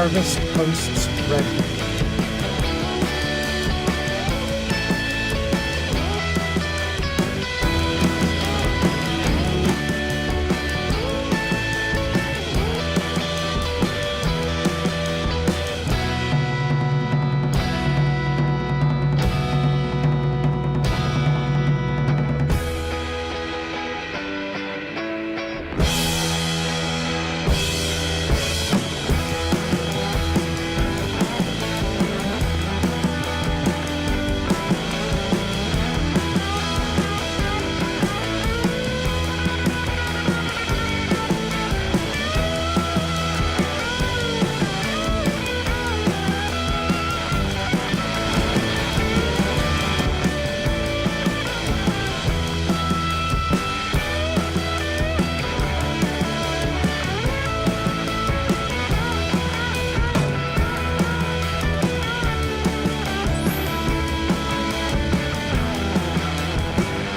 Jarvis posts ready.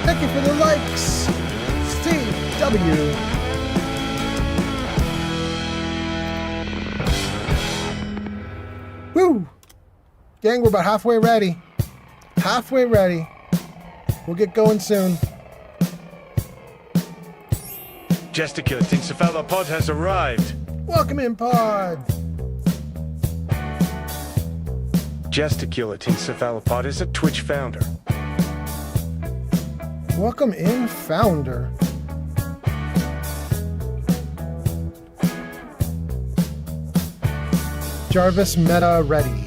Thank you for the likes, CW. Woo! Gang, we're about halfway ready. Halfway ready. We'll get going soon. Gesticulating cephalopod has arrived. Welcome in, Pod. Gesticulating cephalopod is a Twitch founder. Welcome in, Founder. Jarvis meta ready.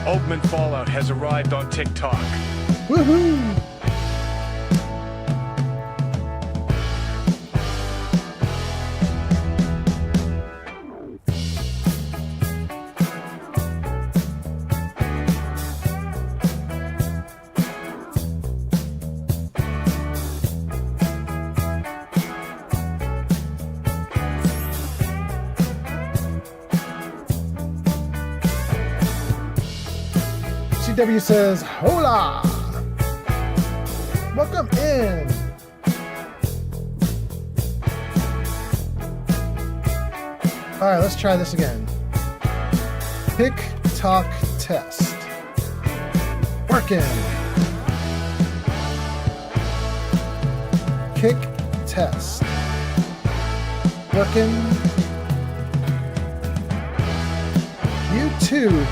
Oldman Fallout has arrived on TikTok. Woohoo! CW says, hola! Welcome in! Alright, let's try this again. Pick, talk, test. Working! Kick, test. Working. YouTube,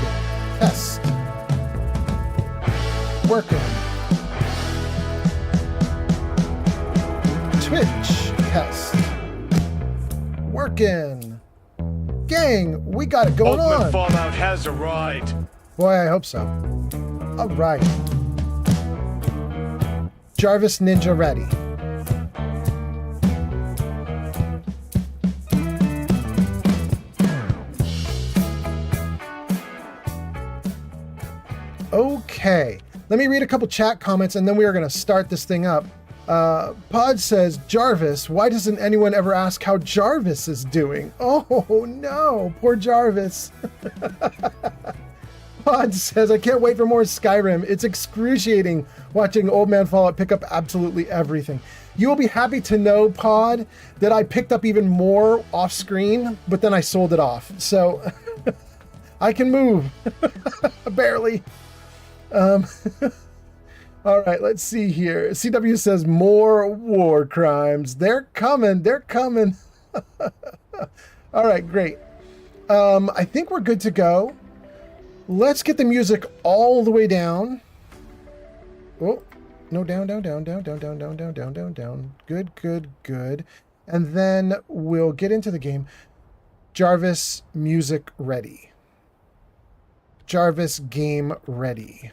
test. Working. Twitch test. Working. Gang, we got it going Ultimate on. Fallout has arrived. Boy, I hope so. All right. Jarvis Ninja ready. Okay. Let me read a couple chat comments and then we are going to start this thing up. Pod says, Jarvis, why doesn't anyone ever ask how Jarvis is doing? Oh no, poor Jarvis. Pod says, I can't wait for more Skyrim. It's excruciating watching Old Man Fallout pick up absolutely everything. You will be happy to know, Pod, that I picked up even more off screen, but then I sold it off. So I can move. Barely. All right, let's see here. CW says more war crimes. They're coming. They're coming. All right, great. I think we're good to go. Let's get the music all the way down. Oh, no, down. Good. And then we'll get into the game. Jarvis, music ready. Jarvis, game ready.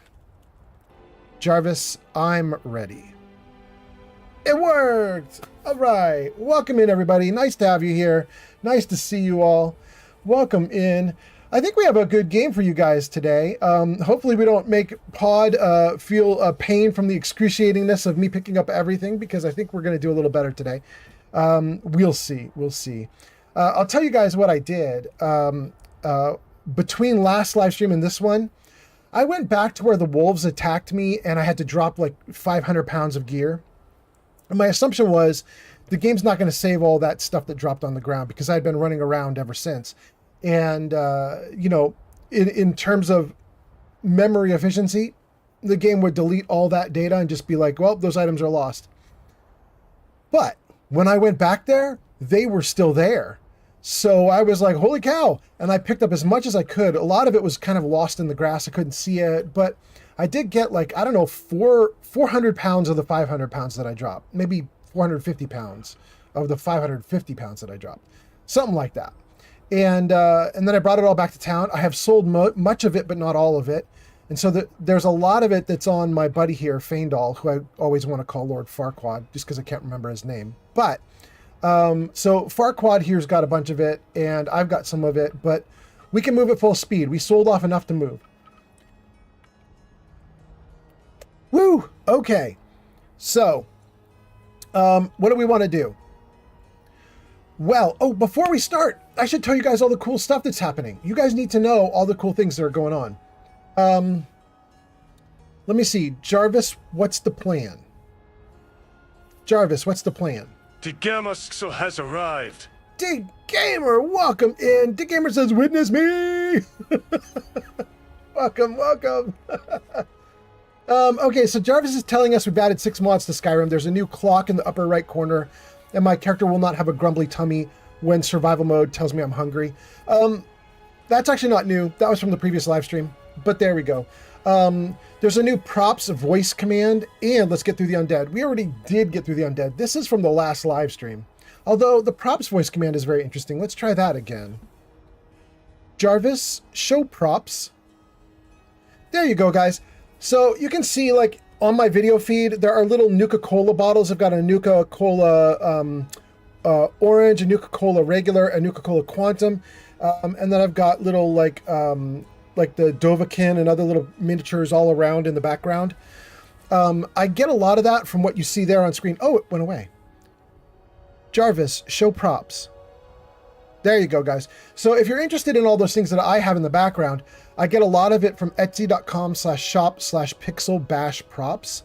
Jarvis, I'm ready. It worked! All right. Welcome in, everybody. Nice to have you here. Nice to see you all. Welcome in. I think we have a good game for you guys today. Hopefully we don't make Pod feel pain from the excruciatingness of me picking up everything, because I think we're going to do a little better today. We'll see. We'll see. I'll tell you guys what I did. Between last live stream and this one, I went back to where the wolves attacked me and I had to drop like 500 pounds of gear. And my assumption was the game's not going to save all that stuff that dropped on the ground, because I'd been running around ever since. And, you know, in terms of memory efficiency, the game would delete all that data and just be like, well, those items are lost. But when I went back there, they were still there. So I was like, holy cow. And I picked up as much as I could. A lot of it was kind of lost in the grass. I couldn't see it. But I did get like, I don't know, 400 pounds of the 500 pounds that I dropped. Maybe 450 pounds of the 550 pounds that I dropped. Something like that. And then I brought it all back to town. I have sold much of it, but not all of it. And so there's a lot of it that's on my buddy here, Faendal, who I always want to call Lord Farquaad, just because I can't remember his name. But, so Farquaad here's got a bunch of it, and I've got some of it, but we can move at full speed. We sold off enough to move. Woo! Okay. So, what do we want to do? Well, oh, before we start, I should tell you guys all the cool stuff that's happening. You guys need to know all the cool things that are going on. Let me see. Jarvis, what's the plan? Jarvis, what's the plan? The Gamerskso has arrived. Dig Gamer, welcome in. Dig Gamer says, witness me. Welcome, welcome. Okay, so Jarvis is telling us we've added 6 mods to Skyrim. There's a new clock in the upper right corner, and my character will not have a grumbly tummy when survival mode tells me I'm hungry. That's actually not new. That was from the previous live stream, but there we go. There's a new props voice command, and let's get through the undead. We already did get through the undead. This is from the last live stream. Although the props voice command is very interesting. Let's try that again. Jarvis, show props. There you go, guys. So you can see, like, on my video feed, there are little Nuka-Cola bottles. I've got a Nuka-Cola orange, a Nuka-Cola regular, a Nuka-Cola quantum, and then I've got little like the Dovahkiin and other little miniatures all around in the background. I get a lot of that from what you see there on screen. Oh, it went away. Jarvis, show props. There you go, guys. So if you're interested in all those things that I have in the background, I get a lot of it from etsy.com/shop/pixelbashprops.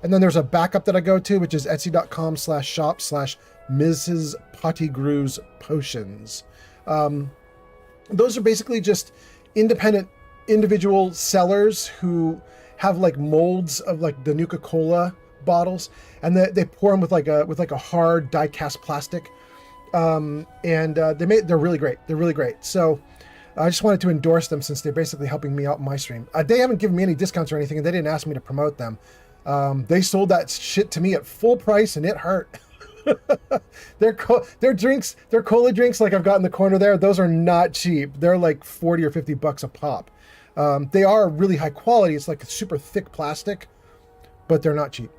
And then there's a backup that I go to, which is etsy.com/shop/Mrs. Pottygrew's Potions. Those are basically just independent individual sellers who have like molds of like the Nuka-Cola bottles, and they pour them with like a hard die-cast plastic. They're really great. They're really great. So I just wanted to endorse them since they're basically helping me out in my stream. They haven't given me any discounts or anything, and they didn't ask me to promote them. They sold that shit to me at full price, and it hurt. Their drinks, their cola drinks, like I've got in the corner there, those are not cheap. They're like 40 or 50 bucks a pop. They are really high quality. It's like super thick plastic, but they're not cheap.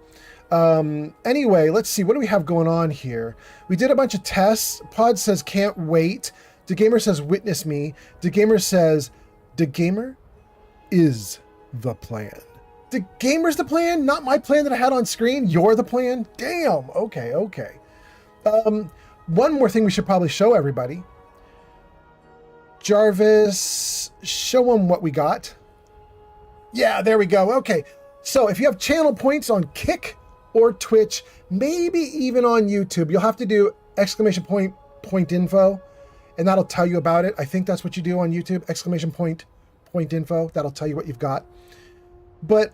Anyway, let's see. What do we have going on here? We did a bunch of tests. Pod says, can't wait. The Gamer says, witness me. The Gamer says, the Gamer is the plan. The Gamer's the plan, not my plan that I had on screen. You're the plan. Damn. Okay. One more thing we should probably show everybody. Jarvis, show them what we got. Yeah, there we go. Okay. So if you have channel points on Kick or Twitch, maybe even on YouTube, you'll have to do !point info, and that'll tell you about it. I think that's what you do on YouTube, !point info. That'll tell you what you've got. But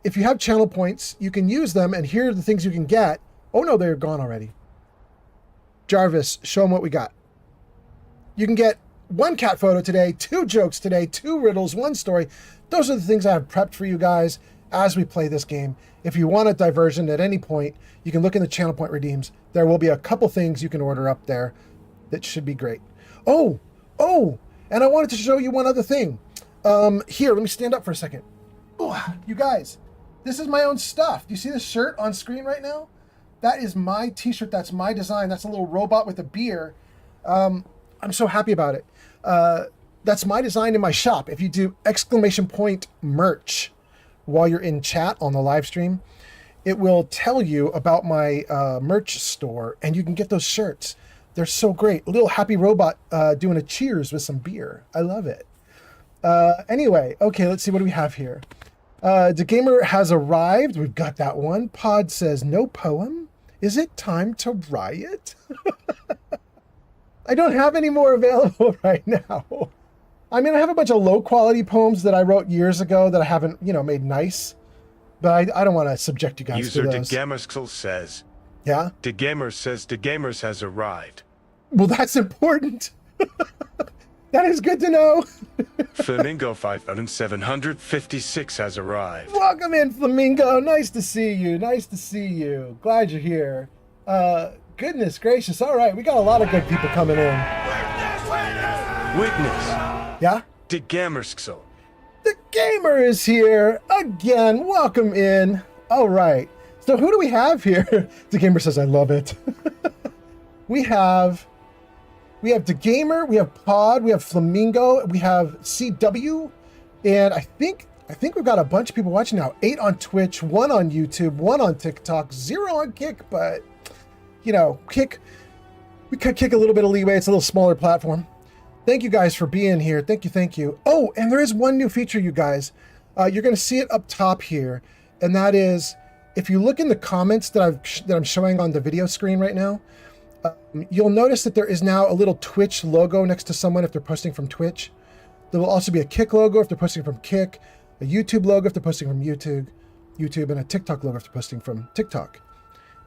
if you have channel points, you can use them, and here are the things you can get. Oh no, they're gone already. Jarvis, show them what we got. You can get 1 cat photo today, 2 jokes today, 2 riddles, 1 story. Those are the things I have prepped for you guys as we play this game. If you want a diversion at any point, you can look in the channel point redeems. There will be a couple things you can order up there that should be great. Oh, and I wanted to show you one other thing. Here, let me stand up for a second. Oh, you guys, this is my own stuff. Do you see this shirt on screen right now? That is my t-shirt. That's my design. That's a little robot with a beer. I'm so happy about it. That's my design in my shop. If you do !merch while you're in chat on the live stream, it will tell you about my merch store, and you can get those shirts. They're so great. A little happy robot doing a cheers with some beer. I love it. Anyway, okay, let's see what do we have here. The gamer has arrived. We've got that one. Pod says, no poem? Is it time to riot? I don't have any more available right now. I mean, I have a bunch of low quality poems that I wrote years ago that I haven't, made nice. But I don't want to subject you guys User to those. DeGamerskel says. Yeah? DeGamer says DeGamers has arrived. Well, that's important. That is good to know. Flamingo 5756 has arrived. Welcome in, Flamingo. Nice to see you. Nice to see you. Glad you're here. Goodness gracious. All right, we got a lot of good people coming in. Witness. Yeah? DeGamerskel. The gamer is here again. Welcome in. All right. So who do we have here? The gamer says, I love it. We have the gamer, we have Pod, we have Flamingo, we have CW, and I think we've got a bunch of people watching now. 8 on Twitch, 1 on YouTube, 1 on TikTok, 0 on Kick, but Kick, we could Kick a little bit of leeway. It's a little smaller platform. Thank you guys for being here. Thank you. Oh, and there is one new feature, you guys. You're going to see it up top here, and that is if you look in the comments that I'm showing on the video screen right now, you'll notice that there is now a little Twitch logo next to someone if they're posting from Twitch. There will also be a Kick logo if they're posting from Kick, a YouTube logo if they're posting from YouTube, and a TikTok logo if they're posting from TikTok.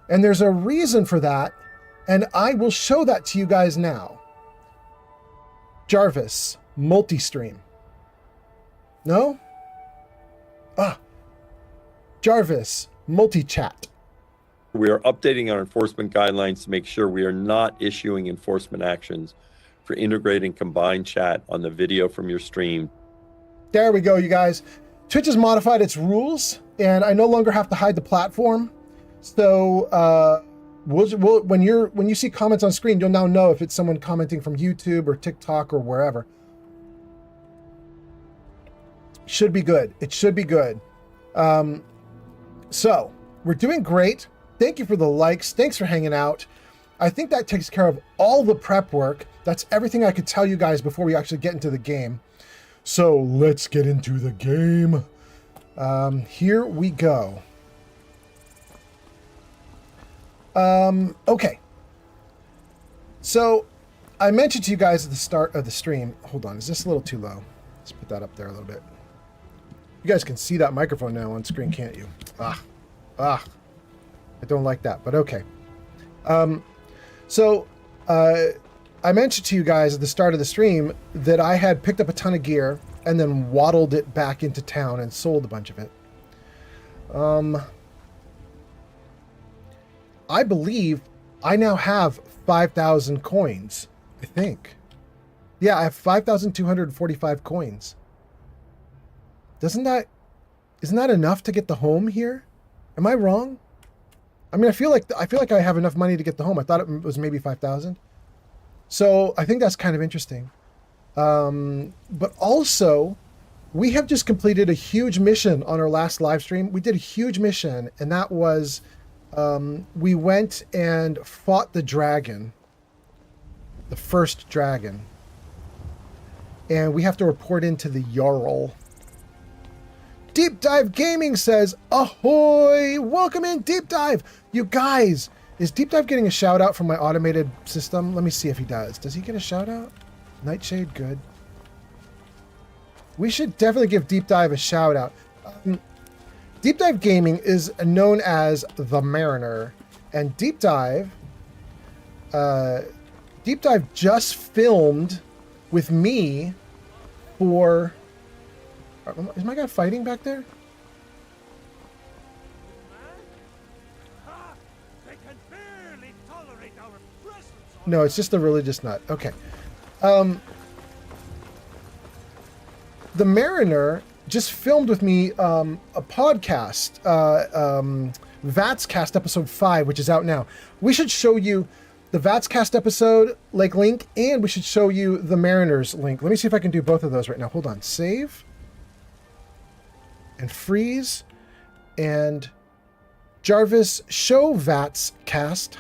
And there's a reason for that, and I will show that to you guys now. Jarvis, multi-stream. No? Jarvis, multi-chat. We are updating our enforcement guidelines to make sure we are not issuing enforcement actions for integrating combined chat on the video from your stream. There we go, you guys. Twitch has modified its rules, and I no longer have to hide the platform. So when you see comments on screen, you'll now know if it's someone commenting from YouTube or TikTok or wherever. Should be good. It should be good. So we're doing great. Thank you for the likes. Thanks for hanging out. I think that takes care of all the prep work. That's everything I could tell you guys before we actually get into the game. So let's get into the game. Here we go. Okay. So I mentioned to you guys at the start of the stream. Hold on, is this a little too low? Let's put that up there a little bit. You guys can see that microphone now on screen, can't you? I don't like that, but okay. So I mentioned to you guys at the start of the stream that I had picked up a ton of gear and then waddled it back into town and sold a bunch of it. I believe I now have 5,000 coins, I think. Yeah, I have 5,245 coins. Isn't that enough to get the home here? Am I wrong? I mean, I feel like I have enough money to get the home. I thought it was maybe 5,000. So I think that's kind of interesting. But also, we have just completed a huge mission on our last live stream. We did a huge mission, and that was we went and fought the dragon, the first dragon. And we have to report into the Jarl. Deep Dive Gaming says, ahoy! Welcome in, Deep Dive! You guys, is Deep Dive getting a shout out from my automated system? Let me see if he does. Does he get a shout out? Nightshade, good. We should definitely give Deep Dive a shout out. Deep Dive Gaming is known as The Mariner, and Deep Dive just filmed with me for... Is my guy fighting back there? No, it's just a religious nut. Okay. The Mariner just filmed with me a podcast, Vatscast episode 5, which is out now. We should show you the Vatscast episode link, and we should show you the Mariners link. Let me see if I can do both of those right now. Hold on. Save. And freeze. And Jarvis, show Vatscast.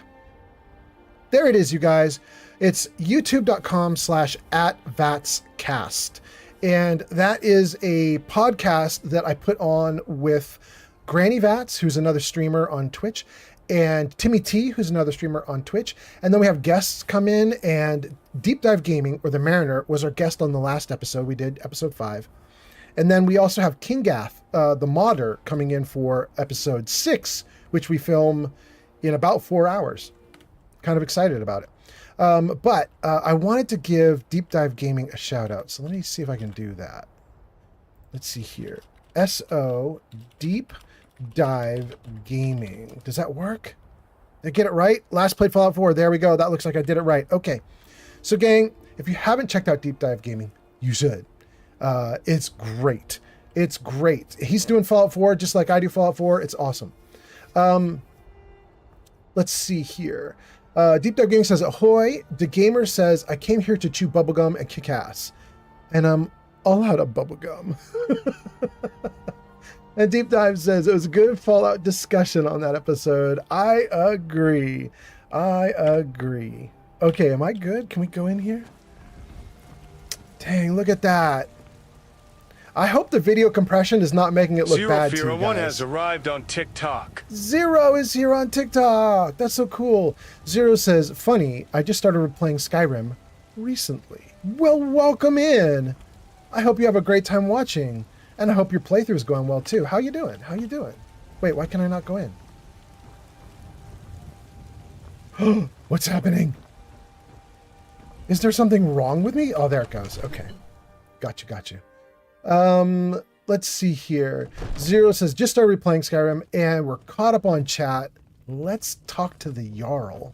There it is, you guys. It's youtube.com/@vatscast. And that is a podcast that I put on with Granny Vats, who's another streamer on Twitch, and Timmy T, who's another streamer on Twitch. And then we have guests come in, and Deep Dive Gaming, or the Mariner, was our guest on the last episode. We did episode 5. And then we also have Kingath, the modder, coming in for episode 6, which we film in about 4 hours. Kind of excited about it. But I wanted to give Deep Dive Gaming a shout out. So let me see if I can do that. Let's see here. SO Deep Dive Gaming. Does that work? Did I get it right? Last played Fallout 4. There we go. That looks like I did it right. Okay. So gang, if you haven't checked out Deep Dive Gaming, you should. It's great. It's great. He's doing Fallout 4 just like I do Fallout 4. It's awesome. Let's see here. Deep Dive Gaming says, ahoy. The Gamer says, I came here to chew bubblegum and kick ass. And I'm all out of bubblegum. And Deep Dive says, it was a good Fallout discussion on that episode. I agree. I agree. Okay, am I good? Can we go in here? Dang, look at that. I hope the video compression is not making it look bad to you guys. 001 has arrived on TikTok. Zero is here on TikTok. That's so cool. Zero says, funny, I just started playing Skyrim recently. Well, welcome in. I hope you have a great time watching. And I hope your playthrough is going well too. How you doing? How you doing? Wait, why can I not go in? What's happening? Is there something wrong with me? Oh, there it goes. Okay. Got you. Let's see here. Zero says, just started replaying Skyrim and we're caught up on chat. Let's talk to the Jarl.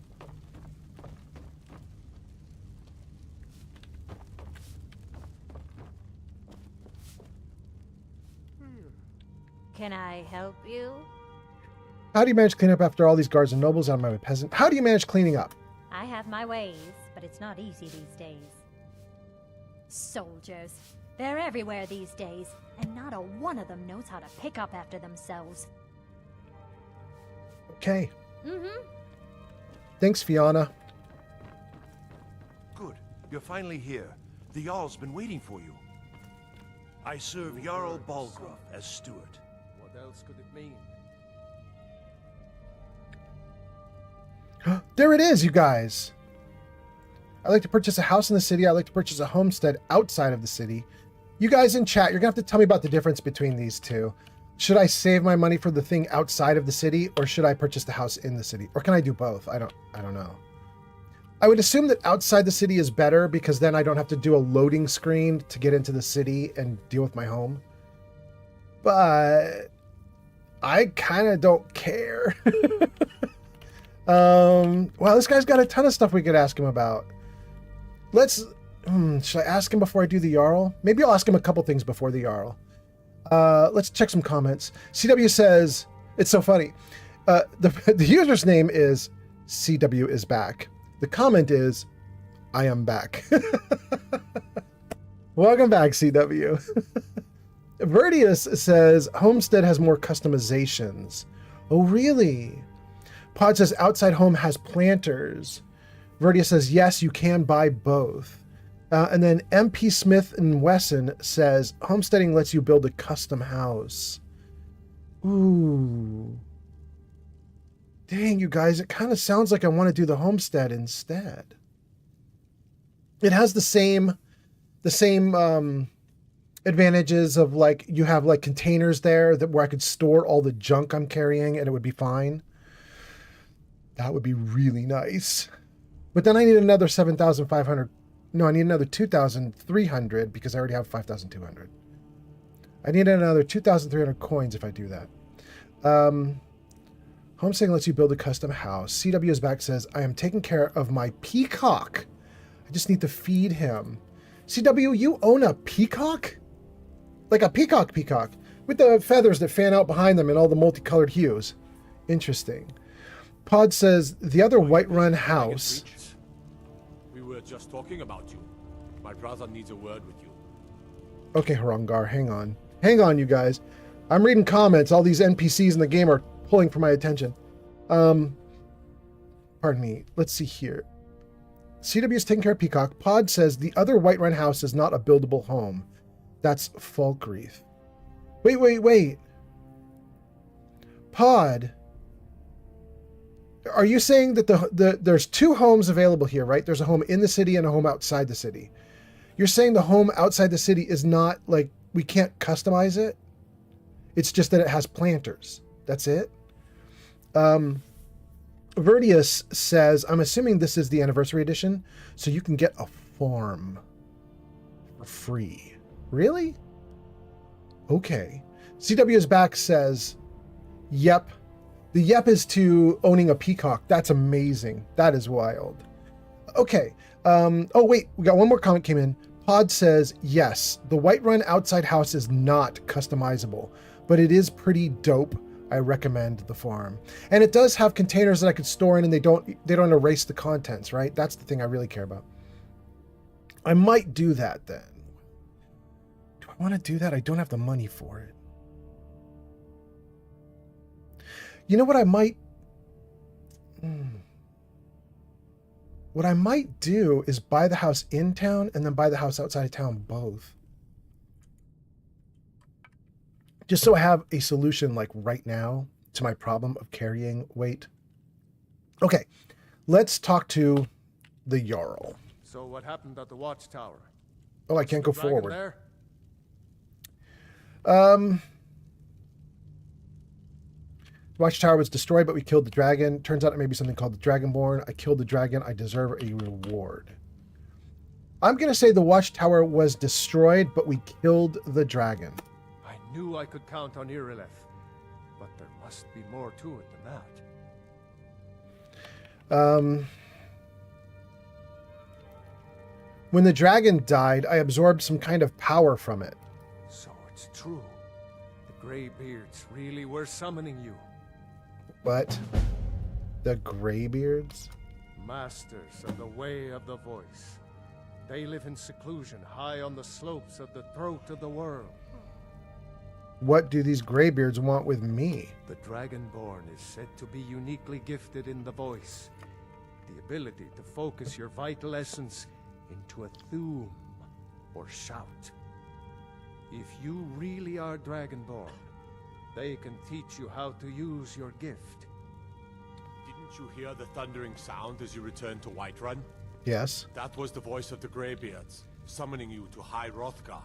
Can I help you? How do you manage cleaning up after all these guards and nobles? I'm a peasant. How do you manage cleaning up? I have my ways, but it's not easy these days. Soldiers. They're everywhere these days, and not a one of them knows how to pick up after themselves. Okay. Mm-hmm. Thanks, Fiona. Good. You're finally here. The Jarl's been waiting for you. I serve Jarl Balgruuf as steward. What else could it mean? There it is, you guys. I'd like to purchase a house in the city. I'd like to purchase a homestead outside of the city. You guys in chat, you're going to have to tell me about the difference between these two. Should I save my money for the thing outside of the city, or should I purchase the house in the city? Or can I do both? I don't know. I would assume that outside the city is better because then I don't have to do a loading screen to get into the city and deal with my home. But I kind of don't care. Well, this guy's got a ton of stuff we could ask him about. Let's, should I ask him before I do the Jarl? Maybe I'll ask him a couple things before the Jarl. Let's check some comments. CW says, it's so funny. The user's name is CW is back. The comment is, I am back. Welcome back, CW. Verdius says, Homestead has more customizations. Oh, really? Pod says, outside home has planters. Verdius says, yes, you can buy both. And then MP Smith and Wesson says, homesteading lets you build a custom house. Ooh. Dang, you guys, it kind of sounds like I want to do the homestead instead. It has the same advantages of, like, you have like containers there that where I could store all the junk I'm carrying and it would be fine. That would be really nice. But then I need another 7,500. No, I need another 2,300 because I already have 5,200. I need another 2,300 coins if I do that. Homesteading lets you build a custom house. CW is back, says, I am taking care of my peacock. I just need to feed him. CW, you own a peacock? Like a peacock with the feathers that fan out behind them in all the multicolored hues. Interesting. Pod says, the other Whiterun house We're just talking about you. My brother needs a word with you. Okay, Harangar, hang on. Hang on, you guys. I'm reading comments. All these NPCs in the game are pulling for my attention. Pardon me. Let's see here. CW is taking care of Peacock. Pod says the other Whiterun house is not a buildable home. That's Falkreath. Wait. Pod, are you saying that there's two homes available here, right? There's a home in the city and a home outside the city. You're saying the home outside the city is not, like, we can't customize it? It's just that it has planters. That's it? Vertius says, I'm assuming this is the anniversary edition, so you can get a farm for free. Really? Okay. CW is back says, yep. The yep is to owning a peacock. That's amazing. That is wild. Okay. Oh, wait. We got one more comment came in. Pod says, yes, the Whiterun outside house is not customizable, but it is pretty dope. I recommend the farm. And it does have containers that I could store in, and they don't erase the contents, right? That's the thing I really care about. I might do that then. Do I want to do that? I don't have the money for it. You know what I might... What I might do is buy the house in town and then buy the house outside of town both. Just so I have a solution, like, right now to my problem of carrying weight. Okay, let's talk to the Jarl. So what happened at the watchtower? Oh, I can't go The dragon forward. There? Watchtower was destroyed, but we killed the dragon. Turns out it may be something called the Dragonborn. I killed the dragon. I deserve a reward. I'm going to say the watchtower was destroyed, but we killed the dragon. I knew I could count on Irileth, but there must be more to it than that. When the dragon died, I absorbed some kind of power from it. So it's true. The Greybeards really were summoning you. What? The Greybeards? Masters of the way of the voice. They live in seclusion high on the slopes of the throat of the world. What do these Greybeards want with me? The Dragonborn is said to be uniquely gifted in the voice. The ability to focus your vital essence into a thume or shout. If you really are Dragonborn, they can teach you how to use your gift. Didn't you hear the thundering sound as you returned to Whiterun? Yes, That was the voice of the Greybeards, summoning you to High Hrothgar.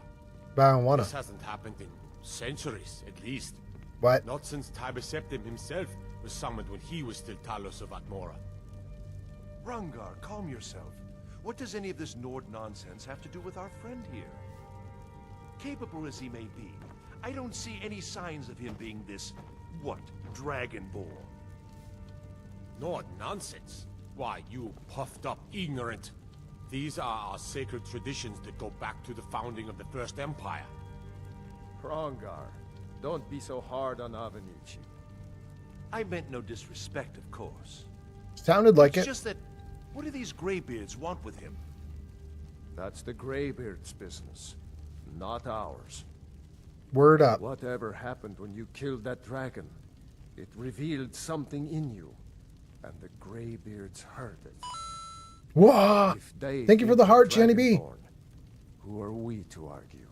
but I don't want This to. hasn't happened in centuries, at least. What? Not since Tiber Septim himself was summoned when he was still Talos of Atmora. Rangar, calm yourself. What does any of this Nord nonsense have to do with our friend here? Capable as he may be, I don't see any signs of him being this, Dragonborn. Nord nonsense. Why, you puffed up ignorant. These are our sacred traditions that go back to the founding of the First Empire. Hrongar, don't be so hard on Avenici. I meant no disrespect, of course. Sounded like It's it. just that, what do these Greybeards want with him? That's the Greybeards' business, not ours. Word up. Whatever happened when you killed that dragon, it revealed something in you, and the Greybeards heard it. Whoa! If they Thank you for think the you're heart, Jenny B. Dragonborn, who are we to argue?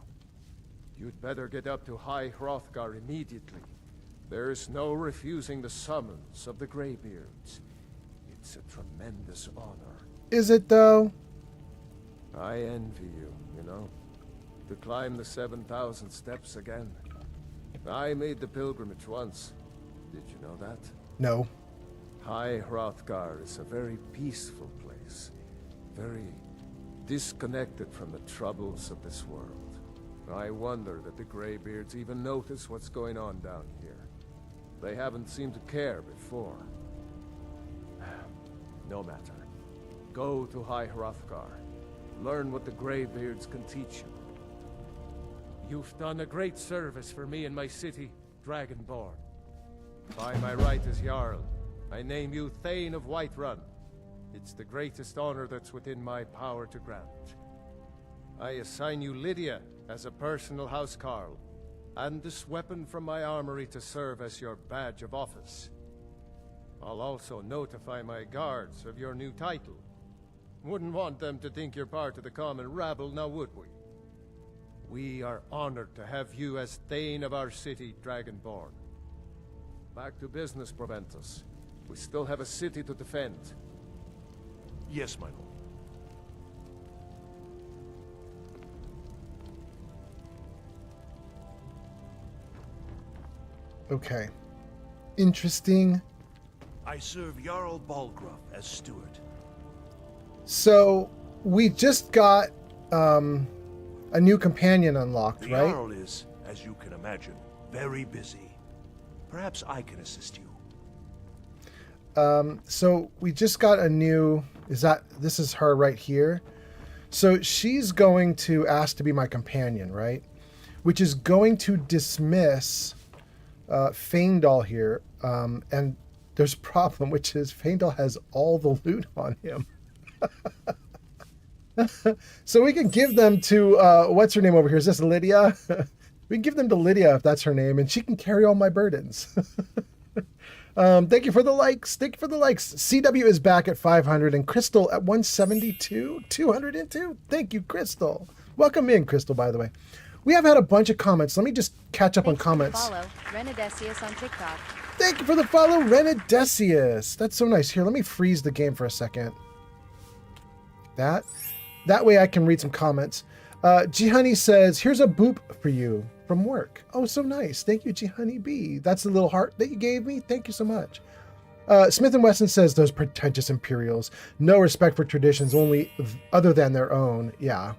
You'd better get up to High Hrothgar immediately. There's no refusing the summons of the Greybeards. It's a tremendous honor. Is it though? I envy you, you know? To climb the 7,000 steps again. I made the pilgrimage once. Did you know that? No. High Hrothgar is a very peaceful place. Very disconnected from the troubles of this world. I wonder that the Greybeards even notice what's going on down here. They haven't seemed to care before. No matter. Go to High Hrothgar. Learn what the Greybeards can teach you. You've done a great service for me and my city, Dragonborn. By my right as Jarl, I name you Thane of Whiterun. It's the greatest honor that's within my power to grant. I assign you Lydia as a personal housecarl, and this weapon from my armory to serve as your badge of office. I'll also notify my guards of your new title. Wouldn't want them to think you're part of the common rabble, now would we? We are honored to have you as Thane of our city, Dragonborn. Back to business, Proventus. We still have a city to defend. Yes, my lord. Okay. Interesting. I serve Jarl Balgruuf as steward. So we just got a new companion unlocked, The right? Jarl is, as you can imagine, very busy. Perhaps I can assist you. So we just got a new, this is her right here. So she's going to ask to be my companion, right? Which is going to dismiss Faendal here. And there's a problem, which is Faendal has all the loot on him. So we can give them to, what's her name over here? Is this Lydia? We can give them to Lydia if that's her name, and she can carry all my burdens. Thank you for the likes. Thank you for the likes. CW is back at 500 and Crystal at 172, 202. Thank you, Crystal. Welcome in, Crystal, by the way. We have had a bunch of comments. Let me just catch up on comments. Follow Renadesius on TikTok. Thank you for the follow, Renadesius. That's so nice. Here, let me freeze the game for a second. That way I can read some comments. G Honey says, here's a boop for you from work. Oh, so nice. Thank you, G Honey B. That's the little heart that you gave me. Thank you so much. Smith & Wesson says, those pretentious Imperials. No respect for traditions, only other than their own. Yeah.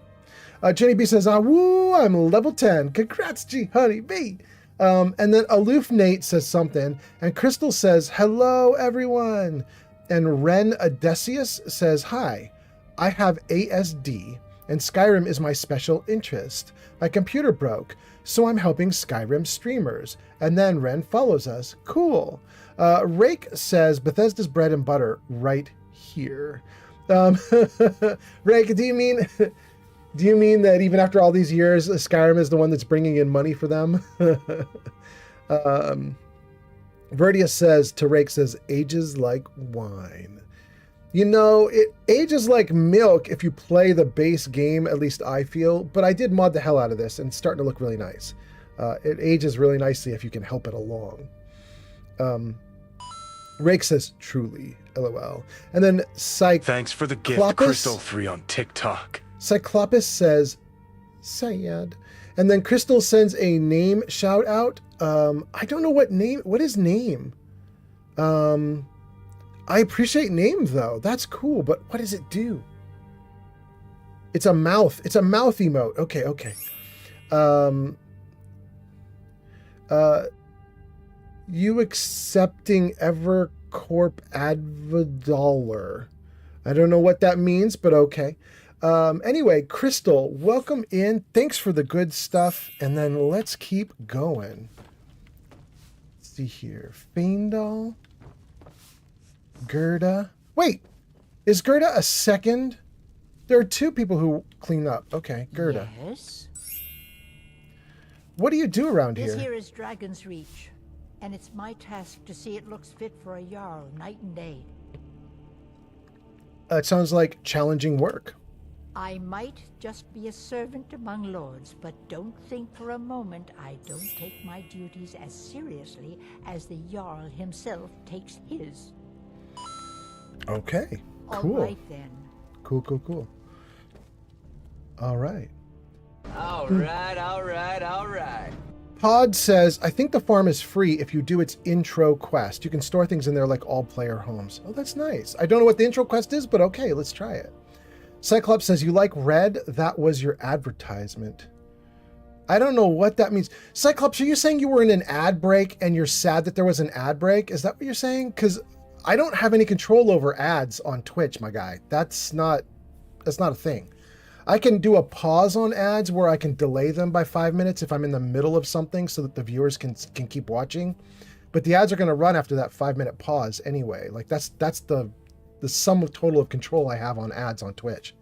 Jenny B says, woo, I'm level 10. Congrats, G Honey B. And then Aloof Nate says something. And Crystal says, hello, everyone. And Ren Adesius says, hi. I have ASD, and Skyrim is my special interest. My computer broke, so I'm helping Skyrim streamers. And then Ren follows us. Cool. Rake says, Bethesda's bread and butter right here. Rake, do you mean that even after all these years, Skyrim is the one that's bringing in money for them? Verdia says, to Rake says, ages like wine. You know, it ages like milk if you play the base game, at least I feel, but I did mod the hell out of this and it's starting to look really nice. It ages really nicely if you can help it along. Rake says, truly, LOL. And then Thanks for the gift, Crystal 3 on TikTok. Cyclopus says, sad. And then Crystal sends a name shout out. I don't know what is name? I appreciate name though. That's cool, but what does it do? It's a mouth. It's a mouth emote. Okay. You accepting Evercorp Advidollar. I don't know what that means, but okay. Anyway, Crystal, welcome in. Thanks for the good stuff. And then let's keep going. Let's see here. Faendal. Gerda. Wait, is Gerda a second? There are two people who clean up. Okay, Gerda. Yes? What do you do around This here? here is Dragon's Reach, and it's my task to see it looks fit for a Jarl night and day. It sounds like challenging work. I might just be a servant among lords, but don't think for a moment I don't take my duties as seriously as the Jarl himself takes his. Okay, cool. All right, then. Cool. All right. All right. Pod says, I think the farm is free if you do its intro quest. You can store things in there like all player homes. Oh, that's nice. I don't know what the intro quest is, but okay, let's try it. Cyclops says, you like red? That was your advertisement. I don't know what that means. Cyclops, are you saying you were in an ad break and you're sad that there was an ad break? Is that what you're saying? Because I don't have any control over ads on Twitch, my guy. That's not a thing. I can do a pause on ads where I can delay them by 5 minutes if I'm in the middle of something so that the viewers can keep watching. But the ads are going to run after that 5-minute pause anyway. Like that's the the sum of total of control I have on ads on Twitch.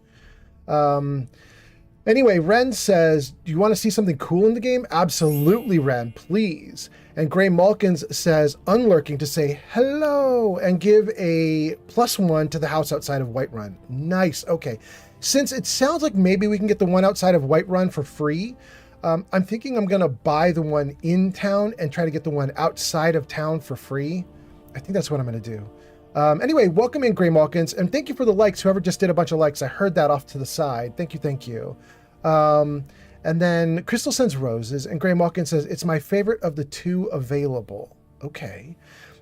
Anyway, Ren says, do you want to see something cool in the game? Absolutely, Ren, please. And Gray Malkins says, unlurking, to say hello and give a +1 to the house outside of Whiterun. Nice. Okay. Since it sounds like maybe we can get the one outside of Whiterun for free, I'm thinking I'm going to buy the one in town and try to get the one outside of town for free. I think that's what I'm going to do. Anyway, welcome in, Gray Malkins, and thank you for the likes. Whoever just did a bunch of likes, I heard that off to the side. Thank you, thank you. And then Crystal sends roses, and Gray Malkins says, it's my favorite of the 2 available. Okay.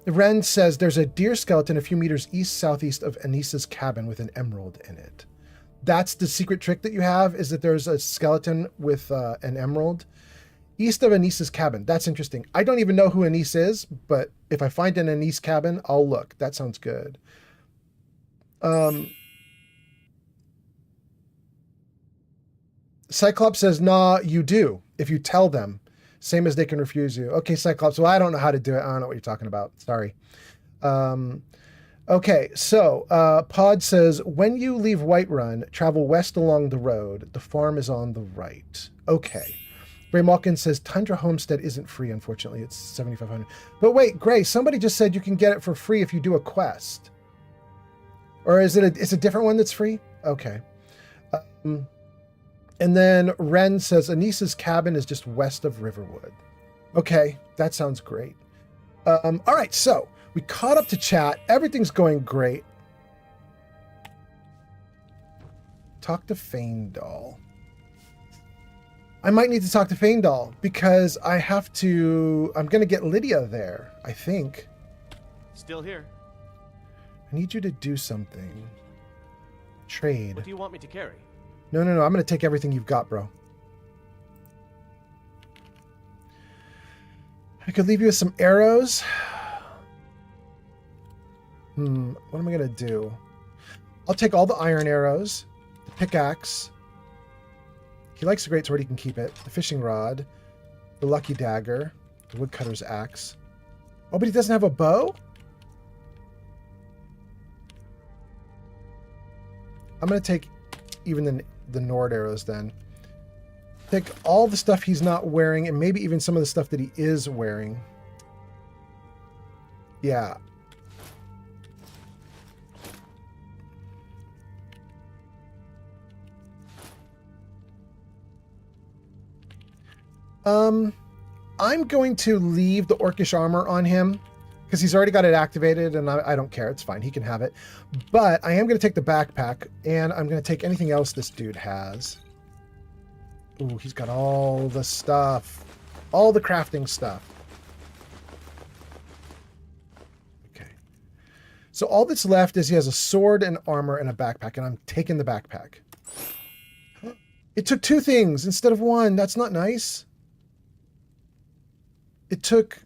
Ren says, there's a deer skeleton a few meters east-southeast of Anissa's cabin with an emerald in it. That's the secret trick that you have, is that there's a skeleton with an emerald east of Anissa's cabin. That's interesting. I don't even know who Anisse is, but if I find an Anisse cabin, I'll look. That sounds good. Cyclops says, nah, you do, if you tell them. Same as they can refuse you. Okay, Cyclops, well, I don't know how to do it. I don't know what you're talking about. Sorry. Okay, so Pod says, when you leave Whiterun, travel west along the road. The farm is on the right. Okay. Gray Malkin says, Tundra Homestead isn't free, unfortunately. It's $7,500. But wait, Gray, somebody just said you can get it for free if you do a quest. Or is it it's a different one that's free? Okay. And then Ren says, Anissa's cabin is just west of Riverwood. Okay, that sounds great. All right, so we caught up to chat. Everything's going great. Talk to Faendal. I might need to talk to Faendal because I'm going to get Lydia there, I think. Still here. I need you to do something. Trade. What do you want me to carry? No. I'm going to take everything you've got, bro. I could leave you with some arrows. What am I going to do? I'll take all the iron arrows, the pickaxe. He likes the greatsword, he can keep it. The fishing rod, the lucky dagger, the woodcutter's axe. Oh, but he doesn't have a bow? I'm going to take even the Nord arrows then. Take all the stuff he's not wearing and maybe even some of the stuff that he is wearing. Yeah. I'm going to leave the orcish armor on him because he's already got it activated and I don't care. It's fine. He can have it. But I am going to take the backpack and I'm going to take anything else this dude has. Ooh, he's got all the stuff. All the crafting stuff. Okay. So all that's left is he has a sword and armor and a backpack, and I'm taking the backpack. It took 2 things instead of 1. That's not nice. It took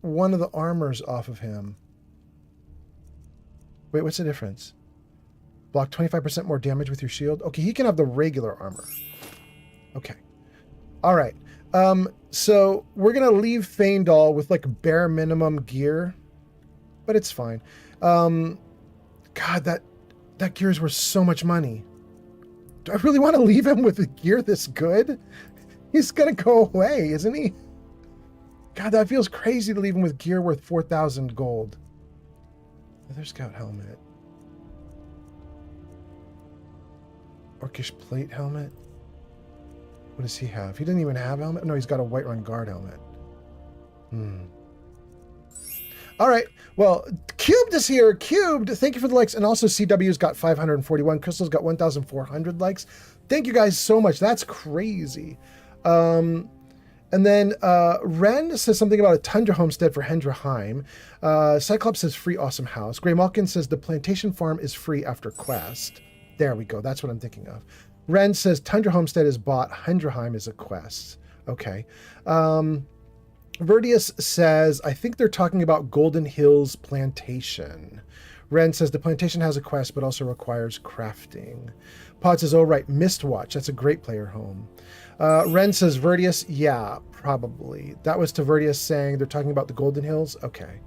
one of the armors off of him. Wait, what's the difference? Block 25% more damage with your shield. Okay, he can have the regular armor. Okay. All right. So we're going to leave Faendal with like bare minimum gear, but it's fine. God, that gear is worth so much money. Do I really want to leave him with the gear this good? He's going to go away, isn't he? God, that feels crazy to leave him with gear worth 4,000 gold. Leather scout helmet. Orcish plate helmet. What does he have? He didn't even have a helmet? No, he's got a Whiterun guard helmet. All right. Well, Cubed is here. Cubed, thank you for the likes. And also CW's got 541. Crystal's got 1,400 likes. Thank you guys so much. That's crazy. And then Ren says something about a Tundra homestead for Hendraheim. Cyclops says free awesome house. Gray Malkin says the plantation farm is free after quest. There we go. That's what I'm thinking of. Ren says Tundra homestead is bought. Hendraheim is a quest. Okay. Verdius says, I think they're talking about Golden Hills Plantation. Ren says the plantation has a quest, but also requires crafting. Pod says, oh, right, Mistwatch. That's a great player home. Ren says, Verdius, yeah, probably. That was to Verdius saying they're talking about the Golden Hills. Okay.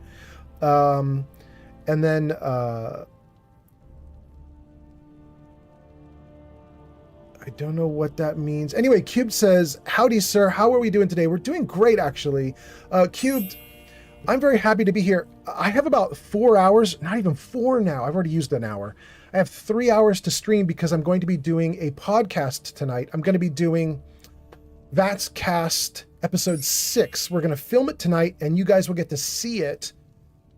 And then I don't know what that means. Anyway, Cubed says, howdy, sir. How are we doing today? We're doing great, actually. Cubed, I'm very happy to be here. I have about 4 hours, not even 4 now. I've already used an hour. I have 3 hours to stream because I'm going to be doing a podcast tonight. I'm going to be doing That's Cast episode 6. We're going to film it tonight, and you guys will get to see it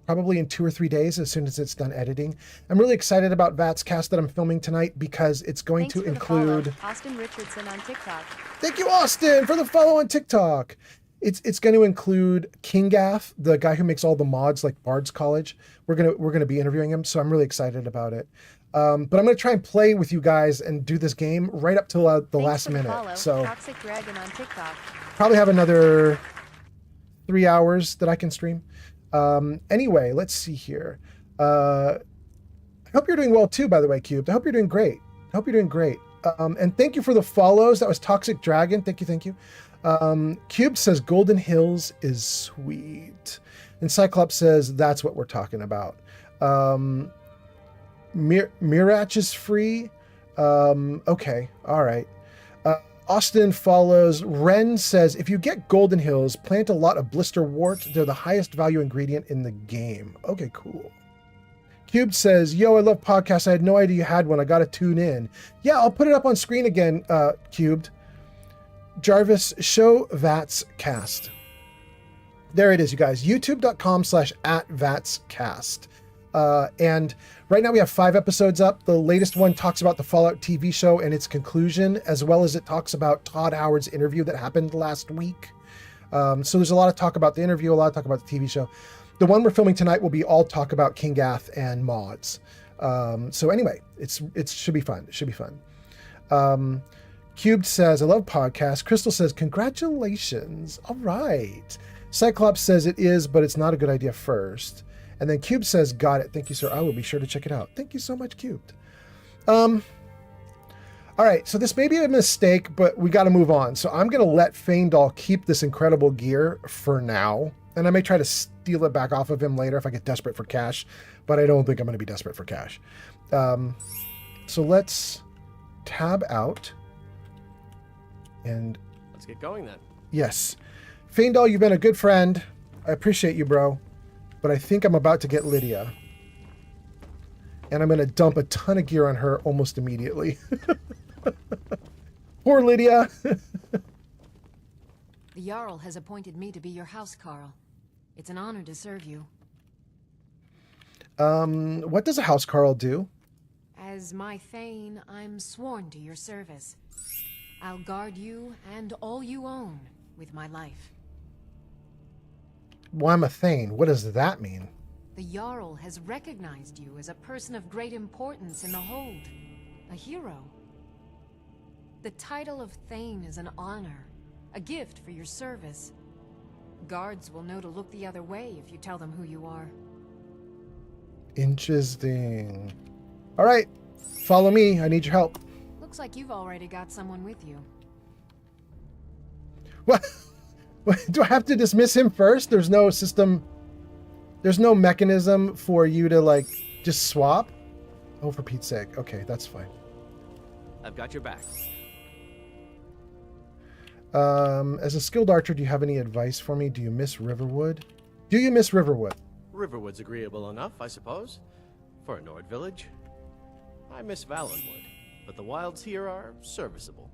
probably in 2 or 3 days as soon as it's done editing. I'm really excited about Vats Cast that I'm filming tonight because it's going to include Austin Richardson on TikTok. Thank you, Austin, for the follow on TikTok. It's going to include Kingath, the guy who makes all the mods like Bard's College. We're gonna be interviewing him, so I'm really excited about it. But I'm gonna try and play with you guys and do this game right up till the last minute. So Toxic Dragon on TikTok. probably have another 3 hours that I can stream. Anyway, let's see here. I hope you're doing well too, by the way, Cubed. I hope you're doing great. And thank you for the follows. That was Toxic Dragon. Thank you. Cube says Golden Hills is sweet. And Cyclops says that's what we're talking about. Mirach is free. Okay. All right. Austin follows. Ren says, if you get Golden Hills, plant a lot of blister wort. They're the highest value ingredient in the game. Okay, cool. Cubed says, yo, I love podcasts. I had no idea you had one. I got to tune in. Yeah, I'll put it up on screen again, Cubed. Jarvis, show Vats Cast. There it is, you guys. YouTube.com/@VatsCast. And right now we have 5 episodes up. The latest one talks about the Fallout TV show and its conclusion, as well as it talks about Todd Howard's interview that happened last week. So there's a lot of talk about the interview, a lot of talk about the TV show. The one we're filming tonight will be all talk about Kingath and mods. So anyway, it should be fun. It should be fun. Cubed says, I love podcasts. Crystal says, congratulations. All right. Cyclops says it is, but it's not a good idea first. And then Cube says, got it. Thank you, sir. I will be sure to check it out. Thank you so much, Cubed. All right. So this may be a mistake, but we got to move on. So I'm going to let Faendal keep this incredible gear for now. And I may try to steal it back off of him later if I get desperate for cash, but I don't think I'm going to be desperate for cash. So let's tab out. And let's get going then. Yes. Faendal, you've been a good friend. I appreciate you, bro. But I think I'm about to get Lydia. And I'm going to dump a ton of gear on her almost immediately. Poor Lydia. The Jarl has appointed me to be your housecarl. It's an honor to serve you. What does a housecarl do? As my Thane, I'm sworn to your service. I'll guard you and all you own with my life. Well, I'm a Thane. What does that mean? The Jarl has recognized you as a person of great importance in the Hold. A hero. The title of Thane is an honor. A gift for your service. Guards will know to look the other way if you tell them who you are. Interesting. All right. Follow me. I need your help. Looks like you've already got someone with you. What? Do I have to dismiss him first? There's no system. There's no mechanism for you to, like, just swap? Oh, for Pete's sake. Okay, that's fine. I've got your back. As a skilled archer, do you have any advice for me? Do you miss Riverwood? Do you miss Riverwood? Riverwood's agreeable enough, I suppose. For a Nord village. I miss Valenwood, but the wilds here are serviceable.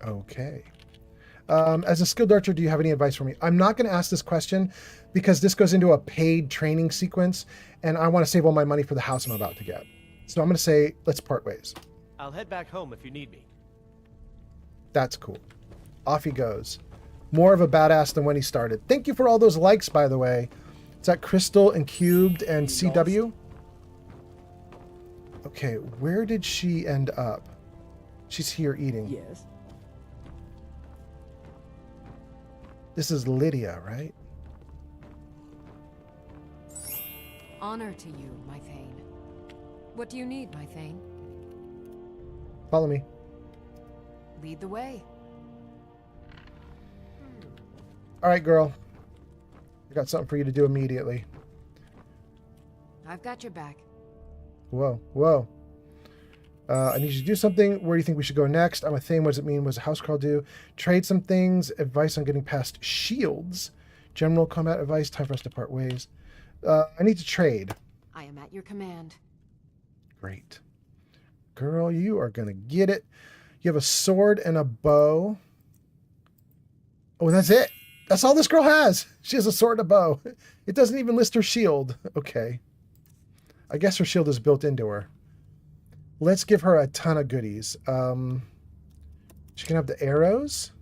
Okay. As a skilled archer, do you have any advice for me? I'm not going to ask this question because this goes into a paid training sequence, and I want to save all my money for the house I'm about to get. So I'm going to say, let's part ways. I'll head back home if you need me. That's cool. Off he goes. More of a badass than when he started. Thank you for all those likes, by the way. Is that Crystal and Cubed and CW? Okay, where did she end up? She's here eating. Yes. This is Lydia, right? Honor to you, my Thane. What do you need, my Thane? Follow me. Lead the way. All right, girl. I got something for you to do immediately. I've got your back. Whoa, whoa. I need you to do something. Where do you think we should go next? I'm a thing. What does it mean? What does a housecarl do? Trade some things. Advice on getting past shields. General combat advice. Time for us to part ways. I need to trade. I am at your command. Great. Girl, you are going to get it. You have a sword and a bow. Oh, and that's it. That's all this girl has. She has a sword and a bow. It doesn't even list her shield. Okay. I guess her shield is built into her. Let's give her a ton of goodies. She can have the arrows.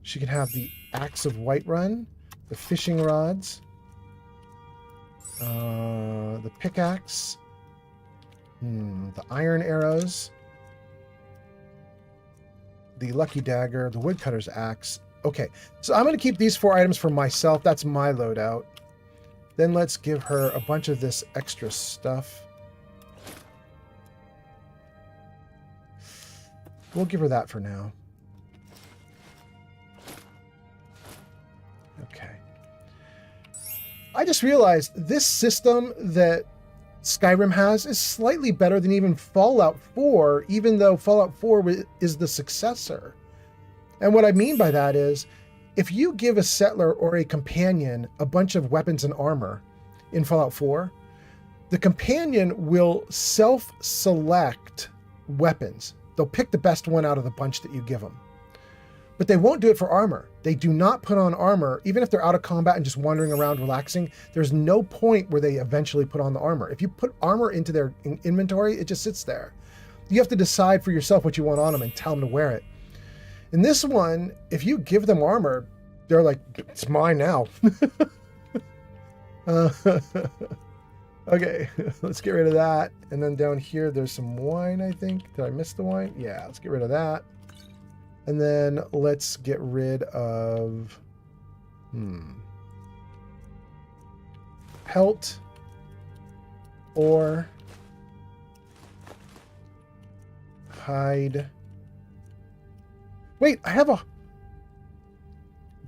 She can have the Axe of Whiterun, the fishing rods, the pickaxe, the iron arrows, the lucky dagger, the woodcutter's axe. Okay, so I'm going to keep these 4 items for myself. That's my loadout. Then let's give her a bunch of this extra stuff. We'll give her that for now. Okay. I just realized this system that Skyrim has is slightly better than even Fallout 4, even though Fallout 4 is the successor. And what I mean by that is, if you give a settler or a companion a bunch of weapons and armor in Fallout 4, the companion will self-select weapons. They'll pick the best one out of the bunch that you give them. But they won't do it for armor. They do not put on armor, even if they're out of combat and just wandering around relaxing. There's no point where they eventually put on the armor. If you put armor into their inventory, it just sits there. You have to decide for yourself what you want on them and tell them to wear it. In this one, if you give them armor, they're like, it's mine now. Okay, let's get rid of that. And then down here, there's some wine, I think. Did I miss the wine? Yeah, let's get rid of that. And then let's get rid of... Pelt. Or... hide. Wait, I have a...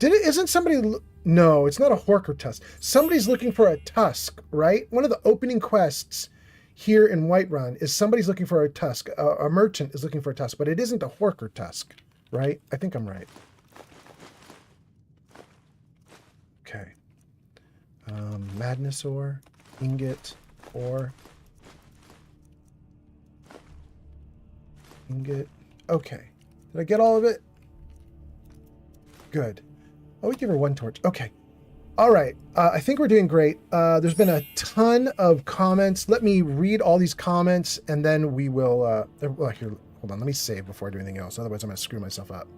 Isn't somebody... No, it's not a Horker tusk. Somebody's looking for a tusk, right? One of the opening quests here in Whiterun is somebody's looking for a tusk. A merchant is looking for a tusk, but it isn't a Horker tusk, right? I think I'm right. Okay. Madness ore, ingot, ore. Ingot. Okay. Did I get all of it? Good. Oh, we give her 1 torch. Okay. All right. I think we're doing great. There's been a ton of comments. Let me read all these comments, and then we will... well, here, hold on. Let me save before I do anything else. Otherwise, I'm going to screw myself up.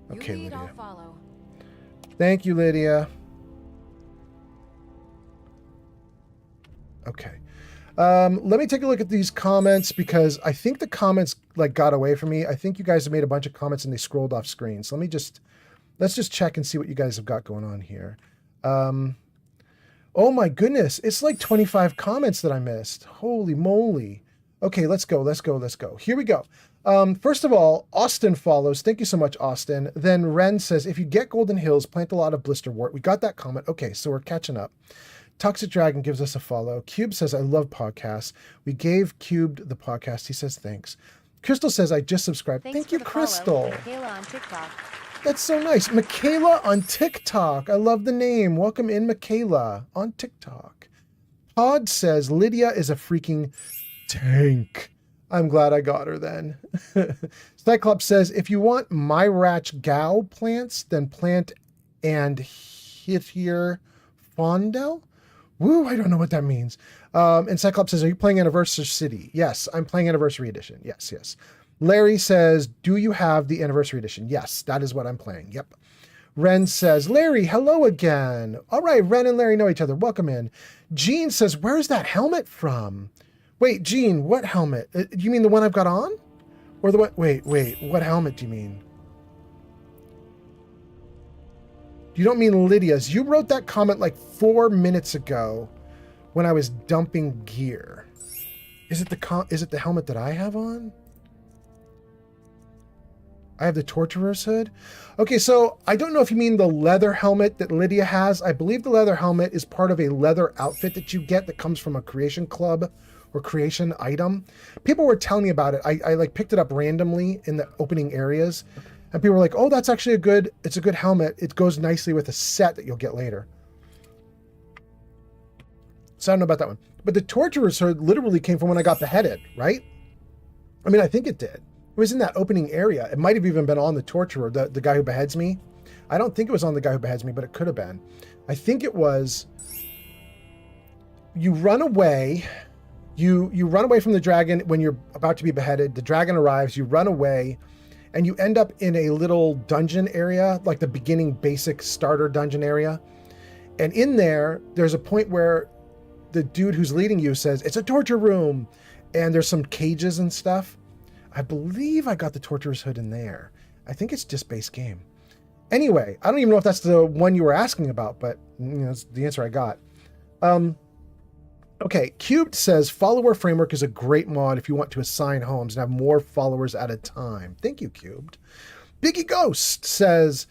Okay, You lead, Lydia. I'll follow. Thank you, Lydia. Okay. Let me take a look at these comments because I think the comments got away from me. I think you guys have made a bunch of comments and they scrolled off screen. So let's just check and see what you guys have got going on here. Oh my goodness. It's like 25 comments that I missed. Holy moly. Okay, let's go. Here we go. First of all, Austin follows. Thank you so much, Austin. Then Ren says, if you get Golden Hills, plant a lot of blisterwort. We got that comment. Okay, so we're catching up. Toxic Dragon gives us a follow. Cube says, I love podcasts. We gave Cubed the podcast. He says, thanks. Crystal says, I just subscribed. Thank you, Crystal. Michaela on TikTok. That's so nice. Michaela on TikTok. I love the name. Welcome in, Michaela on TikTok. Pod says, Lydia is a freaking tank. I'm glad I got her then. Cyclops says, if you want Myrach Gao plants, then plant and hit here Fondel. Woo, I don't know what that means. And Cyclops says, are you playing Anniversary City? Yes, I'm playing Anniversary Edition. Yes. Larry says, do you have the Anniversary Edition? Yes, that is what I'm playing. Yep. Ren says, Larry, hello again. All right, Ren and Larry know each other. Welcome in. Gene says, where's that helmet from? Wait, Gene, what helmet? Do you mean the one I've got on? Or the what? Wait, what helmet do you mean? You don't mean Lydia's. You wrote that comment like 4 minutes ago when I was dumping gear. Is it the helmet that I have on? I have the Torturer's hood. Okay, so I don't know if you mean the leather helmet that Lydia has. I believe the leather helmet is part of a leather outfit that you get that comes from a creation club or creation item. People were telling me about it. I like picked it up randomly in the opening areas, and people were like, "Oh, that's actually it's a good helmet. It goes nicely with a set that you'll get later." So I don't know about that one. But the Torturer's hood literally came from when I got beheaded, right? I mean, I think it did. It was in that opening area. It might have even been on the Torturer, the guy who beheads me. I don't think it was on the guy who beheads me, but it could have been. I think it was, you run away, you run away from the dragon when you're about to be beheaded. The dragon arrives, you run away, and you end up in a little dungeon area, like the beginning basic starter dungeon area. And in there, there's a point where the dude who's leading you says, it's a torture room. And there's some cages and stuff. I believe I got the Torturer's hood in there. I think it's just base game. Anyway, I don't even know if that's the one you were asking about, but that's the answer I got. Okay, Cubed says, Follower Framework is a great mod if you want to assign homes and have more followers at a time. Thank you, Cubed. Biggie Ghost says,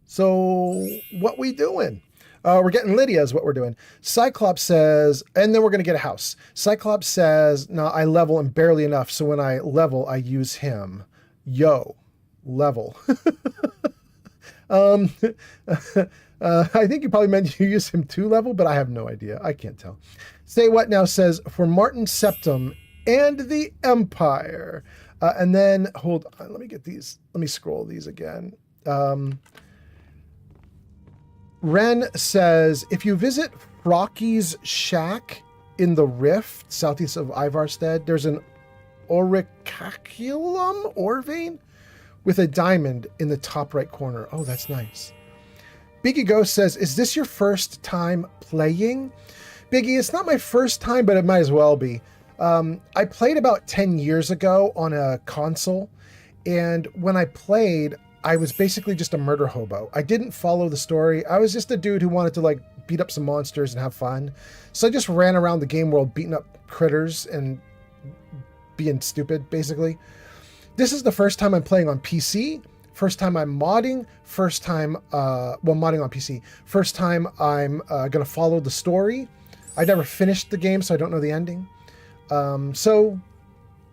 so what we doing? We're getting Lydia is what we're doing. Cyclops says, and then we're going to get a house. Cyclops says, no, I level him barely enough. So when I level, I use him. Yo, level. I think you probably meant you use him to level, but I have no idea. I can't tell. Say What Now says, for Martin Septim and the Empire. And then, hold on, let me get these. Let me scroll these again. Ren says, if you visit Rocky's shack in the Rift, southeast of Ivarstead, there's an auriculum Orvane with a diamond in the top right corner. Oh, that's nice. Biggie Ghost says, is this your first time playing? Biggie, it's not my first time, but it might as well be. I played about 10 years ago on a console, and when I played, I was basically just a murder hobo. I didn't follow the story. I was just a dude who wanted to like beat up some monsters and have fun. So I just ran around the game world beating up critters and being stupid, basically. This is the first time I'm playing on PC. First time I'm modding. First time, modding on PC. First time I'm going to follow the story. I never finished the game, so I don't know the ending. So,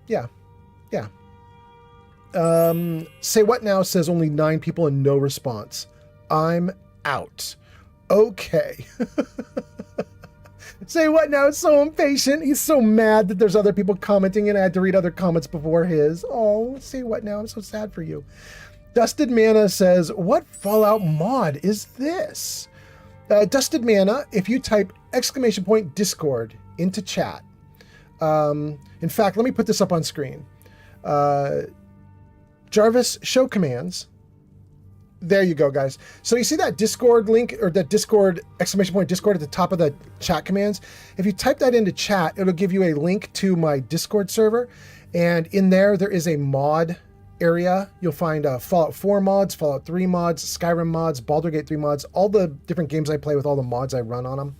yeah. Say What Now says only 9 people and no response. I'm out. Okay. Say What Now is so impatient. He's so mad that there's other people commenting and I had to read other comments before his. Oh, Say What Now? I'm so sad for you. Dusted Mana says, what Fallout mod is this? Dusted Mana, if you type !Discord into chat. In fact, let me put this up on screen. Jarvis, show commands. There you go, guys. So you see that Discord link or that Discord !Discord at the top of the chat commands? If you type that into chat, it'll give you a link to my Discord server. And in there is a mod area. You'll find Fallout 4 mods, Fallout 3 mods, Skyrim mods, Baldur's Gate 3 mods, all the different games I play with all the mods I run on them.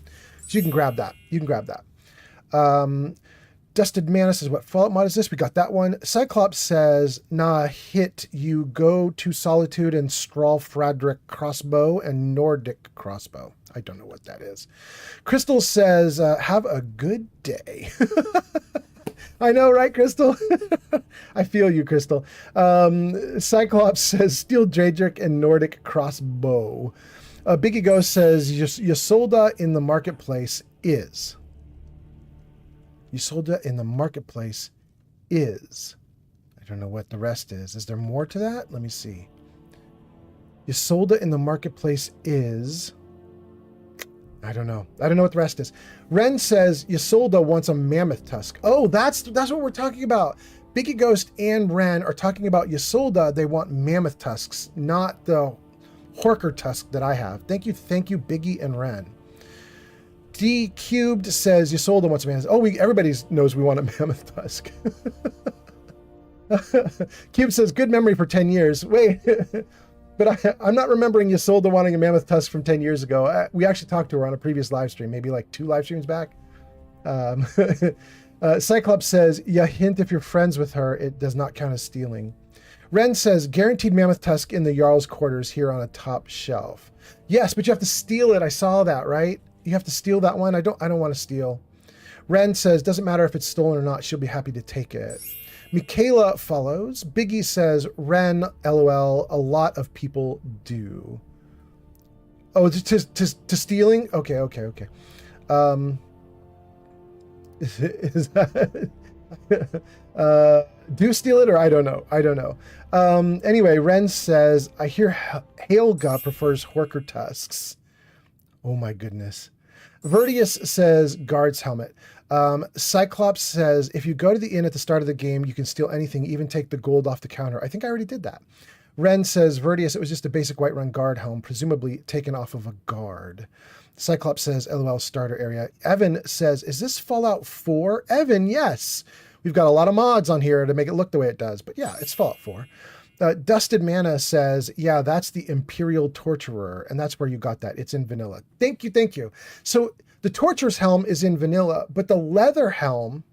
So you can grab that. Dusted Mana says, what Fallout mod is this? We got that one. Cyclops says, nah, hit you go to Solitude and Strahl Fradrick crossbow and Nordic crossbow. I don't know what that is. Crystal says, have a good day. I know, right, Crystal? I feel you, Crystal. Cyclops says, Steel Draedric and Nordic crossbow. Biggie Ghost says, Ysolda in the marketplace is. Ysolda in the marketplace is. I don't know what the rest is. Is there more to that? Let me see. Ysolda in the marketplace is. I don't know. I don't know what the rest is. Ren says Ysolda wants a mammoth tusk. Oh, that's what we're talking about. Biggie Ghost and Ren are talking about Ysolda. They want mammoth tusks, not the Horker tusk that I have. Thank you, Biggie and Ren. D Cubed says Ysolda wants a mammoth. Oh, everybody knows we want a mammoth tusk. Cube says good memory for 10 years. Wait, but I'm not remembering Ysolda wanting a mammoth tusk from 10 years ago. We actually talked to her on a previous live stream, maybe like 2 live streams back. Cyclops says, yeah, hint if you're friends with her, it does not count as stealing. Ren says, guaranteed mammoth tusk in the Jarl's quarters here on a top shelf. Yes, but you have to steal it. I saw that, right? You have to steal that one. I don't want to steal. Ren says, doesn't matter if it's stolen or not. She'll be happy to take it. Michaela follows. Biggie says, Ren, LOL, a lot of people do. Oh, to stealing? Okay. Is that... do steal it, or I don't know. Anyway, Ren says, I hear Helga prefers Horker tusks. Oh my goodness. Vertius says, guard's helmet. Cyclops says, if you go to the inn at the start of the game, you can steal anything, even take the gold off the counter. I think I already did that. Ren says, Vertius, it was just a basic Whiterun guard helm, presumably taken off of a guard. Cyclops says, LOL starter area. Evan says, is this Fallout 4? Evan, yes. We've got a lot of mods on here to make it look the way it does. But yeah, it's Fallout 4. Dusted Mana says, yeah, that's the Imperial Torturer. And that's where you got that. It's in vanilla. Thank you. So the Torturer's helm is in vanilla, but the leather helm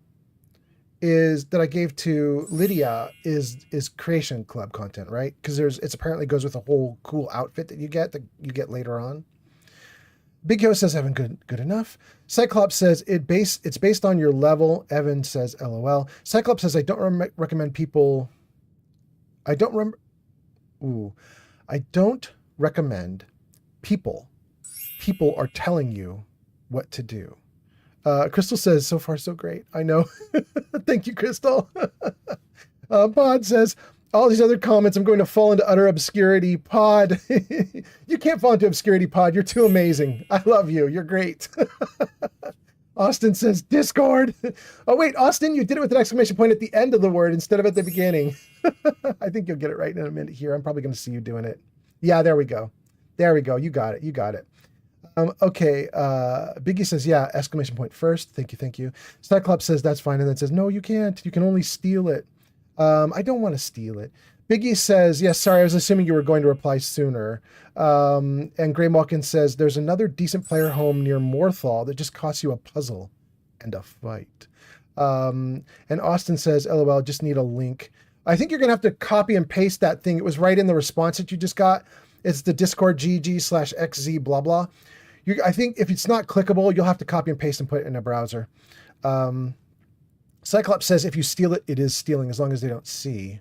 that I gave to Lydia is Creation Club content, right? Because it's apparently goes with a whole cool outfit that you get later on. Big Yo says, Evan, good enough. Cyclops says, it's based on your level. Evan says, LOL. Cyclops says, I don't recommend people... I don't recommend people. People are telling you what to do. Crystal says, so far so great. I know. Thank you, Crystal. Pod says, all these other comments, I'm going to fall into utter obscurity. Pod, you can't fall into obscurity, Pod. You're too amazing. I love you. You're great. Austin says, Discord. Oh, wait, Austin, you did it with an exclamation point at the end of the word instead of at the beginning. I think you'll get it right in a minute here. I'm probably going to see you doing it. Yeah, there we go. You got it. Okay. Biggie says, yeah, exclamation point first. Thank you. Cyclops says, that's fine. And then says, no, you can't. You can only steal it. I don't want to steal it. Biggie says, yes, sorry, I was assuming you were going to reply sooner. And Grey Malkin says, there's another decent player home near Morthal that just costs you a puzzle and a fight. And Austin says, LOL, just need a link. I think you're going to have to copy and paste that thing. It was right in the response that you just got. It's the Discord GG/XZ blah blah. I think if it's not clickable, you'll have to copy and paste and put it in a browser. Cyclops says, if you steal it, it is stealing as long as they don't see.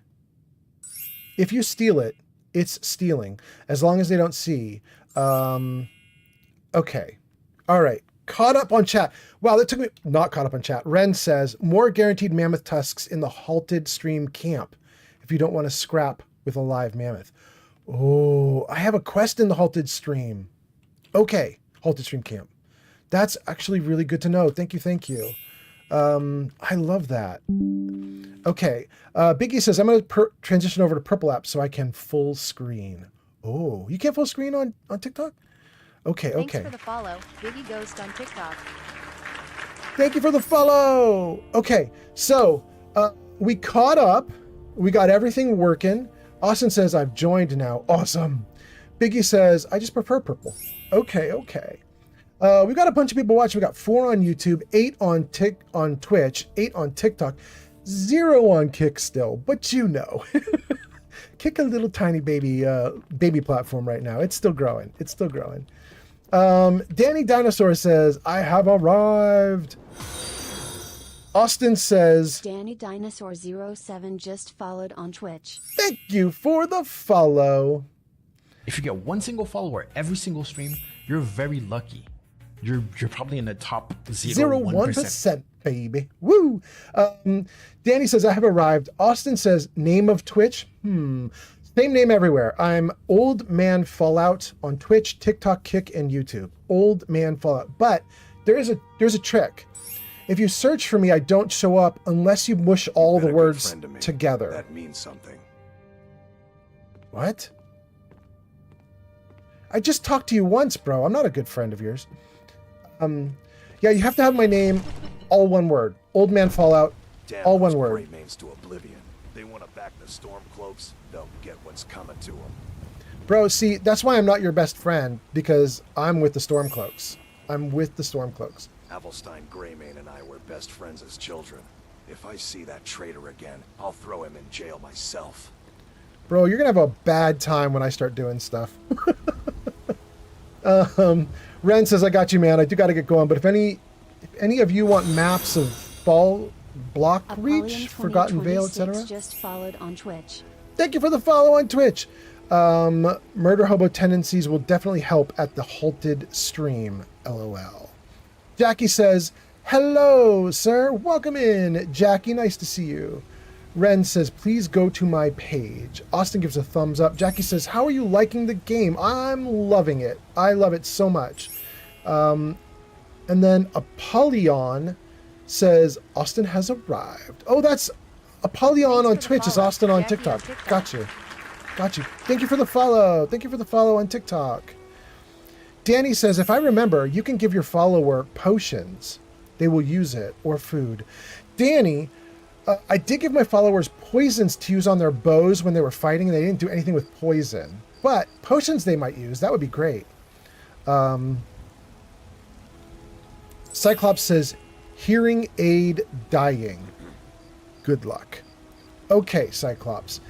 If you steal it, it's stealing as long as they don't see. Okay. All right. Caught up on chat. Wow, that took me... Not caught up on chat. Ren says, more guaranteed mammoth tusks in the halted stream camp if you don't want to scrap with a live mammoth. Oh, I have a quest in the halted stream. Okay. Halted stream camp. That's actually really good to know. Thank you. I love that. Okay. Biggie says, I'm going to transition over to Purple App so I can full screen. Oh, you can't full screen on TikTok? Okay. Thanks for the follow. Biggie Ghost on TikTok. Thank you for the follow. Okay. So, we caught up. We got everything working. Austin says, I've joined now. Awesome. Biggie says, I just prefer purple. Okay. We've got a bunch of people watching. We got 4 on YouTube, 8 on Twitch, 8 on TikTok, 0 on Kick still, but you know. Kick a little tiny baby platform right now. It's still growing. Danny Dinosaur says, I have arrived. Austin says, Danny Dinosaur 07 just followed on Twitch. Thank you for the follow. If you get one single follower every single stream, you're very lucky. You're probably in the top 0.1%, baby. Woo! Danny says, I have arrived. Austin says, name of Twitch? Same name everywhere. I'm Old Man Fallout on Twitch, TikTok, Kick, and YouTube. Old Man Fallout. But there's a trick. If you search for me, I don't show up unless you mush all the words together. That means something. What? I just talked to you once, bro. I'm not a good friend of yours. Yeah, you have to have my name, all one word. Old Man Fallout, all one word. Remains to oblivion. They want to back the Stormcloaks. They'll get what's coming to them. Bro, see, that's why I'm not your best friend, because I'm with the Stormcloaks. Avelstein, Greymane, and I were best friends as children. If I see that traitor again, I'll throw him in jail myself. Bro, you're going to have a bad time when I start doing stuff. Ren says, I got you, man. I do got to get going. But if any of you want maps of Block Reach, Forgotten Vale, etc. Just followed on Twitch. Thank you for the follow on Twitch. Murder hobo tendencies will definitely help at the halted stream. LOL. Jackie says, hello, sir. Welcome in. Jackie, nice to see you. Ren says, please go to my page. Austin gives a thumbs up. Jackie says, how are you liking the game? I'm loving it. I love it so much. And then Apollyon says, Austin has arrived. Oh, that's Apollyon on Twitch. Is Austin on TikTok. Got you. Thank you for the follow. Thank you for the follow on TikTok. Danny says, if I remember, you can give your follower potions. They will use it, or food. Danny, I did give my followers poisons to use on their bows when they were fighting. They didn't do anything with poison. But potions they might use. That would be great. Cyclops says, hearing aid dying. Good luck. Okay, Cyclops.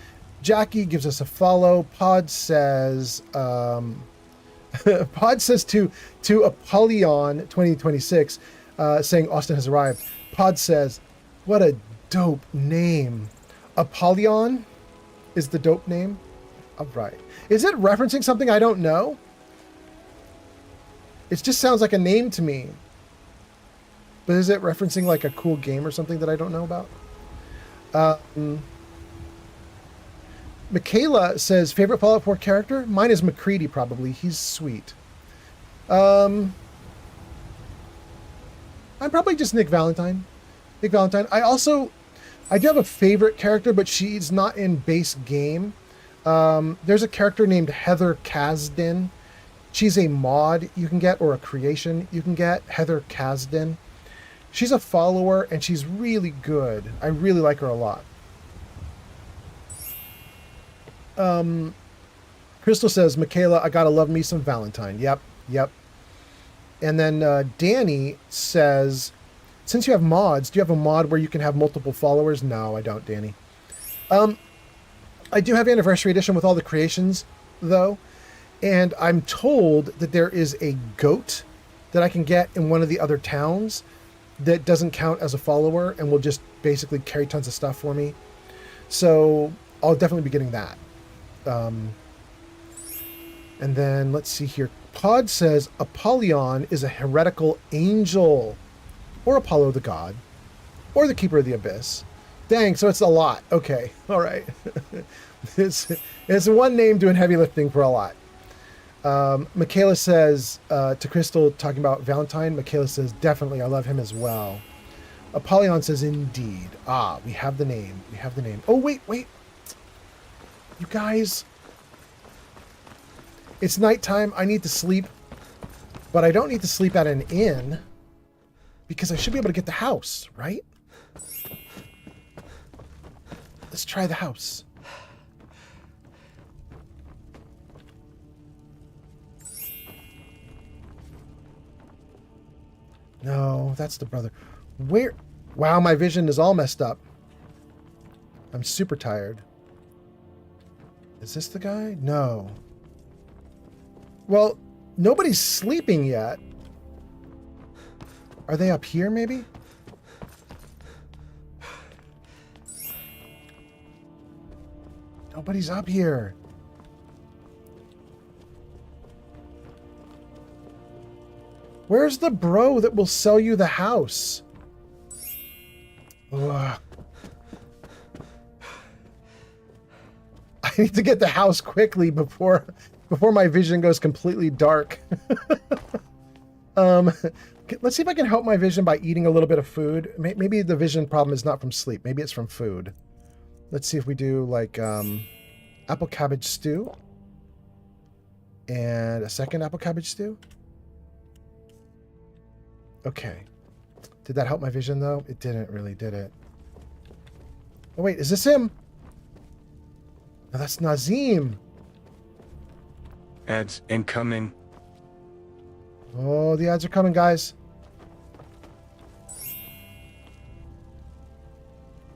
Jackie gives us a follow. Pod says to Apollyon 2026, saying Austin has arrived. Pod says, what a dope name. Apollyon is the dope name? All right. Is it referencing something I don't know? It just sounds like a name to me. But is it referencing like a cool game or something that I don't know about? Michaela says, favorite Fallout 4 character? Mine is McCready, probably. He's sweet. I'm probably just Nick Valentine. I do have a favorite character, but she's not in base game. There's a character named Heather Kasdan. She's a mod you can get, or a creation you can get. Heather Kasdan. She's a follower, and she's really good. I really like her a lot. Crystal says, Michaela, I gotta love me some Valentine. Yep. And then Danny says, since you have mods, do you have a mod where you can have multiple followers? No, I don't, Danny. I do have Anniversary Edition with all the creations, though. And I'm told that there is a goat that I can get in one of the other towns that doesn't count as a follower and will just basically carry tons of stuff for me. So I'll definitely be getting that. And then let's see here. Pod says Apollyon is a heretical angel, or Apollo the god, or the keeper of the abyss. Dang, so it's a lot. Okay, all right. it's one name doing heavy lifting for a lot. Michaela says to Crystal, talking about Valentine, Michaela says, definitely, I love him as well. Apollyon says, indeed. Ah, we have the name. Oh, wait. You guys. It's nighttime. I need to sleep. But I don't need to sleep at an inn. Because I should be able to get the house, right? Let's try the house. No, that's the brother. Where? Wow, my vision is all messed up. I'm super tired. Is this the guy? No. Well, nobody's sleeping yet. Are they up here, maybe? Nobody's up here. Where's the bro that will sell you the house? Ugh. I need to get the house quickly before my vision goes completely dark. Let's see if I can help my vision by eating a little bit of food. Maybe the vision problem is not from sleep. Maybe it's from food. Let's see if we do like apple cabbage stew. And a second apple cabbage stew. Okay. Did that help my vision, though? It didn't really, did it? Oh, wait. Is this him? No, that's Nazim. Ads incoming. Oh, the ads are coming, guys.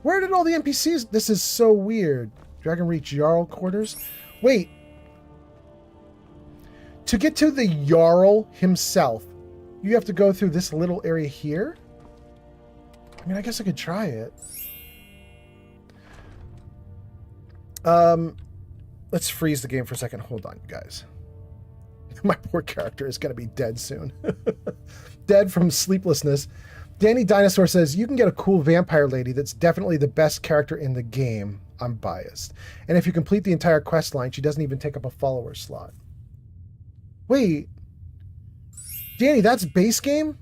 Where did all the NPCs... This is so weird. Dragon Reach Jarl quarters. Wait. To get to the Jarl himself, you have to go through this little area here? I mean, I guess I could try it. Let's freeze the game for a second. Hold on, guys. My poor character is going to be dead soon. Dead from sleeplessness. Danny Dinosaur says, you can get a cool vampire lady that's definitely the best character in the game. I'm biased. And if you complete the entire quest line, she doesn't even take up a follower slot. Wait. Danny, that's base game?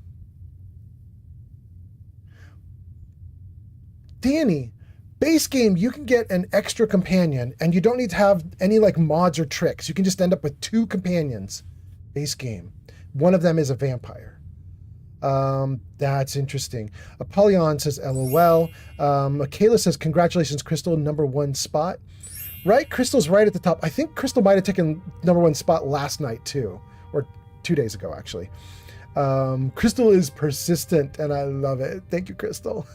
Danny, base game, you can get an extra companion, and you don't need to have any like mods or tricks. You can just end up with 2 companions. Base game. One of them is a vampire. That's interesting. Apollyon says LOL. Michaela says congratulations, Crystal, #1 spot. Right? Crystal's right at the top. I think Crystal might have taken #1 spot last night too, or 2 days ago actually. Crystal is persistent and I love it. Thank you, Crystal.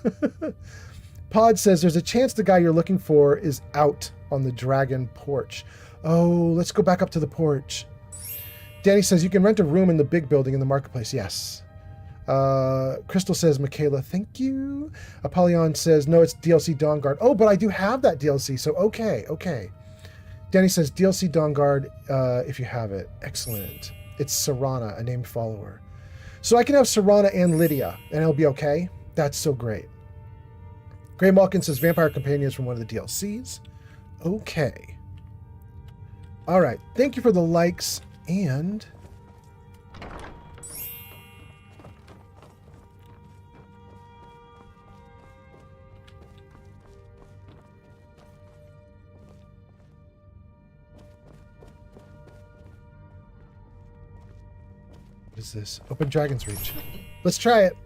Pod says there's a chance the guy you're looking for is out on the dragon porch. Oh, let's go back up to the porch. Danny says you can rent a room in the big building in the marketplace. Yes. Crystal says, Michaela, thank you. Apollyon says, no, it's DLC Dawnguard. Oh, but I do have that DLC, so okay. Danny says, DLC Dawnguard, if you have it. Excellent. It's Serana, a named follower. So I can have Serana and Lydia, and it'll be okay? That's so great. Gray Malkin says, Vampire Companions from one of the DLCs. Okay. All right. Thank you for the likes, and... What is this? Open Dragon's Reach. Let's try it.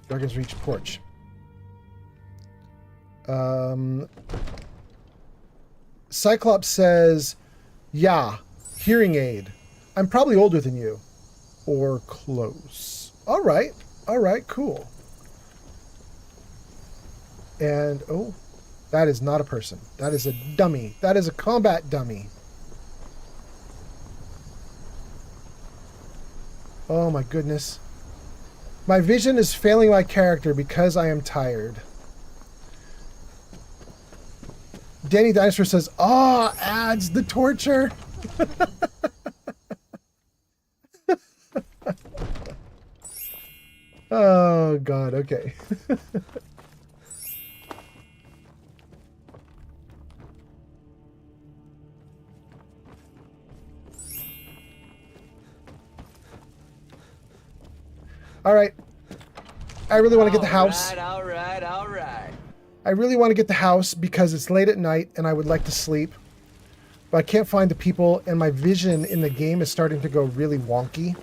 Dragon's Reach porch. Cyclops says, yeah, hearing aid. I'm probably older than you. Or close. All right, cool. And, oh, that is not a person. That is a dummy. That is a combat dummy. Oh my goodness. My vision is failing my character because I am tired. Danny Dinosaur says, adds the torture. Oh, God, okay. All right. I really want to get the house. All right. I really want to get the house because it's late at night and I would like to sleep. But I can't find the people and my vision in the game is starting to go really wonky.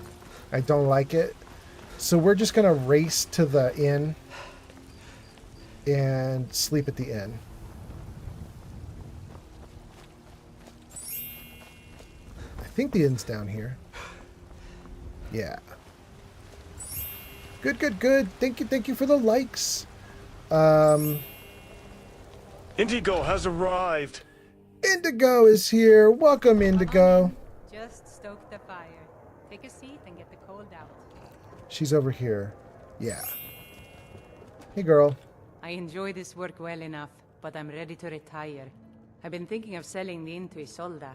I don't like it. So we're just going to race to the inn and sleep at the inn. I think the inn's down here. Yeah. Good. Thank you for the likes. Indigo has arrived. Indigo is here. Welcome, Indigo. Just stoke the fire. Take a seat and get the cold out. She's over here. Yeah. Hey, girl. I enjoy this work well enough, but I'm ready to retire. I've been thinking of selling the inn to Isolda.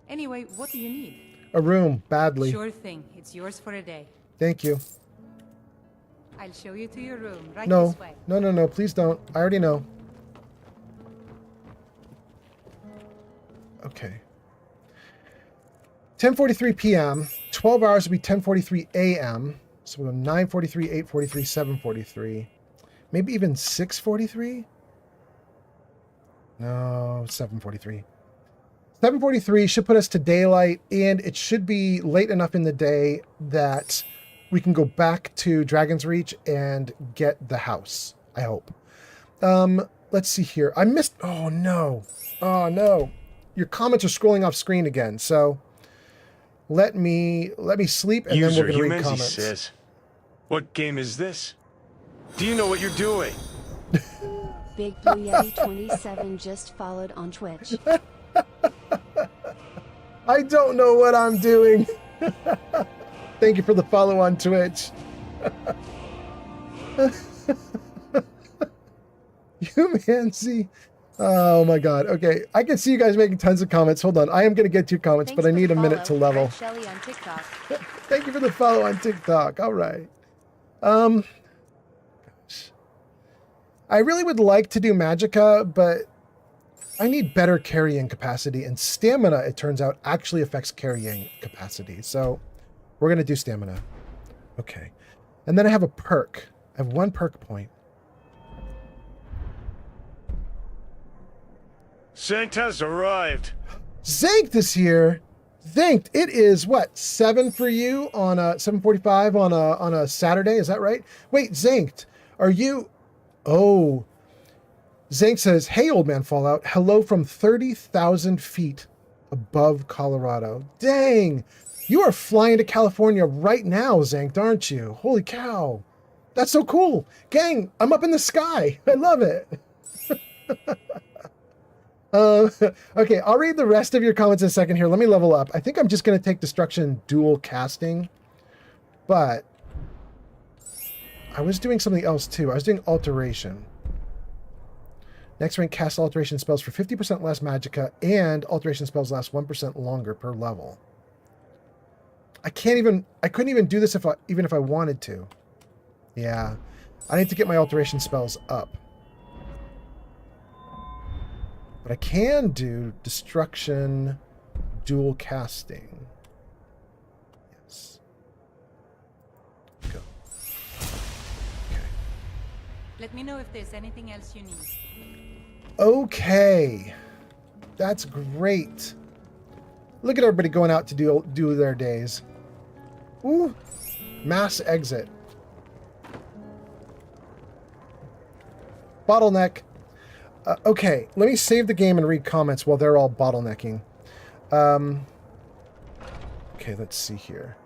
Anyway, what do you need? A room, badly. Sure thing. It's yours for a day. Thank you. I'll show you to your room, right No. this way. No, please don't. I already know. Okay. 10:43 p.m. 12 hours would be 10:43 a.m. So we'll go 9:43, 8:43, 7:43. Maybe even 6:43? No, 7:43. 7:43 should put us to daylight, and it should be late enough in the day that we can go back to Dragon's Reach and get the house, I hope. Let's see here. I missed... Oh, no. Your comments are scrolling off screen again, so Let me sleep, and then we're going to read Humanzy comments. says, "What game is this? Do you know what you're doing?" Big Blue Yeti 27 just followed on Twitch. I don't know what I'm doing. Thank you for the follow on Twitch. Humancy. Oh my god. Okay, I can see you guys making tons of comments. Hold on. I am going to get to your comments, but I need a minute to level. Shelly on TikTok. Thank you for the follow on TikTok. All right. I really would like to do Magicka, but I need better carrying capacity, and stamina, it turns out, actually affects carrying capacity. So we're going to do stamina. Okay. And then I have a perk. I have 1 perk point. Sankt has arrived. Zankt is here. Zankt, it is what, 7 for you on a 7:45 on a Saturday? Is that right? Wait, Zankt, are you? Oh, Zankt says, "Hey, old man Fallout. Hello from 30,000 feet above Colorado." Dang, you are flying to California right now, Zankt, aren't you? Holy cow, that's so cool, gang! I'm up in the sky. I love it. Okay, I'll read the rest of your comments in a second here. Let me level up. I think I'm just going to take Destruction dual casting, but I was doing something else too. I was doing Alteration. Next rank casts Alteration spells for 50% less Magicka, and Alteration spells last 1% longer per level. I couldn't even do this even if I wanted to. Yeah, I need to get my Alteration spells up. But I can do Destruction dual casting. Yes. Go. Okay. Let me know if there's anything else you need. Okay. That's great. Look at everybody going out to do their days. Ooh. Mass exit. Bottleneck. Okay, let me save the game and read comments while they're all bottlenecking. Okay, let's see here.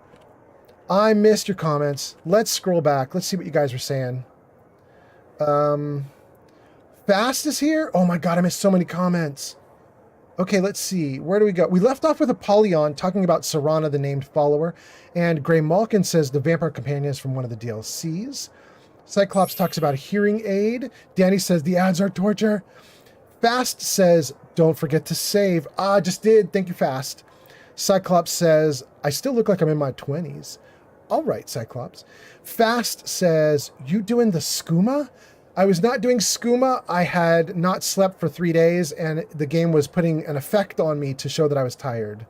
I missed your comments. Let's scroll back. Let's see what you guys were saying. Fast is here? Oh my god, I missed so many comments. Okay, let's see. Where do we go? We left off with Apollyon talking about Serana, the named follower. And Grey Malkin says the vampire companion is from one of the DLCs. Cyclops talks about a hearing aid. Danny says the ads are torture. Fast says, don't forget to save. Ah, just did. Thank you, Fast. Cyclops says, I still look like I'm in my 20s. All right, Cyclops. Fast says, you doing the skooma? I was not doing skooma. I had not slept for 3 days, and the game was putting an effect on me to show that I was tired.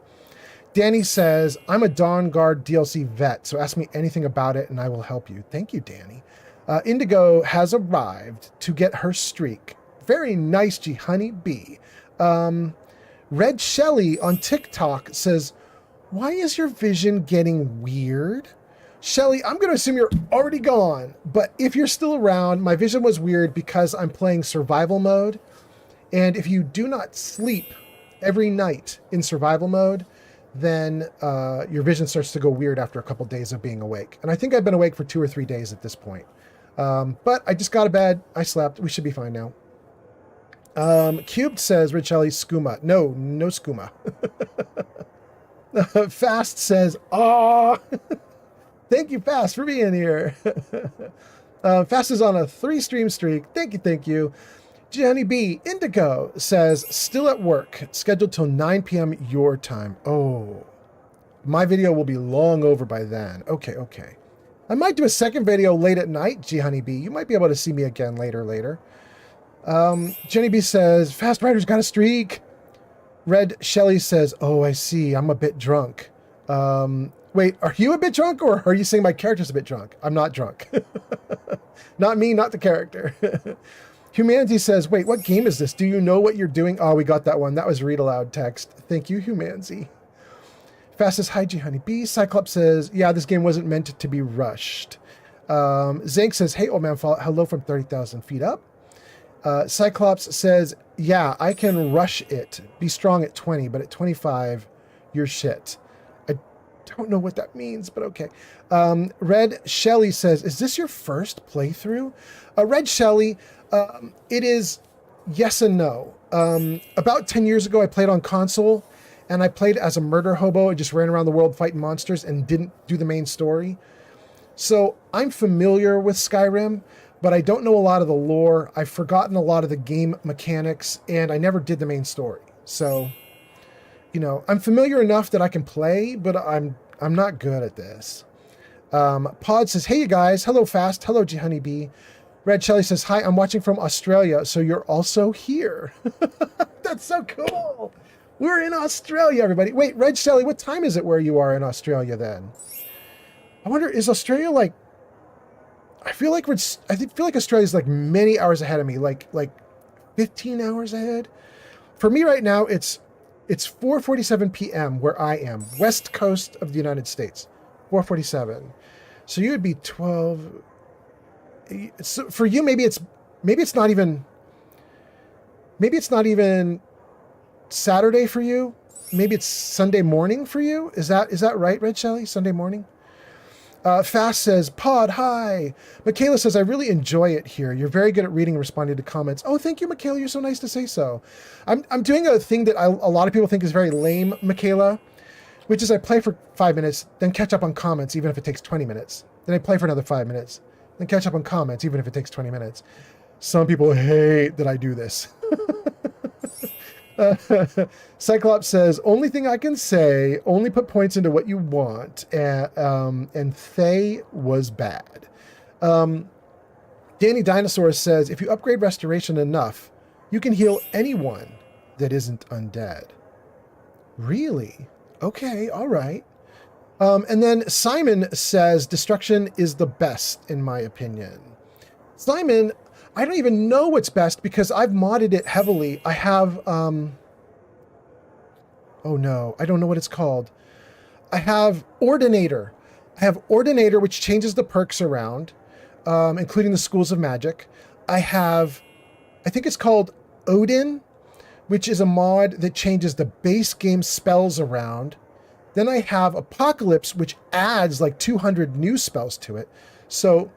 Danny says, I'm a Dawn Guard DLC vet, so ask me anything about it, and I will help you. Thank you, Danny. Indigo has arrived to get her streak. Very nice, G Honey B. Red Shelly on TikTok says, why is your vision getting weird? Shelly, I'm going to assume you're already gone, but if you're still around, my vision was weird because I'm playing survival mode. And if you do not sleep every night in survival mode, then your vision starts to go weird after a couple days of being awake. And I think I've been awake for 2 or 3 days at this point. But I just got to bed. I slept. We should be fine now. Cubed says, Rich Ellie, skooma. No skooma. Fast says, ah. Thank you, Fast, for being here. Fast is on a 3-stream streak. Thank you. Johnny B. Indigo says, still at work. Scheduled till 9 p.m. your time. Oh. My video will be long over by then. Okay. I might do a second video late at night, G Honey B. You might be able to see me again later. Jenny B says, Fast Rider's got a streak. Red Shelly says, oh, I see. I'm a bit drunk. Wait, are you a bit drunk, or are you saying my character's a bit drunk? I'm not drunk. Not me, not the character. Humanity says, wait, what game is this? Do you know what you're doing? Oh, we got that one. That was read aloud text. Thank you, Humanity. Fastest hi, G Honey B. Cyclops says, yeah, this game wasn't meant to be rushed. Zank says, hey, old man, hello from 30,000 feet up. Cyclops says, yeah, I can rush it. Be strong at 20, but at 25, you're shit. don't know what that means, but okay. Red Shelley says, is this your first playthrough? Red Shelley, it is yes and no. About 10 years ago, I played on console, and I played as a murder hobo. I just ran around the world fighting monsters and didn't do the main story. So I'm familiar with Skyrim, but I don't know a lot of the lore. I've forgotten a lot of the game mechanics, and I never did the main story. So, you know, I'm familiar enough that I can play, but I'm not good at this. Pod says, hey, you guys. Hello, Fast. Hello, G Honeybee. Red Shelley says, hi, I'm watching from Australia, so you're also here. That's so cool. We're in Australia, everybody. Wait, Red Shelley, what time is it where you are in Australia then? I wonder, is Australia like... I feel like Australia's like many hours ahead of me, like 15 hours ahead. For me right now, it's 4:47 p.m. where I am, west coast of the United States. 4:47. So you would be 12. So for you, maybe it's not even Saturday for you. Maybe it's Sunday morning for you. Is that right, Red Shelley? Sunday morning. Fast says, Pod, hi. Michaela says, I really enjoy it here. You're very good at reading and responding to comments. Oh, thank you, Michaela. You're so nice to say so. I'm doing a thing that a lot of people think is very lame, Michaela, which is I play for 5 minutes, then catch up on comments, even if it takes 20 minutes. Then I play for another 5 minutes, then catch up on comments, even if it takes 20 minutes. Some people hate that I do this. Cyclops says, only thing I can say, only put points into what you want, and Thay was bad. Danny Dinosaur says, if you upgrade restoration enough, you can heal anyone that isn't undead. Really? Okay, all right. And then Simon says, destruction is the best, in my opinion. Simon, I don't even know what's best because I've modded it heavily. I have, oh no, I don't know what it's called. I have Ordinator. I have Ordinator, which changes the perks around, including the schools of magic. I think it's called Odin, which is a mod that changes the base game spells around. Then I have Apocalypse, which adds like 200 new spells to it. So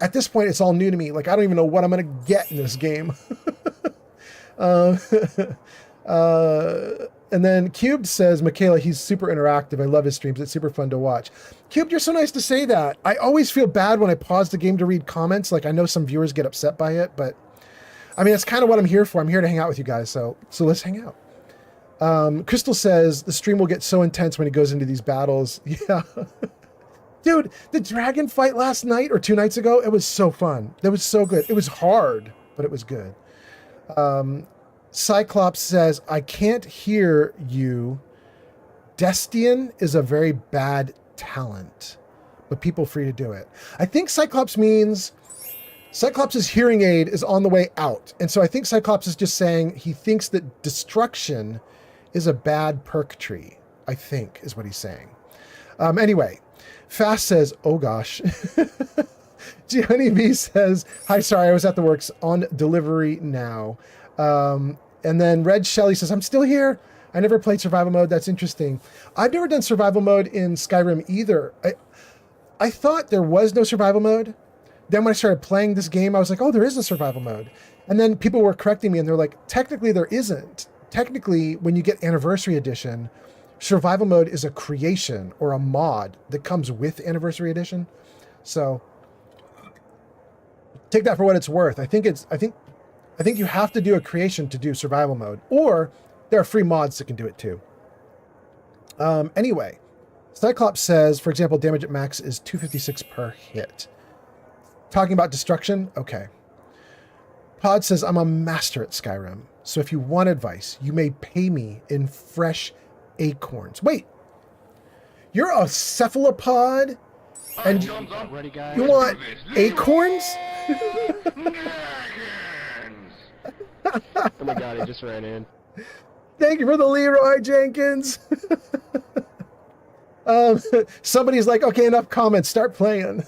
at this point, it's all new to me. Like, I don't even know what I'm going to get in this game. And then Cubed says, Michaela, he's super interactive. I love his streams. It's super fun to watch. Cubed, you're so nice to say that. I always feel bad when I pause the game to read comments. Like, I know some viewers get upset by it, but I mean, that's kind of what I'm here for. I'm here to hang out with you guys. So let's hang out. Crystal says the stream will get so intense when he goes into these battles. Yeah. Dude, the dragon fight last night or 2 nights ago, it was so fun. That was so good. It was hard, but it was good. Cyclops says, I can't hear you. Destian is a very bad talent, but people free to do it. I think Cyclops means Cyclops' hearing aid is on the way out. And so I think Cyclops is just saying he thinks that destruction is a bad perk tree, I think is what he's saying. Anyway, Fast says, oh gosh. G Honeybee says, hi, sorry, I was at the works on delivery now. And then Red Shelley says, I'm still here. I never played survival mode. That's interesting. I've never done survival mode in Skyrim either. I thought there was no survival mode. Then when I started playing this game, I was like, oh, there is a survival mode. And then people were correcting me and they're like, technically there isn't. Technically, when you get Anniversary Edition, survival mode is a creation or a mod that comes with Anniversary Edition. So take that for what it's worth. I think you have to do a creation to do survival mode, or there are free mods that can do it too. Anyway, Cyclops says, for example, damage at max is 256 per hit. Talking about destruction? Okay. Pod says, I'm a master at Skyrim, so if you want advice, you may pay me in fresh acorns. Wait, you're a cephalopod and you want acorns? Oh my god, he just ran in. Thank you for the Leroy Jenkins. Somebody's like, okay, enough comments, start playing.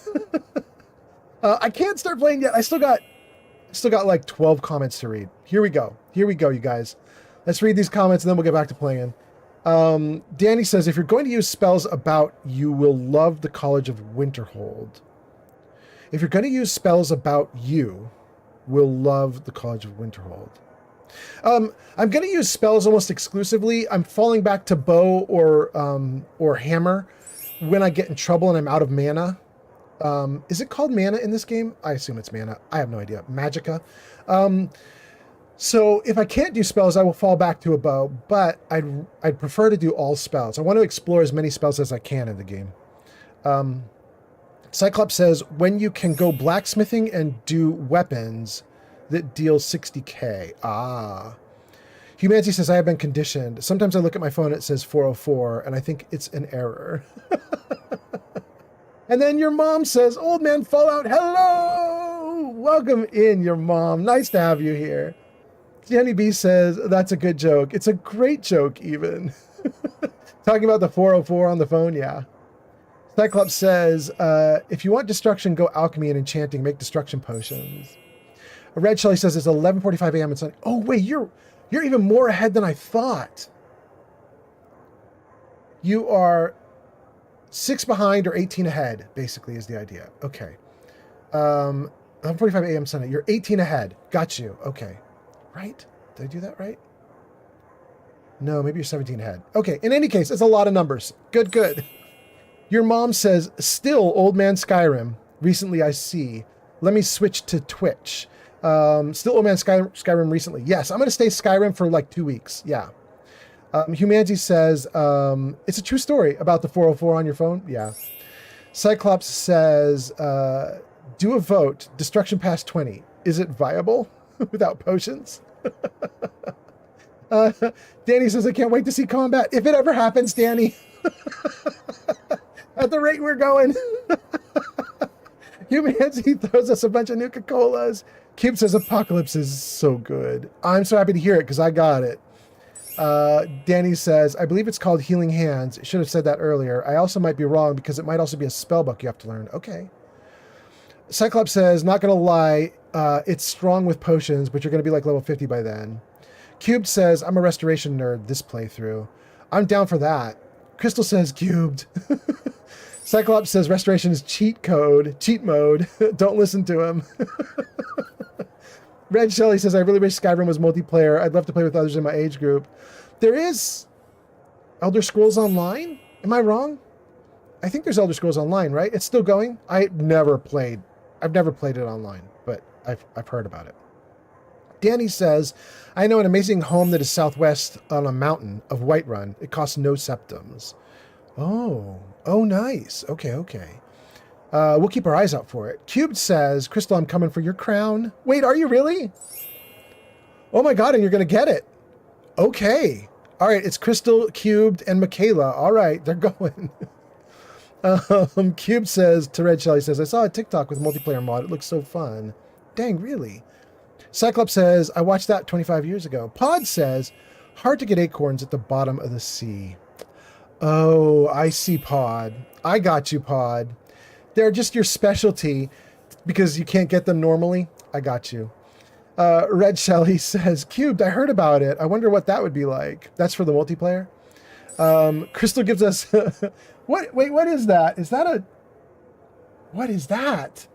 I can't start playing yet. I still got like 12 comments to read. Here we go, you guys. Let's read these comments and then we'll get back to playing. Danny says, if you're going to use spells about, you will love the College of Winterhold. If you're going to use spells about, you will love the College of Winterhold. I'm going to use spells almost exclusively. I'm falling back to bow or hammer when I get in trouble and I'm out of mana. Is it called mana in this game? I assume it's mana. I have no idea. Magicka. So if I can't do spells, I will fall back to a bow, but I'd prefer to do all spells. I want to explore as many spells as I can in the game. Cyclops says, when you can go blacksmithing and do weapons that deal 60k. Ah. Humanity says, I have been conditioned. Sometimes I look at my phone, it says 404, and I think it's an error. And then your mom says, Old Man Fallout, hello! Welcome in, your mom. Nice to have you here. Jenny B says, that's a good joke. It's a great joke, even. Talking about the 404 on the phone, yeah. Cyclops says, if you want destruction, go alchemy and enchanting. Make destruction potions. Red Shelly says it's 11:45 a.m. It's like, oh, wait, you're even more ahead than I thought. You are 6 behind or 18 ahead, basically, is the idea. Okay. 11:45 a.m. Sunday. You're 18 ahead. Got you. Okay. Right? Did I do that right? No, maybe you're 17 ahead. Okay. In any case, it's a lot of numbers. Good, good. Your mom says, still Old Man Skyrim. Recently, I see. Let me switch to Twitch. Still Old Man Skyrim recently. Yes, I'm going to stay Skyrim for like 2 weeks. Yeah. Humanity says, it's a true story about the 404 on your phone. Yeah. Cyclops says, do a vote. Destruction past 20. Is it viable without potions? Danny says, I can't wait to see combat. If it ever happens, Danny. At the rate we're going. Humanity throws us a bunch of Nuka-Colas. Cube says Apocalypse is so good. I'm so happy to hear it because I got it. Danny says, I believe it's called Healing Hands. Should have said that earlier. I also might be wrong because it might also be a spell book you have to learn. Okay. Cyclops says, not going to lie, it's strong with potions, but you're going to be like level 50 by then. Cubed says, I'm a restoration nerd this playthrough. I'm down for that. Crystal says, Cubed. Cyclops says, restoration is cheat mode. Don't listen to him. Red Shelley says, I really wish Skyrim was multiplayer. I'd love to play with others in my age group. There is Elder Scrolls Online? Am I wrong? I think there's Elder Scrolls Online, right? It's still going? I've never played it online, but I've heard about it. Danny says, I know an amazing home that is southwest on a mountain of Whiterun. It costs no septums. Oh, nice. Okay. We'll keep our eyes out for it. Cubed says, Crystal, I'm coming for your crown. Wait, are you really? Oh my God, and you're going to get it. Okay. All right, it's Crystal, Cubed, and Michaela. All right, they're going. Cube says, to Red Shelley says, I saw a TikTok with multiplayer mod. It looks so fun. Dang, really? Cyclops says, I watched that 25 years ago. Pod says, hard to get acorns at the bottom of the sea. Oh, I see, Pod. I got you, Pod. They're just your specialty because you can't get them normally. I got you. Red Shelley says, Cubed, I heard about it. I wonder what that would be like. That's for the multiplayer. Crystal gives us... Wait, what is that? What is that?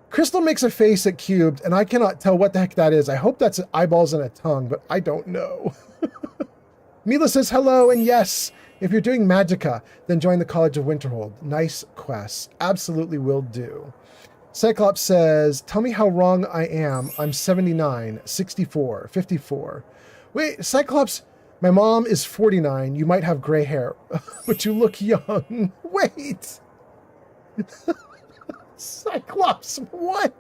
Crystal makes a face at Cubed, and I cannot tell what the heck that is. I hope that's eyeballs and a tongue, but I don't know. Mila says hello, and yes, if you're doing Magicka, then join the College of Winterhold. Nice quest. Absolutely will do. Cyclops says, tell me how wrong I am. I'm 79, 64, 54. Wait, Cyclops, my mom is 49. You might have gray hair, but you look young. Wait. Cyclops, what?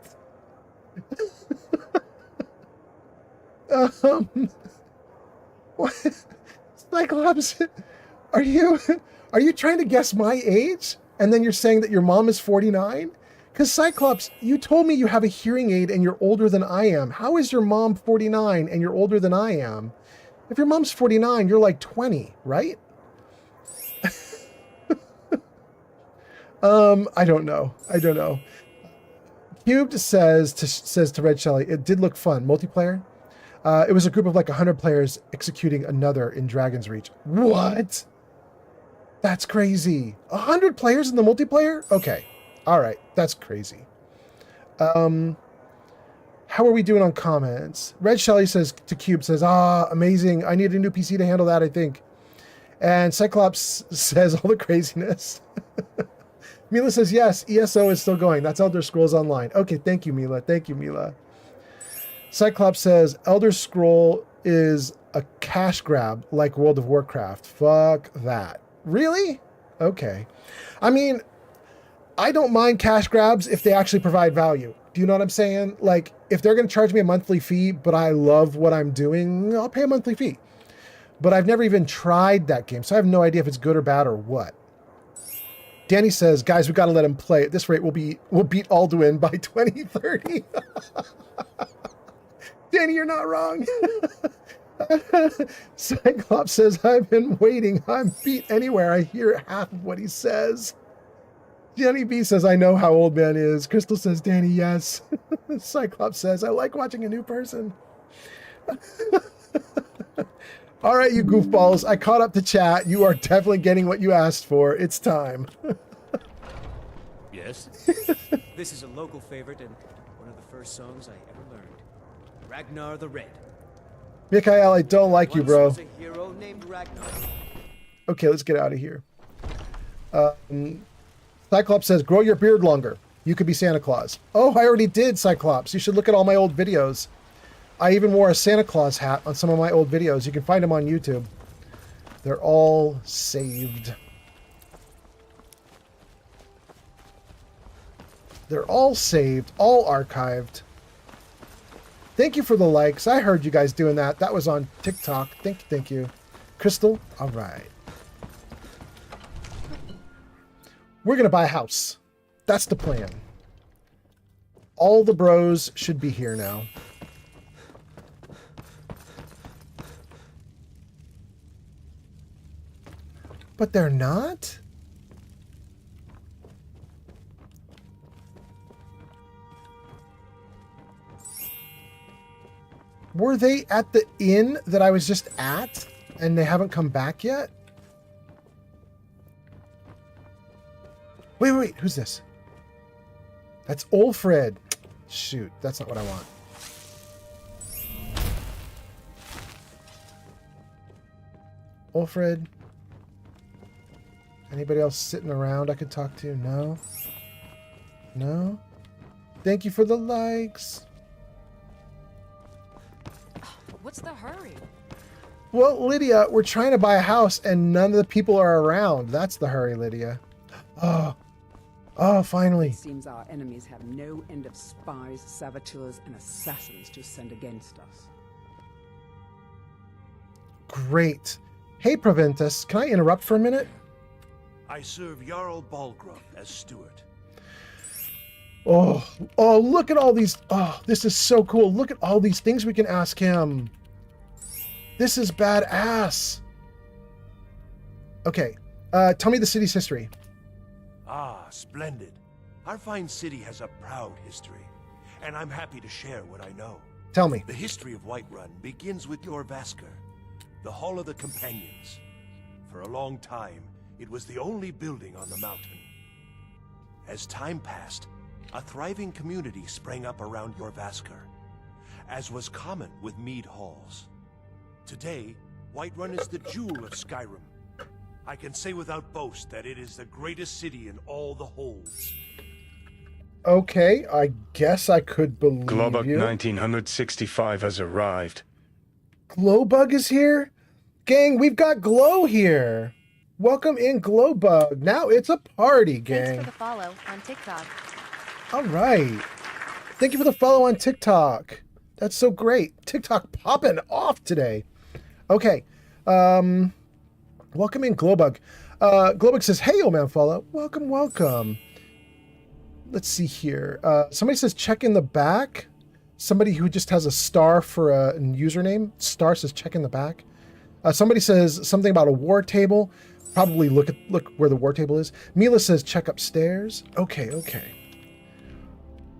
What? Cyclops, are you trying to guess my age? And then you're saying that your mom is 49? Because Cyclops, you told me you have a hearing aid and you're older than I am. How is your mom 49 and you're older than I am? If your mom's 49, you're like 20, right? I don't know. Cubed says to Red Shelley, it did look fun. Multiplayer? It was a group of like 100 players executing another in Dragon's Reach. What? That's crazy. 100 players in the multiplayer? Okay. All right. That's crazy. How are we doing on comments? Red Shelley says to Cube says, amazing. I need a new PC to handle that, I think. And Cyclops says all the craziness. Mila says, yes, ESO is still going. That's Elder Scrolls Online. Okay, thank you, Mila. Thank you, Mila. Cyclops says, Elder Scroll is a cash grab like World of Warcraft. Fuck that. Really? Okay. I mean, I don't mind cash grabs if they actually provide value. Do you know what I'm saying? Like, if they're going to charge me a monthly fee, but I love what I'm doing, I'll pay a monthly fee. But I've never even tried that game, so I have no idea if it's good or bad or what. Danny says, guys, we got to let him play. At this rate, we'll beat Alduin by 2030. Danny, you're not wrong. Cyclops says, I've been waiting. I'm beat anywhere. I hear half of what he says. Jenny B says, I know how old man is. Crystal says, Danny, yes. Cyclops says, I like watching a new person. All right, you goofballs. I caught up to chat. You are definitely getting what you asked for. It's time. Yes? This is a local favorite and one of the first songs I ever learned. Ragnar the Red. Mikhail, I don't like you, bro. Once was a hero named Ragnar. Okay, let's get out of here. Cyclops says, grow your beard longer. You could be Santa Claus. Oh, I already did, Cyclops. You should look at all my old videos. I even wore a Santa Claus hat on some of my old videos. You can find them on YouTube. They're all saved. They're all saved, all archived. Thank you for the likes. I heard you guys doing that. That was on TikTok. Thank you. Crystal, all right. We're going to buy a house. That's the plan. All the bros should be here now. But they're not? Were they at the inn that I was just at and they haven't come back yet? Wait, who's this? That's Ulfred. Shoot, that's not what I want. Ulfred. Anybody else sitting around I could talk to? No? No? Thank you for the likes. What's the hurry? Well, Lydia, we're trying to buy a house and none of the people are around. That's the hurry, Lydia. Oh, finally. It seems our enemies have no end of spies, saboteurs, and assassins to send against us. Great. Hey, Proventus, can I interrupt for a minute? I serve Jarl Balgruuf as steward. Oh, look at all these. Oh, this is so cool. Look at all these things we can ask him. This is badass. Okay, tell me the city's history. Ah, splendid. Our fine city has a proud history, and I'm happy to share what I know. Tell me. The history of Whiterun begins with Jorrvaskr, the Hall of the Companions. For a long time, it was the only building on the mountain. As time passed, a thriving community sprang up around Jorrvaskr, as was common with mead halls. Today, Whiterun is the jewel of Skyrim. I can say without boast that it is the greatest city in all the holds. Okay, I guess I could believe Globuk you. 1965 has arrived. Glowbug is here? Gang, we've got Glow here. Welcome in, Glowbug. Now it's a party, gang. Thanks for the follow on TikTok. All right. Thank you for the follow on TikTok. That's so great. TikTok popping off today. Okay. Welcome in, Glowbug. Glowbug says, hey, old man follow. Welcome, welcome. Let's see here. Somebody says check in the back. Somebody who just has a star for a username. Star says check in the back. Somebody says something about a war table. Probably look where the war table is. Mila says check upstairs. Okay.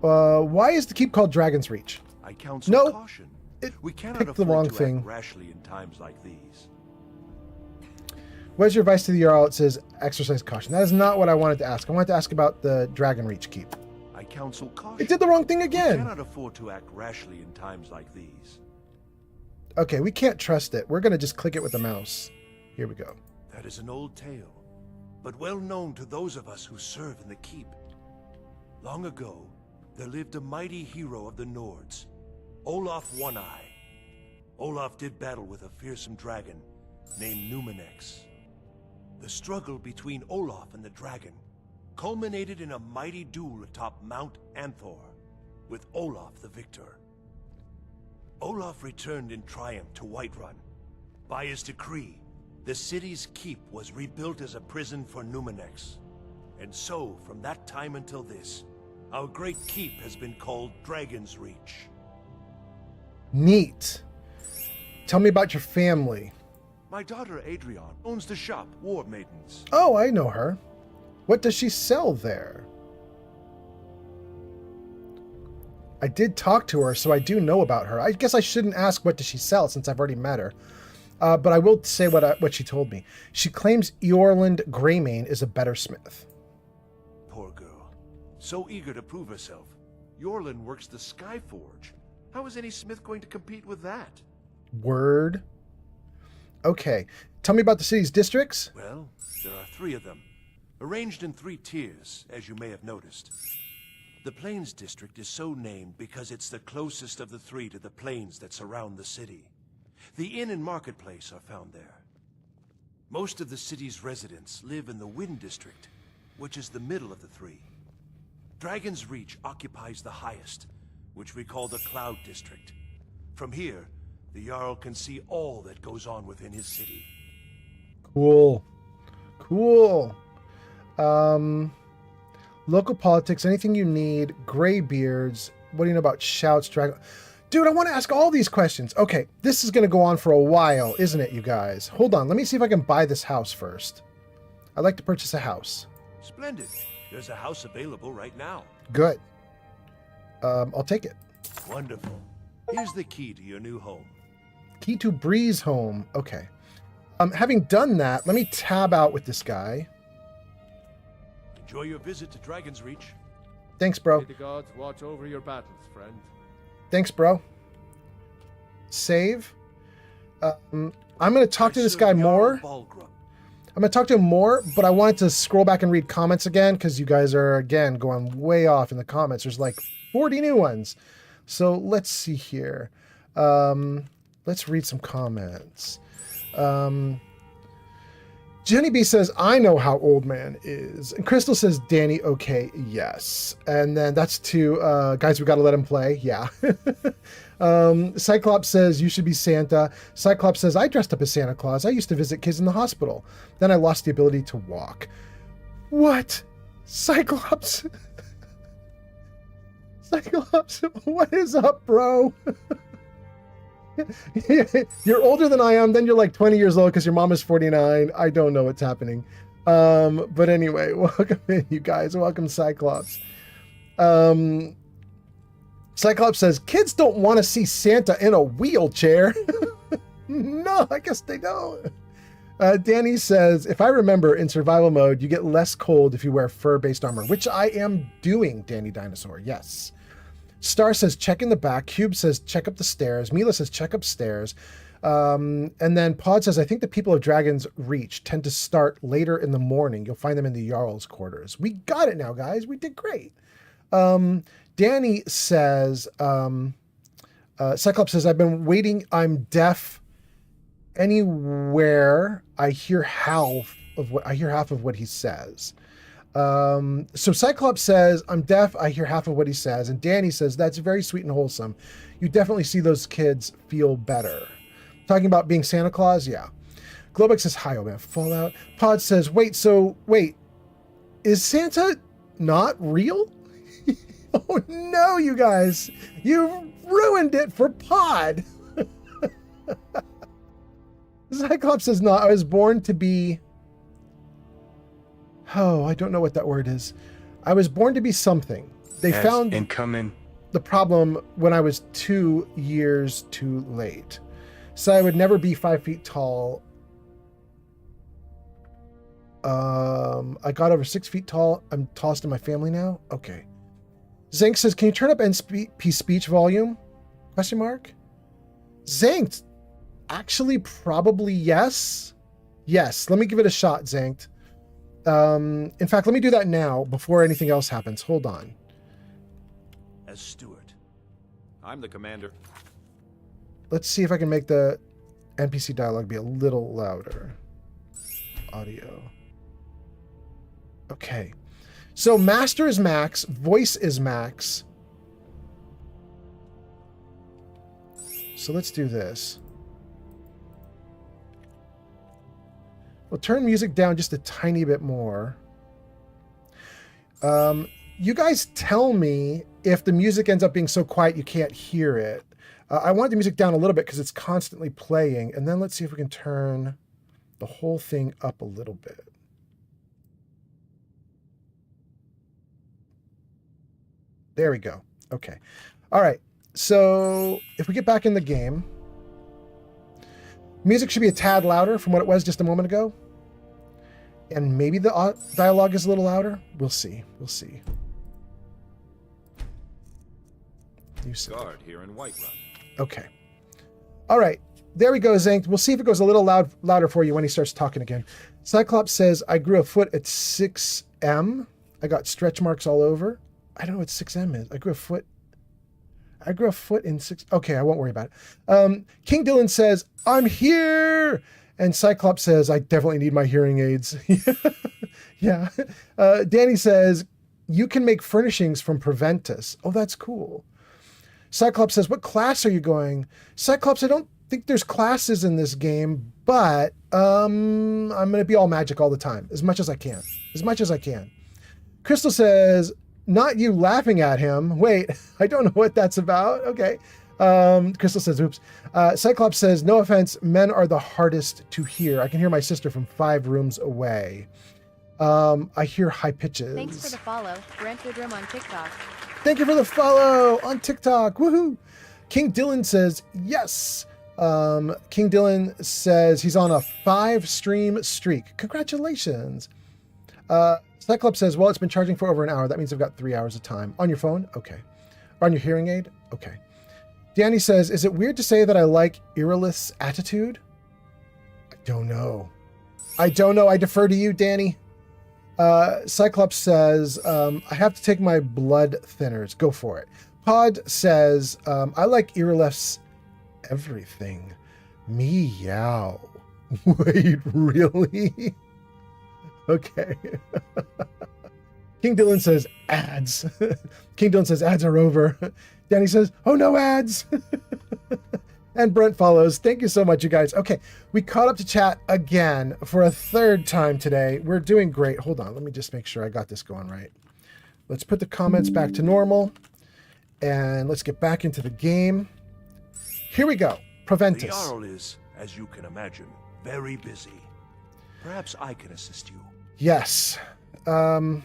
Why is the keep called Dragon's Reach? I counsel caution. We cannot picked the afford wrong to thing. act rashly in times like these. What is your advice to the Jarl? It says exercise caution. That is not what I wanted to ask. I wanted to ask about the Dragon Reach Keep. I counsel caution. It did the wrong thing We again. cannot afford to act rashly in times like these. Okay, we can't trust it. We're going to just click it with the mouse. Here we go. That is an old tale, but well known to those of us who serve in the keep. Long ago, there lived a mighty hero of the Nords, Olaf One-Eye. Olaf did battle with a fearsome dragon named Numenex. The struggle between Olaf and the dragon culminated in a mighty duel atop Mount Anthor, with Olaf the victor. Olaf returned in triumph to Whiterun. By his decree, the city's keep was rebuilt as a prison for Numenex. And so, from that time until this, our great keep has been called Dragon's Reach. Neat. Tell me about your family. My daughter Adrian owns the shop, War Maidens. Oh, I know her. What does she sell there? I did talk to her, so I do know about her. I guess I shouldn't ask what does she sell since I've already met her. But I will say what she told me. She claims Eorland Greymane is a better smith. Poor girl. So eager to prove herself. Yorlin works the Skyforge. How is any smith going to compete with that? Word. Okay. Tell me about the city's districts. Well, there are 3 of them, arranged in 3 tiers, as you may have noticed. The Plains District is so named because it's the closest of the 3 to the plains that surround the city. The inn and marketplace are found there. Most of the city's residents live in the Wind District, which is the middle of the 3. Dragon's Reach occupies the highest, which we call the Cloud District. From here, the Jarl can see all that goes on within his city. Cool. Cool. Local politics, anything you need, graybeards, what do you know about shouts, dragon? Dude, I want to ask all these questions. Okay, this is going to go on for a while, isn't it, you guys? Hold on, let me see if I can buy this house first. I'd like to purchase a house. Splendid. There's a house available right now. Good. I'll take it. Wonderful. Here's the key to your new home. Key to Breeze home. Okay. Having done that, let me tab out with this guy. Enjoy your visit to Dragon's Reach. Thanks, bro. May the gods watch over your battles, friend. Thanks, bro. Save. I'm going to talk to this guy more. I'm going to talk to him more, but I wanted to scroll back and read comments again because you guys are, again, going way off in the comments. There's like 40 new ones. So let's see here. Let's read some comments. Jenny B says, I know how old man is. And Crystal says, Danny, okay, yes. And then that's to guys, we got to let him play. Yeah. Cyclops says, you should be Santa. Cyclops says, I dressed up as Santa Claus. I used to visit kids in the hospital. Then I lost the ability to walk. What? Cyclops? Cyclops, what is up, bro? You're older than I am, then you're like 20 years old because your mom is 49. I don't know what's happening. But anyway, welcome in, you guys. Welcome, Cyclops. Cyclops says, kids don't want to see Santa in a wheelchair. No, I guess they don't. Danny says, if I remember, in survival mode, you get less cold if you wear fur-based armor, which I am doing, Danny Dinosaur. Yes. Star says, check in the back. Cube says, check up the stairs. Mila says, check upstairs. And then Pod says, I think the people of Dragon's Reach tend to start later in the morning. You'll find them in the Jarl's quarters. We got it now, guys. We did great. Danny says, Cyclops says, I've been waiting. I'm deaf. Anywhere I hear half of what he says. So Cyclops says, I'm deaf, I hear half of what he says. And Danny says, that's very sweet and wholesome. You definitely see those kids feel better. Talking about being Santa Claus? Yeah. Globex says, hi, oh man, Fallout. Pod says, wait, is Santa not real? Oh no, you guys. You ruined it for Pod. Cyclops says, no, I was born to be... Oh, I don't know what that word is. I was born to be something. They found... Incoming. the problem when I was 2 years too late. So I would never be 5 feet tall. I got over 6 feet tall. I'm tallest in my family now. Okay. Zank says, can you turn up NP speech volume? Question mark. Zank, actually, probably yes. Yes. Let me give it a shot, Zank. In fact, let me do that now before anything else happens. Hold on. As steward, I'm the commander. Let's see if I can make the NPC dialogue be a little louder. Audio. Okay. So master is max, voice is max. So let's do this. We'll turn music down just a tiny bit more. You guys tell me if the music ends up being so quiet you can't hear it. I want the music down a little bit because it's constantly playing. And then let's see if we can turn the whole thing up a little bit. There we go. Okay. All right. So if we get back in the game, music should be a tad louder from what it was just a moment ago. And maybe the dialogue is a little louder. We'll see. We'll see. Guard here in Whiterun. Okay. All right. There we go, Zank. We'll see if it goes a little louder for you when he starts talking again. Cyclops says, I grew a foot at 6M. I got stretch marks all over. I don't know what 6M is. I grew a foot in 6. Okay, I won't worry about it. King Dylan says, I'm here. And Cyclops says, I definitely need my hearing aids. Yeah. Danny says, you can make furnishings from Preventus. Oh, that's cool. Cyclops says, what class are you going? Cyclops, I don't think there's classes in this game, but I'm going to be all magic all the time, as much as I can. As much as I can. Crystal says, not you laughing at him. Wait, I don't know what that's about. Okay. Crystal says, oops. Cyclops says, no offense, men are the hardest to hear. I can hear my sister from 5 rooms away. I hear high pitches. Thanks for the follow, Brent Goodrum on TikTok. Thank you for the follow on TikTok. Woohoo. King Dylan says, yes. King Dylan says he's on a 5-stream streak. Congratulations. Cyclops says, well, it's been charging for over an hour. That means I've got 3 hours of time. On your phone? Okay. Or on your hearing aid? Okay. Danny says, is it weird to say that I like Irilith's attitude? I don't know. I don't know. I defer to you, Danny. Cyclops says, I have to take my blood thinners. Go for it. Pod says, I like Irilith's everything. Meow. Wait, really? Okay. King Dylan says, ads. King Dylan says, ads are over. Danny says, oh no, ads. And Brent follows. Thank you so much, you guys. Okay, we caught up to chat again for a 3rd time today. We're doing great. Hold on, let me just make sure I got this going right. Let's put the comments back to normal. And let's get back into the game. Here we go. Preventus. The Jarl is, as you can imagine, very busy. Perhaps I can assist you. Yes. Tell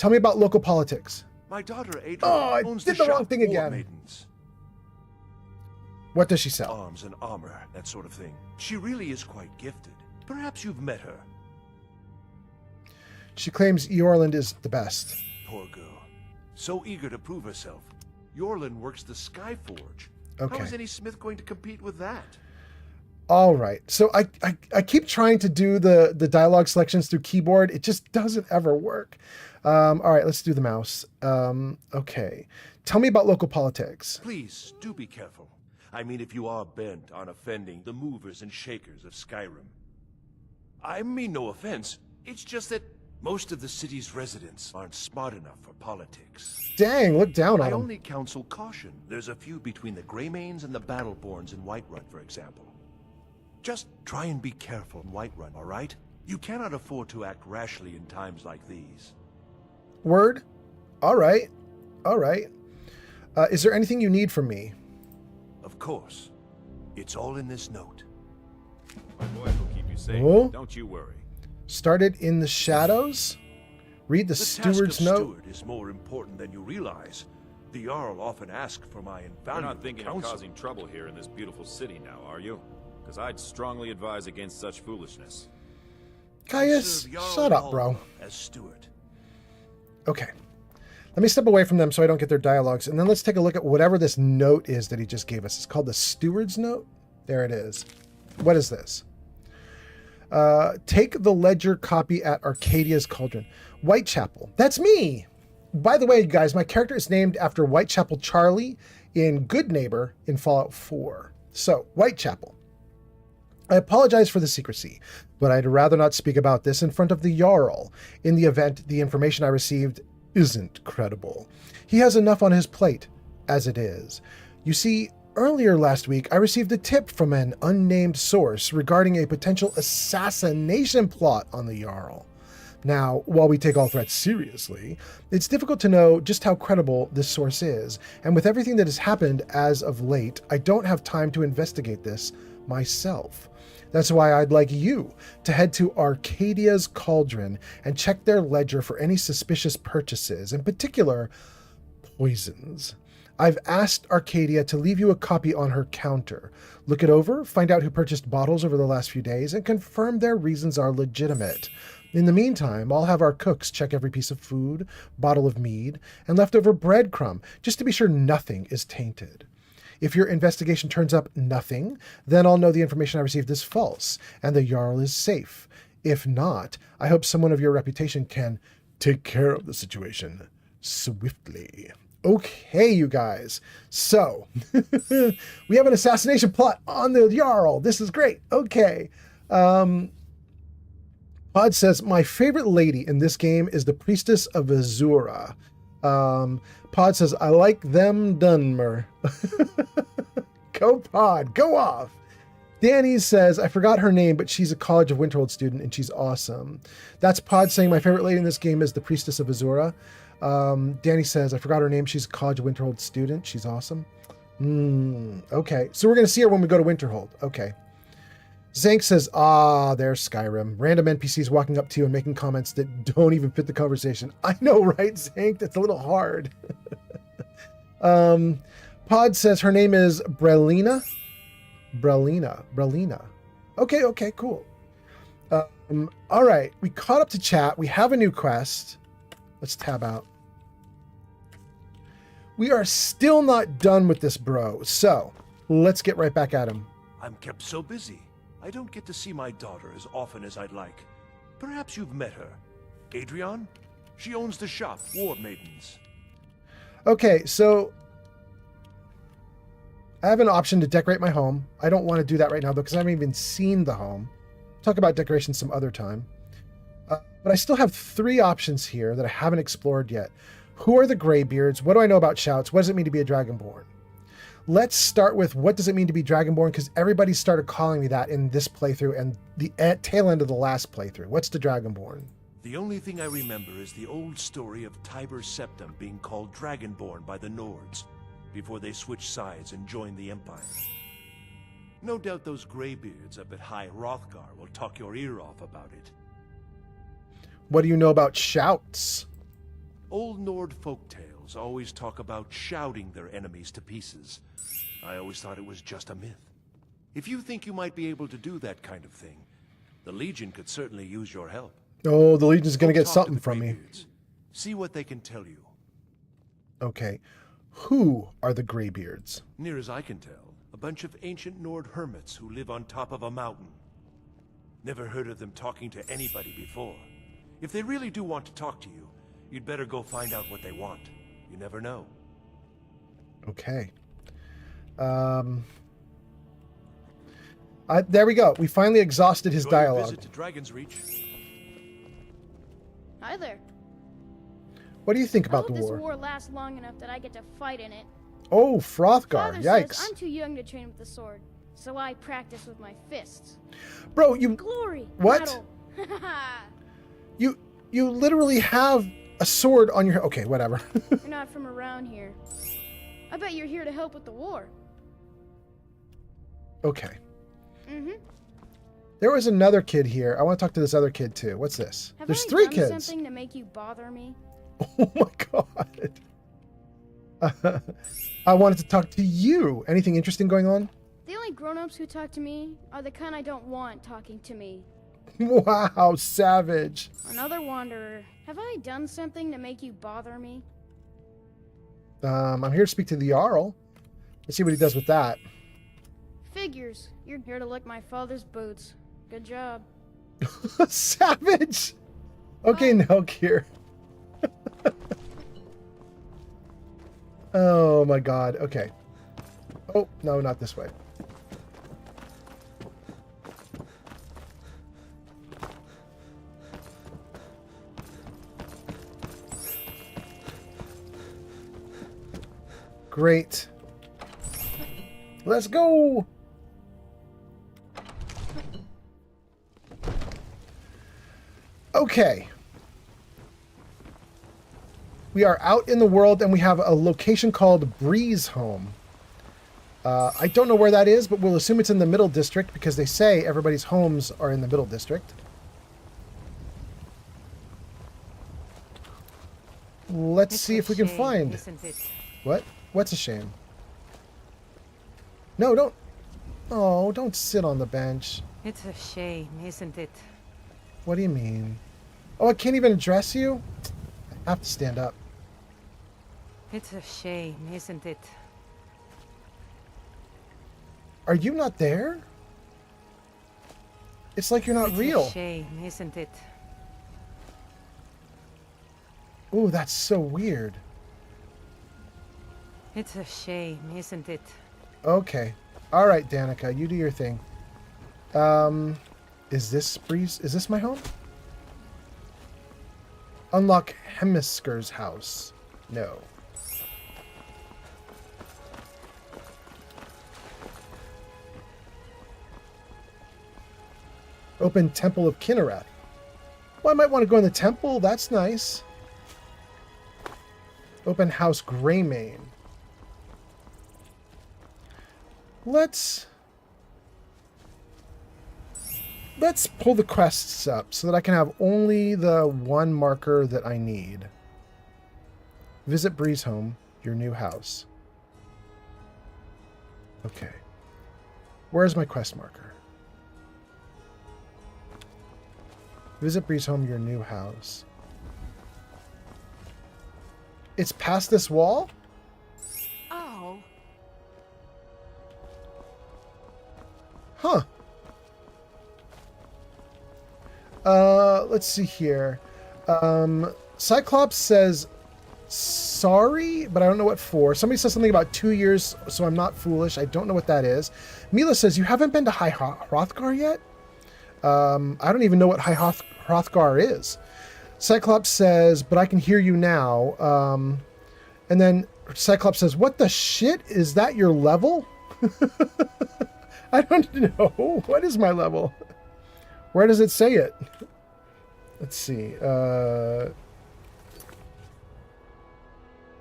me about local politics. My daughter Adrian I owns did the the wrong shop thing War again. Maidens. What does she sell? Arms and armor, that sort of thing. She really is quite gifted. Perhaps you've met her. She claims Eorland is the best. Poor girl. So eager to prove herself. Eorland works the Skyforge. Okay. How is any smith going to compete with that? All right. So I keep trying to do the dialogue selections through keyboard. It just doesn't ever work. All right, let's do the mouse. Okay. Tell me about local politics. Please, do be careful. I mean, if you are bent on offending the movers and shakers of Skyrim. I mean no offense. It's just that most of the city's residents aren't smart enough for politics. Dang, look down on I them. only counsel caution. There's a few between the Greymanes and the Battleborns in Whiterun, for example. Just try and be careful in Whiterun, all right? You cannot afford to act rashly in times like these. Word? All right. All right. Is there anything you need from me? Of course. It's all in this note. My boys will keep you safe. Oh. Don't you worry. Started in the shadows? Read the steward's note. Steward is more important than you realize. The Jarl often asks for my You're invaluable not thinking counsel. of causing trouble here in this beautiful city now, are you? Because I'd strongly advise against such foolishness. Caius, shut up, bro. As steward. Okay. Let me step away from them so I don't get their dialogues. And then let's take a look at whatever this note is that he just gave us. It's called the steward's note. There it is. What is this? Take the ledger copy at Arcadia's Cauldron. Whitechapel. That's me. By the way, guys, my character is named after Whitechapel Charlie in Good Neighbor in Fallout 4. So, Whitechapel. I apologize for the secrecy, but I'd rather not speak about this in front of the Jarl in the event the information I received isn't credible. He has enough on his plate as it is. You see, earlier last week, I received a tip from an unnamed source regarding a potential assassination plot on the Jarl. Now, while we take all threats seriously, it's difficult to know just how credible this source is, and with everything that has happened as of late, I don't have time to investigate this myself. That's why I'd like you to head to Arcadia's Cauldron and check their ledger for any suspicious purchases, in particular, poisons. I've asked Arcadia to leave you a copy on her counter. Look it over, find out who purchased bottles over the last few days, and confirm their reasons are legitimate. In the meantime, I'll have our cooks check every piece of food, bottle of mead, and leftover breadcrumb, just to be sure nothing is tainted. If your investigation turns up nothing, then I'll know the information I received is false, and the Jarl is safe. If not, I hope someone of your reputation can take care of the situation swiftly. Okay, you guys. So, we have an assassination plot on the Jarl. This is great. Okay. Pod says, my favorite lady in this game is the Priestess of Azura. Pod says, I like them Dunmer. Go Pod, go off. Danny says, I forgot her name, but she's a College of Winterhold student and she's awesome. That's Pod saying, my favorite lady in this game is the Priestess of Azura. Danny says, I forgot her name. She's a College of Winterhold student. She's awesome. Okay. So we're going to see her when we go to Winterhold. Okay. Zank says, there's Skyrim. Random NPCs walking up to you and making comments that don't even fit the conversation. I know, right, Zank? That's a little hard. Pod says her name is Brelina. Brelina. Okay, cool. All right. We caught up to chat. We have a new quest. Let's tab out. We are still not done with this, bro. So let's get right back at him. I'm kept so busy. I don't get to see my daughter as often as I'd like. Perhaps you've met her. Adrian? She owns the shop, War Maidens. Okay, so I have an option to decorate my home. I don't want to do that right now, though, because I haven't even seen the home. Talk about decoration some other time. But I still have 3 options here that I haven't explored yet. Who are the Greybeards? What do I know about shouts? What does it mean to be a Dragonborn? Let's start with what does it mean to be Dragonborn, because everybody started calling me that in this playthrough and the tail end of the last playthrough. What's the Dragonborn? The only thing I remember is the old story of Tiber Septim being called Dragonborn by the Nords before they switched sides and joined the Empire. No doubt those Greybeards up at High Hrothgar will talk your ear off about it. What do you know about shouts? Old Nord folktales always talk about shouting their enemies to pieces. I always thought it was just a myth. If you think you might be able to do that kind of thing, the Legion could certainly use your help. Oh, the Legion's going to get something from me. See what they can tell you. Okay. Who are the Greybeards? Near as I can tell, a bunch of ancient Nord hermits who live on top of a mountain. Never heard of them talking to anybody before. If they really do want to talk to you, you'd better go find out what they want. You never know. Okay. There we go. We finally exhausted his dialogue. Visit to Dragon's Reach. Hi there. What do you think about the this war? war lasts long enough that I get to fight in it. Oh, Hrothgar. Father Yikes. says I'm too young to train with the sword, so I practice with my fists. Bro, you... Glory! What? You literally have a sword on your... Okay, whatever. You're not from around here. I bet you're here to help with the war. Okay. There was another kid here. I want to talk to this other kid too. What's this? Have There's I 3 done kids. something to make you bother me? Oh my god. I wanted to talk to you. Anything interesting going on? The only grown-ups who talk to me are the kind I don't want talking to me. Wow, savage. Another wanderer. Have I done something to make you bother me? I'm here to speak to the Jarl. Let's see what he does with that. Figures. You're here to lick my father's boots. Good job. Savage. Okay, Nelkir. Oh my god. Okay. Oh, no, not this way. Great. Let's go. Okay. We are out in the world and we have a location called Breeze Home. I don't know where that is, but we'll assume it's in the Middle District because they say everybody's homes are in the Middle District. Let's see if we can find... Isn't it? What? What's a shame? No, don't... Oh, don't sit on the bench. It's a shame, isn't it? What do you mean? Oh, I can't even address you? I have to stand up. It's a shame, isn't it? Are you not there? It's like you're not real. It's a shame, isn't it? Ooh, that's so weird. It's a shame, isn't it? Okay. All right, Danica, you do your thing. Is this Breeze? Is this my home? Unlock Hemisker's house. No. Open Temple of Kinnereth. Well, I might want to go in the temple. That's nice. Open House Greymane. Let's pull the quests up so that I can have only the one marker that I need. Visit Breeze Home, your new house. Okay. Where's my quest marker? Visit Breeze Home, your new house. It's past this wall? Oh. Huh. Let's see here. Cyclops says sorry, but I don't know what for. Somebody says something about 2 years, so I'm not foolish. I don't know what that is. Mila says, you haven't been to High Hrothgar yet? I don't even know what High Hrothgar is. Cyclops says, but I can hear you now. And then Cyclops says, what the shit? Is that your level? I don't know. What is my level? Where does it say it? Let's see.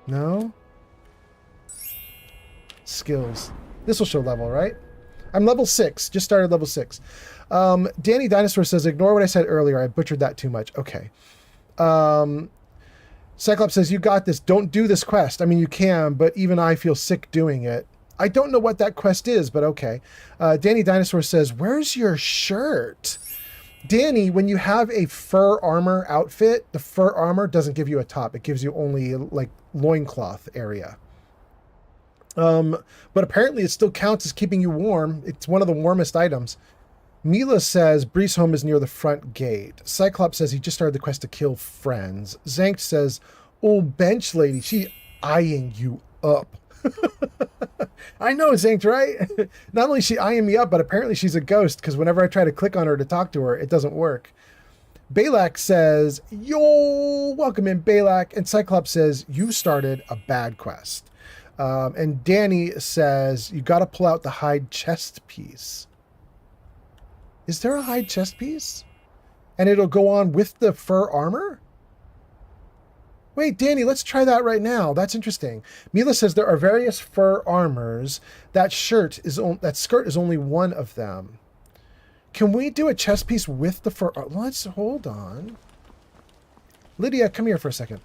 No? Skills. This will show level, right? I'm level 6. Just started level 6. Danny Dinosaur says, ignore what I said earlier. I butchered that too much. Okay. Cyclops says, you got this. Don't do this quest. I mean, you can, but even I feel sick doing it. I don't know what that quest is, but okay. Danny Dinosaur says, where's your shirt? Danny, when you have a fur armor outfit, the fur armor doesn't give you a top. It gives you only like loincloth area. But apparently it still counts as keeping you warm. It's one of the warmest items. Mila says Breeze Home is near the front gate. Cyclops says he just started the quest to kill friends. Zank says, old bench lady, she eyeing you up. I know, Zank, right? Not only is she eyeing me up, but apparently she's a ghost, because whenever I try to click on her to talk to her, it doesn't work. Balak says, yo, welcome in, Balak. And Cyclops says, you started a bad quest. And Danny says, you got to pull out the hide chest piece. Is there a hide chest piece? And it'll go on with the fur armor? Wait, Danny, let's try that right now. That's interesting. Mila says there are various fur armors. That skirt is only one of them. Can we do a chest piece with the fur? Let's hold on. Lydia, come here for a second.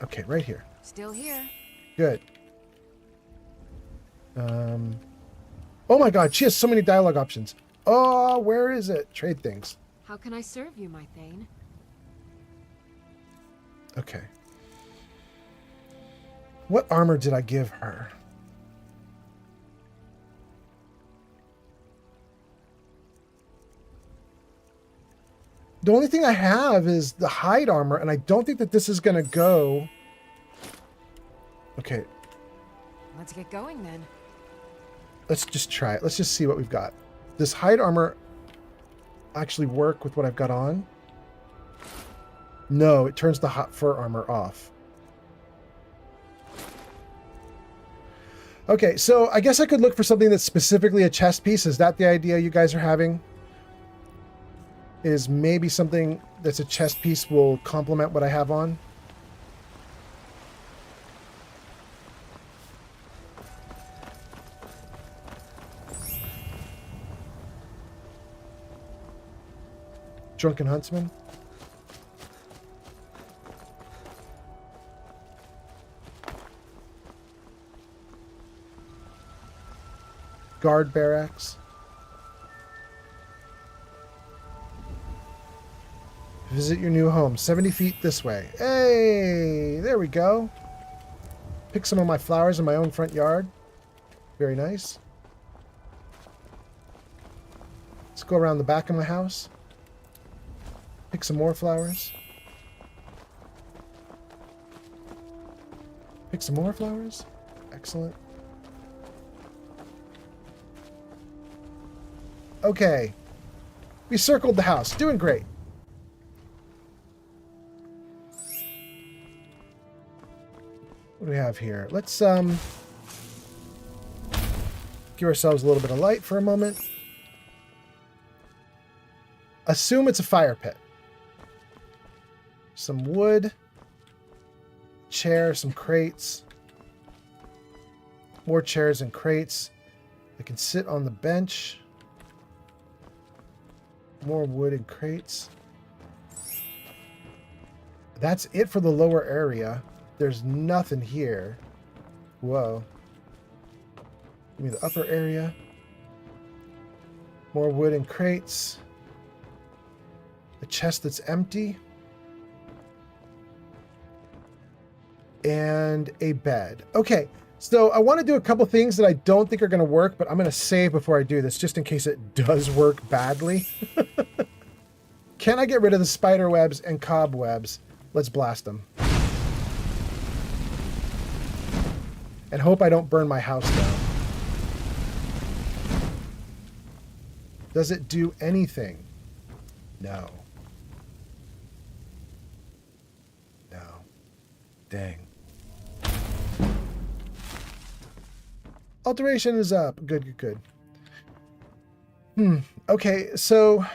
Okay, right here. Still here. Good. Oh my god, she has so many dialogue options. Oh, where is it? Trade things. How can I serve you, my Thane? Okay. What armor did I give her? The only thing I have is the hide armor, and I don't think that this is going to go. Okay. Let's get going then. Let's just try it. Let's just see what we've got. Does hide armor actually work with what I've got on? No, it turns the hot fur armor off. Okay, so I guess I could look for something that's specifically a chest piece. Is that the idea you guys are having? Is maybe something that's a chest piece will complement what I have on? Drunken Huntsman? Guard barracks? Visit your new home. 70 feet this way. Hey, there we go. Pick some of my flowers in my own front yard. Very nice. Let's go around the back of my house. Pick some more flowers. Pick some more flowers. Excellent. Okay. We circled the house. Doing great. What do we have here? Let's give ourselves a little bit of light for a moment. Assume it's a fire pit. Some wood, chair, some crates, more chairs and crates. I can sit on the bench. More wood and crates. That's it for the lower area. There's nothing here. Whoa. Give me the upper area. More wood and crates. A chest that's empty. And a bed. Okay, so I want to do a couple things that I don't think are going to work, but I'm going to save before I do this, just in case it does work badly. Can I get rid of the spider webs and cobwebs? Let's blast them. And hope I don't burn my house down. Does it do anything? No. No. Dang. Alteration is up. Good, good, good. Okay, so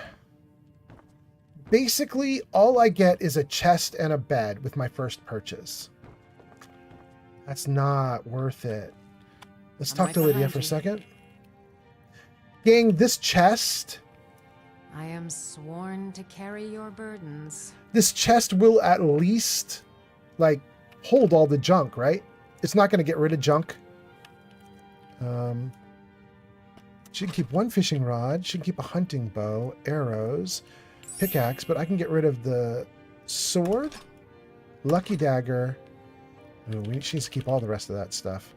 basically all I get is a chest and a bed with my first purchase. That's not worth it. Let's talk to Lydia for a second. Gang, this chest... I am sworn to carry your burdens. This chest will at least, like, hold all the junk, right? It's not going to get rid of junk. She can keep one fishing rod. She can keep a hunting bow, arrows, pickaxe, but I can get rid of the sword, lucky dagger. Ooh, she needs to keep all the rest of that stuff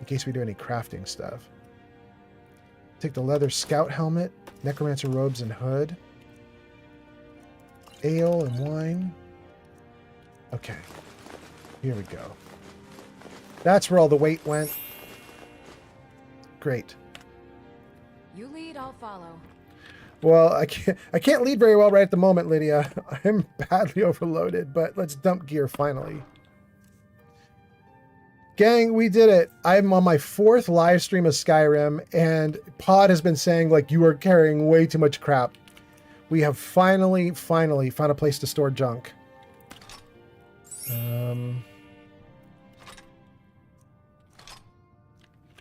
in case we do any crafting stuff. Take the leather scout helmet, necromancer robes and hood, ale and wine. Okay, here we go. That's where all the weight went. Great. You lead, I'll follow. Well, I can't lead very well right at the moment, Lydia. I'm badly overloaded, but let's dump gear finally. Gang, we did it. I'm on my 4th live stream of Skyrim, and Pod has been saying, like, you are carrying way too much crap. We have finally found a place to store junk.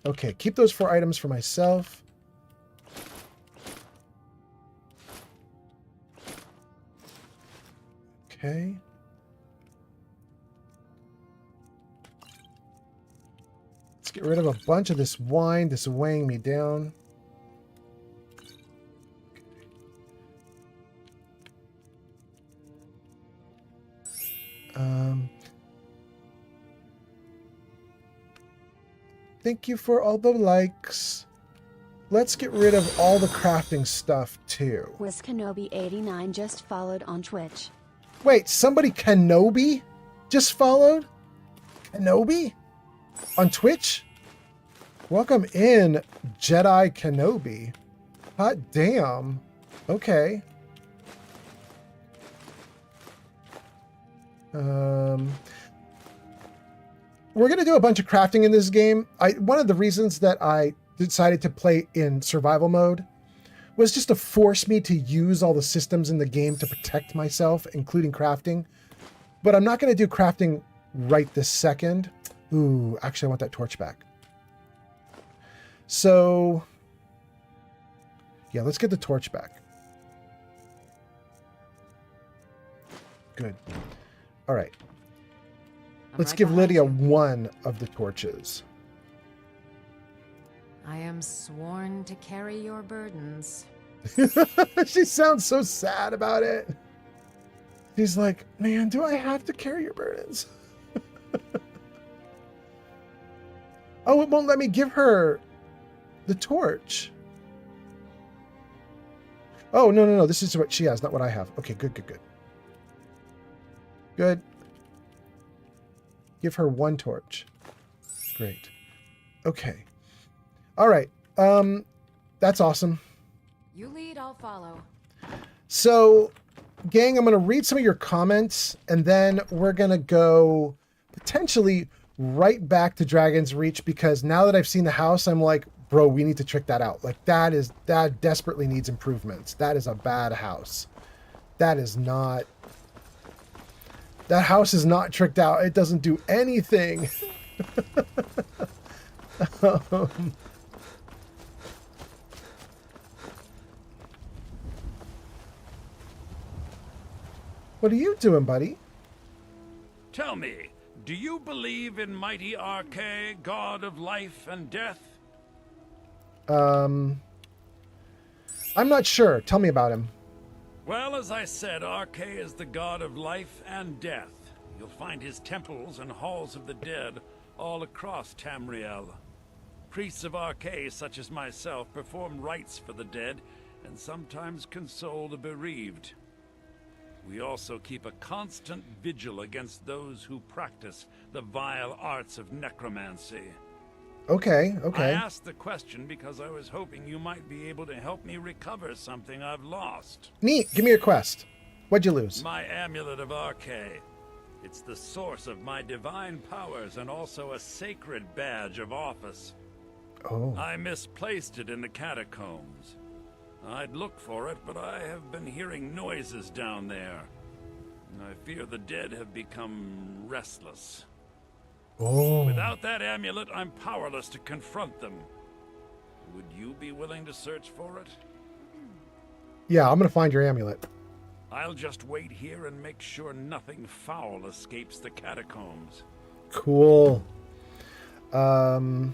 Okay, keep those 4 items for myself. Okay. Let's get rid of a bunch of this wine. This is weighing me down. Thank you for all the likes. Let's get rid of all the crafting stuff too. Was Kenobi89 just followed on Twitch? Wait, somebody Kenobi just followed? Kenobi? On Twitch? Welcome in, Jedi Kenobi. Hot damn. Okay. We're going to do a bunch of crafting in this game. One of the reasons that I decided to play in survival mode was just to force me to use all the systems in the game to protect myself, including crafting. But I'm not going to do crafting right this second. Ooh, actually, I want that torch back. So, yeah, let's get the torch back. Good. All right. Let's give Lydia one of the torches. I am sworn to carry your burdens. She sounds so sad about it. She's like, man, do I have to carry your burdens? Oh, it won't let me give her the torch. Oh, no. This is what she has, not what I have. Okay, good. Good. Give her one torch. Great. Okay. All right. That's awesome. You lead, I'll follow. So, gang, I'm going to read some of your comments, and then we're going to go potentially right back to Dragon's Reach, because now that I've seen the house, I'm like, bro, we need to trick that out. Like, that desperately needs improvements. That is a bad house. That house is not tricked out. It doesn't do anything. What are you doing, buddy? Tell me, do you believe in mighty Arche, god of life and death? I'm not sure. Tell me about him. Well, as I said, Arche is the god of life and death. You'll find his temples and halls of the dead all across Tamriel. Priests of Arche, such as myself, perform rites for the dead and sometimes console the bereaved. We also keep a constant vigil against those who practice the vile arts of necromancy. Okay. I asked the question because I was hoping you might be able to help me recover something I've lost. Neat. Give me your quest. What'd you lose? My amulet of Arche. It's the source of my divine powers and also a sacred badge of office. Oh. I misplaced it in the catacombs. I'd look for it, but I have been hearing noises down there. I fear the dead have become restless. Oh. Without that amulet, I'm powerless to confront them. Would you be willing to search for it? Yeah, I'm going to find your amulet. I'll just wait here and make sure nothing foul escapes the catacombs. Cool. Do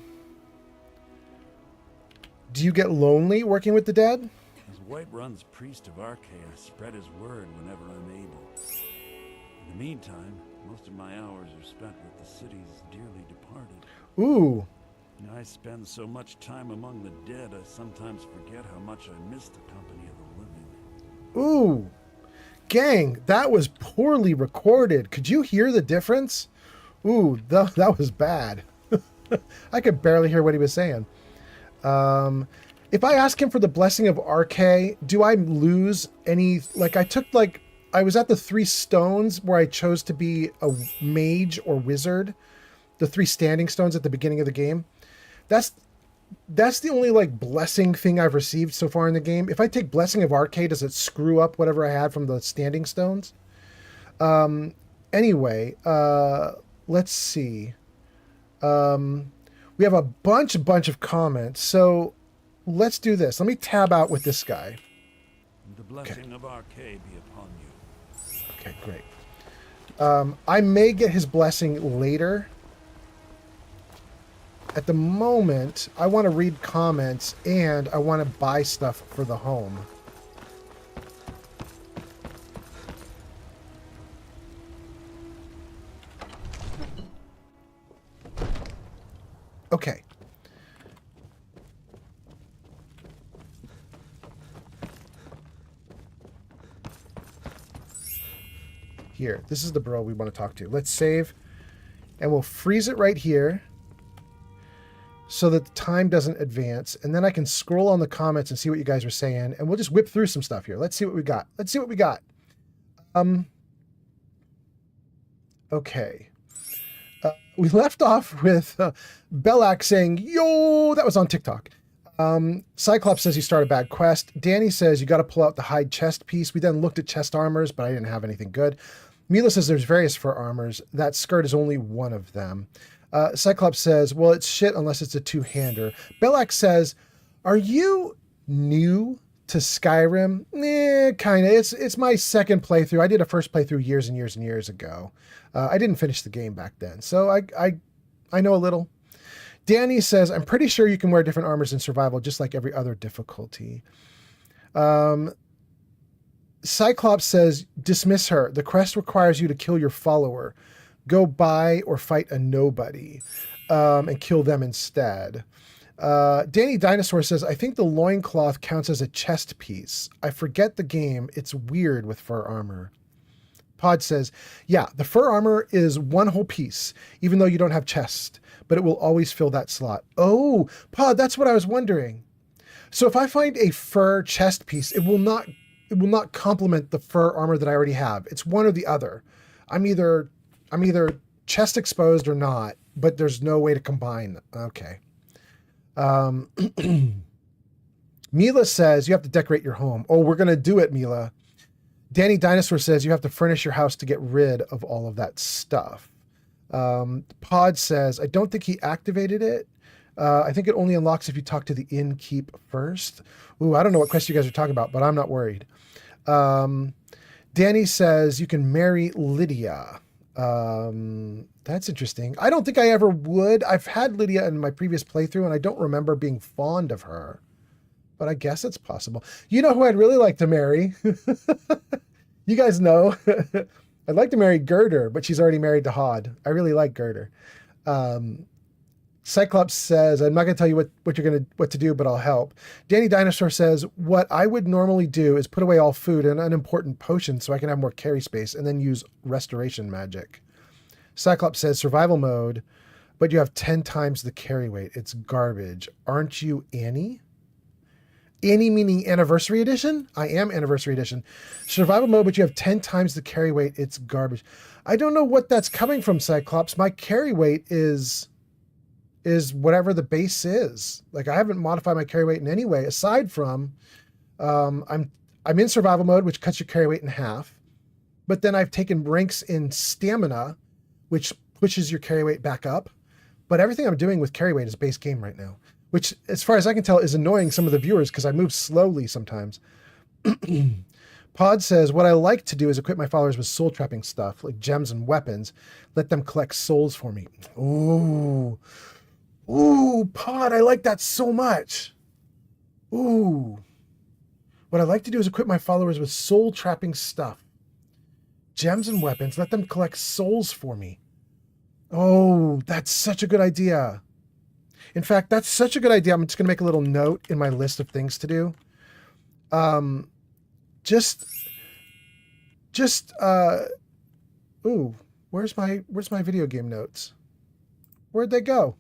you get lonely working with the dead? As Whiterun's priest of Arche, I spread his word whenever I'm able. In the meantime, most of my hours are spent with the city's dearly departed. Ooh. I spend so much time among the dead, I sometimes forget how much I miss the company of the living. Ooh. Gang, that was poorly recorded. Could you hear the difference? Ooh, that was bad. I could barely hear what he was saying. If I ask him for the blessing of Arche, do I lose any? Like, I was at the 3 stones where I chose to be a mage or wizard. The 3 standing stones at the beginning of the game. That's the only, like, blessing thing I've received so far in the game. If I take blessing of Arche, does it screw up whatever I had from the standing stones? Anyway, let's see. We have a bunch of comments, so let's do this. Let me tab out with this guy. The blessing of Arche be upon you. Okay, great. I may get his blessing later. At the moment, I want to read comments and I want to buy stuff for the home. Okay. Here, this is the bro we want to talk to. Let's save, and we'll freeze it right here so that the time doesn't advance, and then I can scroll on the comments and see what you guys are saying, and we'll just whip through some stuff here. Let's see what we got. Let's see what we got. Okay. We left off with Belak saying, yo, that was on TikTok. Cyclops says you start a bad quest. Danny says you got to pull out the hide chest piece. We then looked at chest armors, but I didn't have anything good. Mila says there's various fur armors. That skirt is only one of them. Cyclops says, well, it's shit unless it's a two-hander. Belak says, are you new to Skyrim? Kind of. It's my second playthrough. I did a first playthrough years and years and years ago. I didn't finish the game back then, so I know a little. Danny says, I'm pretty sure you can wear different armors in survival, just like every other difficulty. Cyclops says, dismiss her. The quest requires you to kill your follower. Go buy or fight a nobody and kill them instead. Danny Dinosaur says, I think the loincloth counts as a chest piece. I forget the game. It's weird with fur armor. Pod says, yeah, the fur armor is one whole piece, even though you don't have chest, but it will always fill that slot. Oh, Pod, that's what I was wondering. So if I find a fur chest piece, it will not complement the fur armor that I already have. It's one or the other. I'm either chest exposed or not, but there's no way to combine them. Okay. Mila says you have to decorate your home. Oh, we're going to do it, Mila. Danny Dinosaur says you have to furnish your house to get rid of all of that stuff. Pod says, I don't think he activated it. I think it only unlocks if you talk to the innkeep first. Ooh, I don't know what quest you guys are talking about, but I'm not worried. Danny says you can marry Lydia. That's interesting. I don't think I ever would. I've had Lydia in my previous playthrough, and I don't remember being fond of her. But I guess it's possible. You know who I'd really like to marry? You guys know. I'd like to marry Girder, but she's already married to Hod. I really like Girder. Cyclops says, I'm not going to tell you what to do, but I'll help. Danny Dinosaur says, what I would normally do is put away all food and unimportant potions so I can have more carry space and then use restoration magic. Cyclops says, survival mode, but you have 10 times the carry weight. It's garbage. Aren't you Annie? Annie meaning anniversary edition? I am anniversary edition. Survival mode, but you have 10 times the carry weight. It's garbage. I don't know what that's coming from, Cyclops. My carry weight is whatever the base is. Like, I haven't modified my carry weight in any way, aside from I'm in survival mode, which cuts your carry weight in half. But then I've taken ranks in stamina, which pushes your carry weight back up. But everything I'm doing with carry weight is base game right now, which, as far as I can tell, is annoying some of the viewers because I move slowly sometimes. Pod says, what I like to do is equip my followers with soul trapping stuff, like gems and weapons. Let them collect souls for me. Ooh. Ooh, Pod, I like that so much. Ooh. What I like to do is equip my followers with soul trapping stuff. Gems and weapons. Let them collect souls for me. Oh, that's such a good idea. In fact, that's such a good idea. I'm just going to make a little note in my list of things to do. Ooh, where's my video game notes? Where'd they go?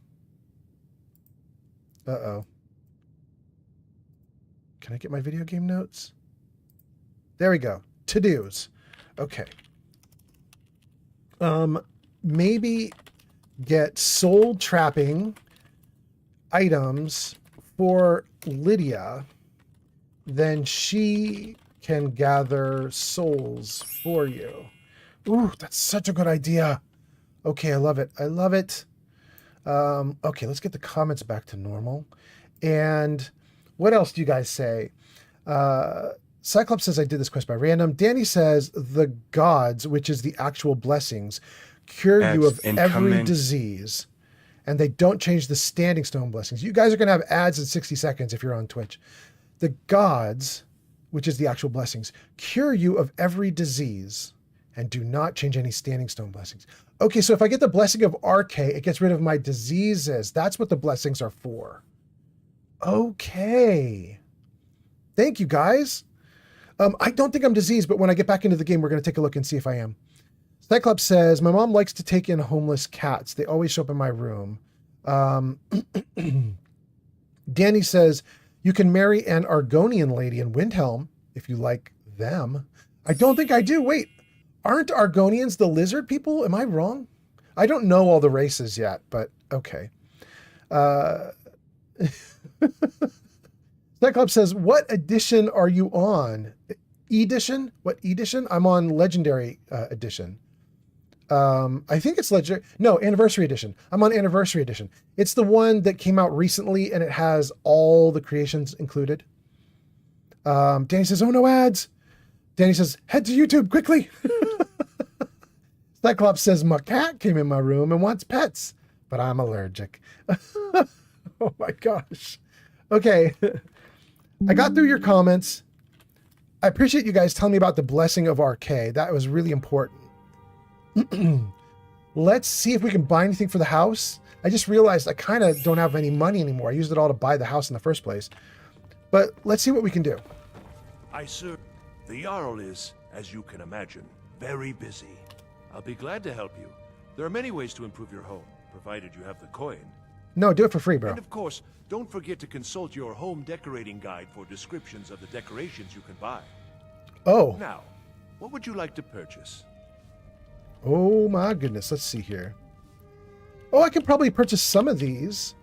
Uh-oh. Can I get my video game notes? There we go. To-dos. Okay. Maybe get soul trapping items for Lydia, then she can gather souls for you. Ooh, that's such a good idea. Okay, I love it. I love it. Okay, let's get the comments back to normal. And what else do you guys say? Cyclops says I did this quest by random. Danny says the gods, which is the actual blessings, cure you of every disease. And they don't change the standing stone blessings. You guys are going to have ads in 60 seconds if you're on Twitch. The gods, which is the actual blessings, cure you of every disease and do not change any standing stone blessings. Okay, so if I get the blessing of RK, it gets rid of my diseases. That's what the blessings are for. Okay. Thank you, guys. I don't think I'm diseased, but when I get back into the game, we're going to take a look and see if I am. Cyclops says, my mom likes to take in homeless cats. They always show up in my room. Danny says, you can marry an Argonian lady in Windhelm if you like them. I don't think I do. Wait, aren't Argonians the lizard people? Am I wrong? I don't know all the races yet, but okay. Cyclops says, what edition are you on? Edition? What edition? I'm on Legendary Edition. I think it's Legendary. No, Anniversary Edition. I'm on Anniversary Edition. It's the one that came out recently and it has all the creations included. Danny says, oh, no ads. Danny says, head to YouTube quickly. Cyclops says, my cat came in my room and wants pets, but I'm allergic. Oh my gosh. Okay. I got through your comments. I appreciate you guys telling me about the blessing of RK. That was really important. Let's see if we can buy anything for the house. I just realized I kind of don't have any money anymore. I used it all to buy the house in the first place. But let's see what we can do. Sir, the Jarl is, as you can imagine, very busy. I'll be glad to help you. There are many ways to improve your home, provided you have the coin. No, do it for free, bro. And of course, don't forget to consult your home decorating guide for descriptions of the decorations you can buy. Oh. Now, what would you like to purchase? Oh my goodness. Let's see here. Oh, I can probably purchase some of these.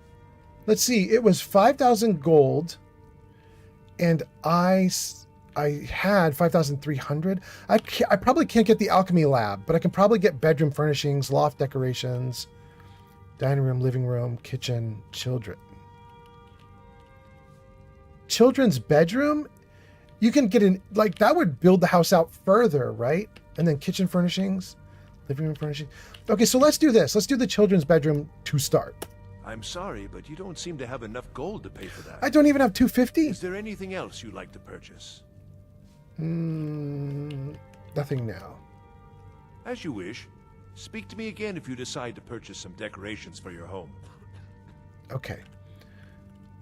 Let's see. It was 5,000 gold. And I had 5,300. I probably can't get the alchemy lab, but I can probably get bedroom furnishings, loft decorations, dining room, living room, kitchen, children. Children's bedroom? You can get in, like, that would build the house out further, right? And then kitchen furnishings, living room furnishings. Okay, so let's do this. Let's do the children's bedroom to start. I'm sorry, but you don't seem to have enough gold to pay for that. I don't even have 250. Is there anything else you'd like to purchase? Nothing now. As you wish. Speak to me again if you decide to purchase some decorations for your home. Okay.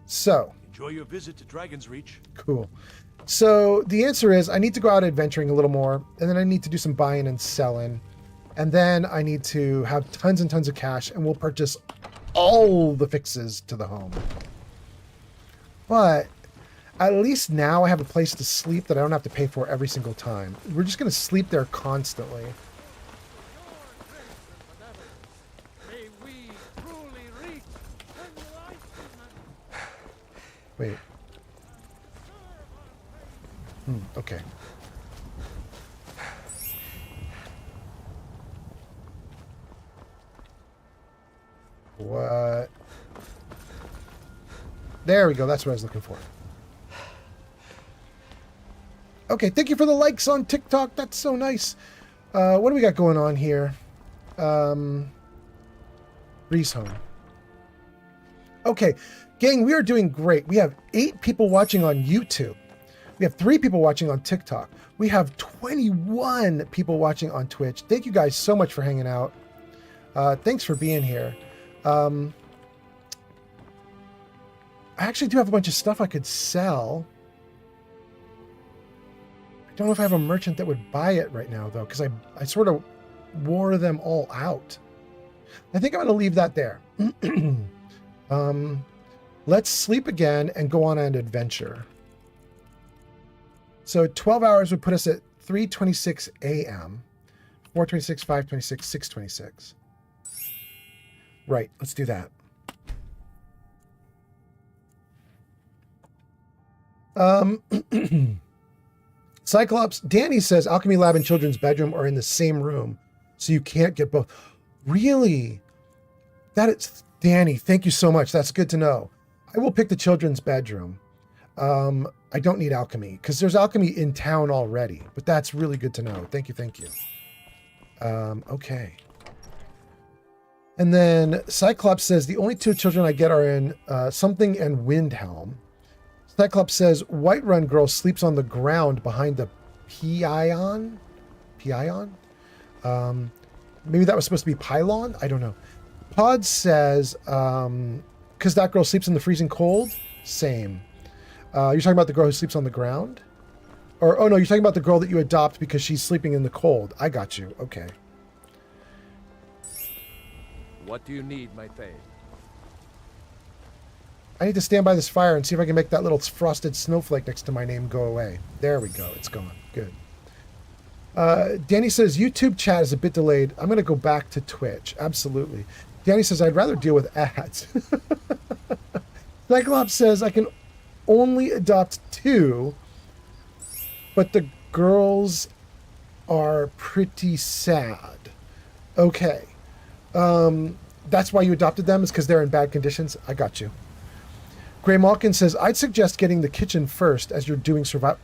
So. Enjoy your visit to Dragon's Reach. Cool. So the answer is I need to go out adventuring a little more, and then I need to do some buying and selling, and then I need to have tons and tons of cash, and we'll purchase all the fixes to the home. But at least now I have a place to sleep that I don't have to pay for every single time. We're just going to sleep there constantly. Wait. Okay. What? There we go. That's what I was looking for. Okay, thank you for the likes on TikTok. That's so nice. What do we got going on here? Breeze home. Okay, gang, we are doing great. We have 8 people watching on YouTube. We have 3 people watching on TikTok. We have 21 people watching on Twitch. Thank you guys so much for hanging out. Thanks for being here. I actually do have a bunch of stuff I could sell. I don't know if I have a merchant that would buy it right now, though, because I sort of wore them all out. I think I'm going to leave that there. Let's sleep again and go on an adventure. So 12 hours would put us at 3:26 a.m., 4:26, 5:26, 6:26. Right, let's do that. Cyclops, Danny says Alchemy Lab and Children's Bedroom are in the same room, so you can't get both. Really? That is, Danny, thank you so much. That's good to know. I will pick the Children's Bedroom. I don't need alchemy because there's alchemy in town already, but that's really good to know. Thank you, thank you. Okay. And then Cyclops says, the only two children I get are in Something and Windhelm. Cyclops says, Whiterun girl sleeps on the ground behind the Pion? Pion? Maybe that was supposed to be Pylon? I don't know. Pod says, because that girl sleeps in the freezing cold? Same. You're talking about the girl who sleeps on the ground? Or, oh no, you're talking about the girl that you adopt because she's sleeping in the cold. I got you. Okay. What do you need, my Thane? I need to stand by this fire and see if I can make that little frosted snowflake next to my name go away. There we go. It's gone. Good. Danny says, YouTube chat is a bit delayed. I'm going to go back to Twitch. Absolutely. Danny says, I'd rather deal with ads. Cyclops says, I can only adopt 2, but the girls are pretty sad. Okay. That's why you adopted them, is because they're in bad conditions? I got you. Gray Malkin says, I'd suggest getting the kitchen first as you're doing survival.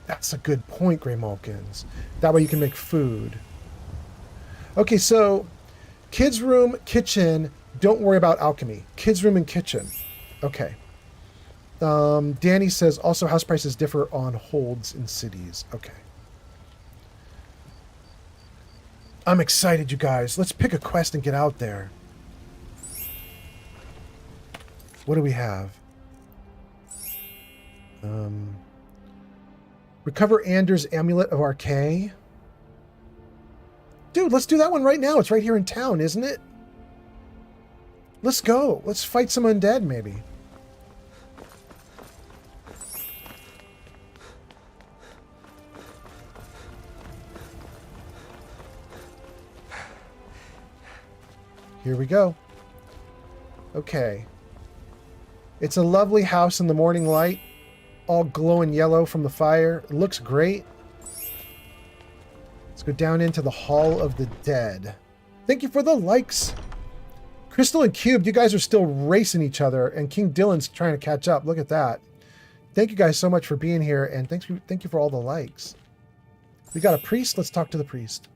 That's a good point, Gray Malkins. That way you can make food. Okay, so kids' room, kitchen, don't worry about alchemy. Kids' room and kitchen. Okay. Danny says, also house prices differ on holds in cities. Okay. I'm excited, you guys. Let's pick a quest and get out there. What do we have? Recover Anders' Amulet of Archay. Dude, let's do that one right now. It's right here in town, isn't it? Let's go. Let's fight some undead, maybe. Here we go. Okay. It's a lovely house in the morning light, all glowing yellow from the fire. It looks great. Let's go down into the Hall of the Dead. Thank you for the likes. Crystal and Cubed, you guys are still racing each other, and King Dylan's trying to catch up. Look at that. Thank you guys so much for being here, and thank you for all the likes. We got a priest. Let's talk to the priest.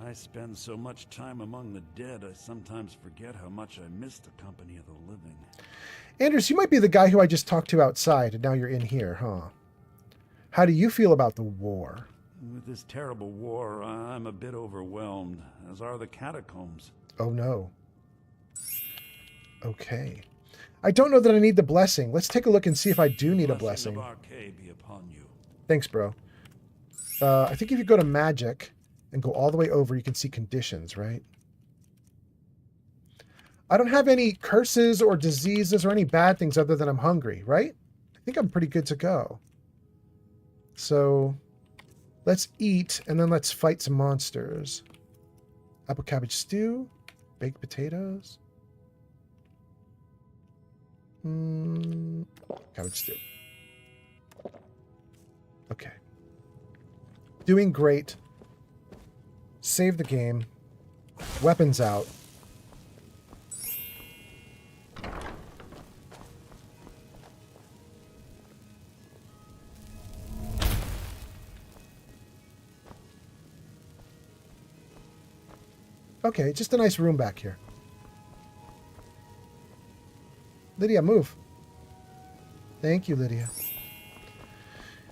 I spend so much time among the dead, I sometimes forget how much I miss the company of the living. Anders, you might be the guy who I just talked to outside, and now you're in here, huh? How do you feel about the war? With this terrible war, I'm a bit overwhelmed, as are the catacombs. Oh, no. Okay. I don't know that I need the blessing. Let's take a look and see if I do need a blessing. Of Archay be upon you. Thanks, bro. I think if you go to magic and go all the way over, you can see conditions, right? I don't have any curses or diseases or any bad things other than I'm hungry, right? I think I'm pretty good to go. So let's eat and then let's fight some monsters. Apple cabbage stew, baked potatoes. Cabbage stew. Okay. Doing great. Save the game. Weapons out. Okay, just a nice room back here. Lydia, move. Thank you, Lydia.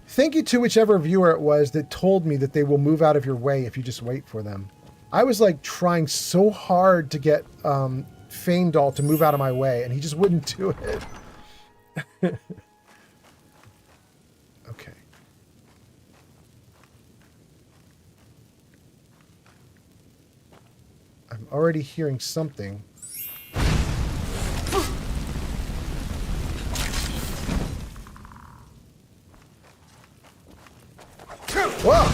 Thank you to whichever viewer it was that told me that they will move out of your way if you just wait for them. I was like trying so hard to get Feindal to move out of my way, and he just wouldn't do it. Okay. I'm already hearing something. Whoa!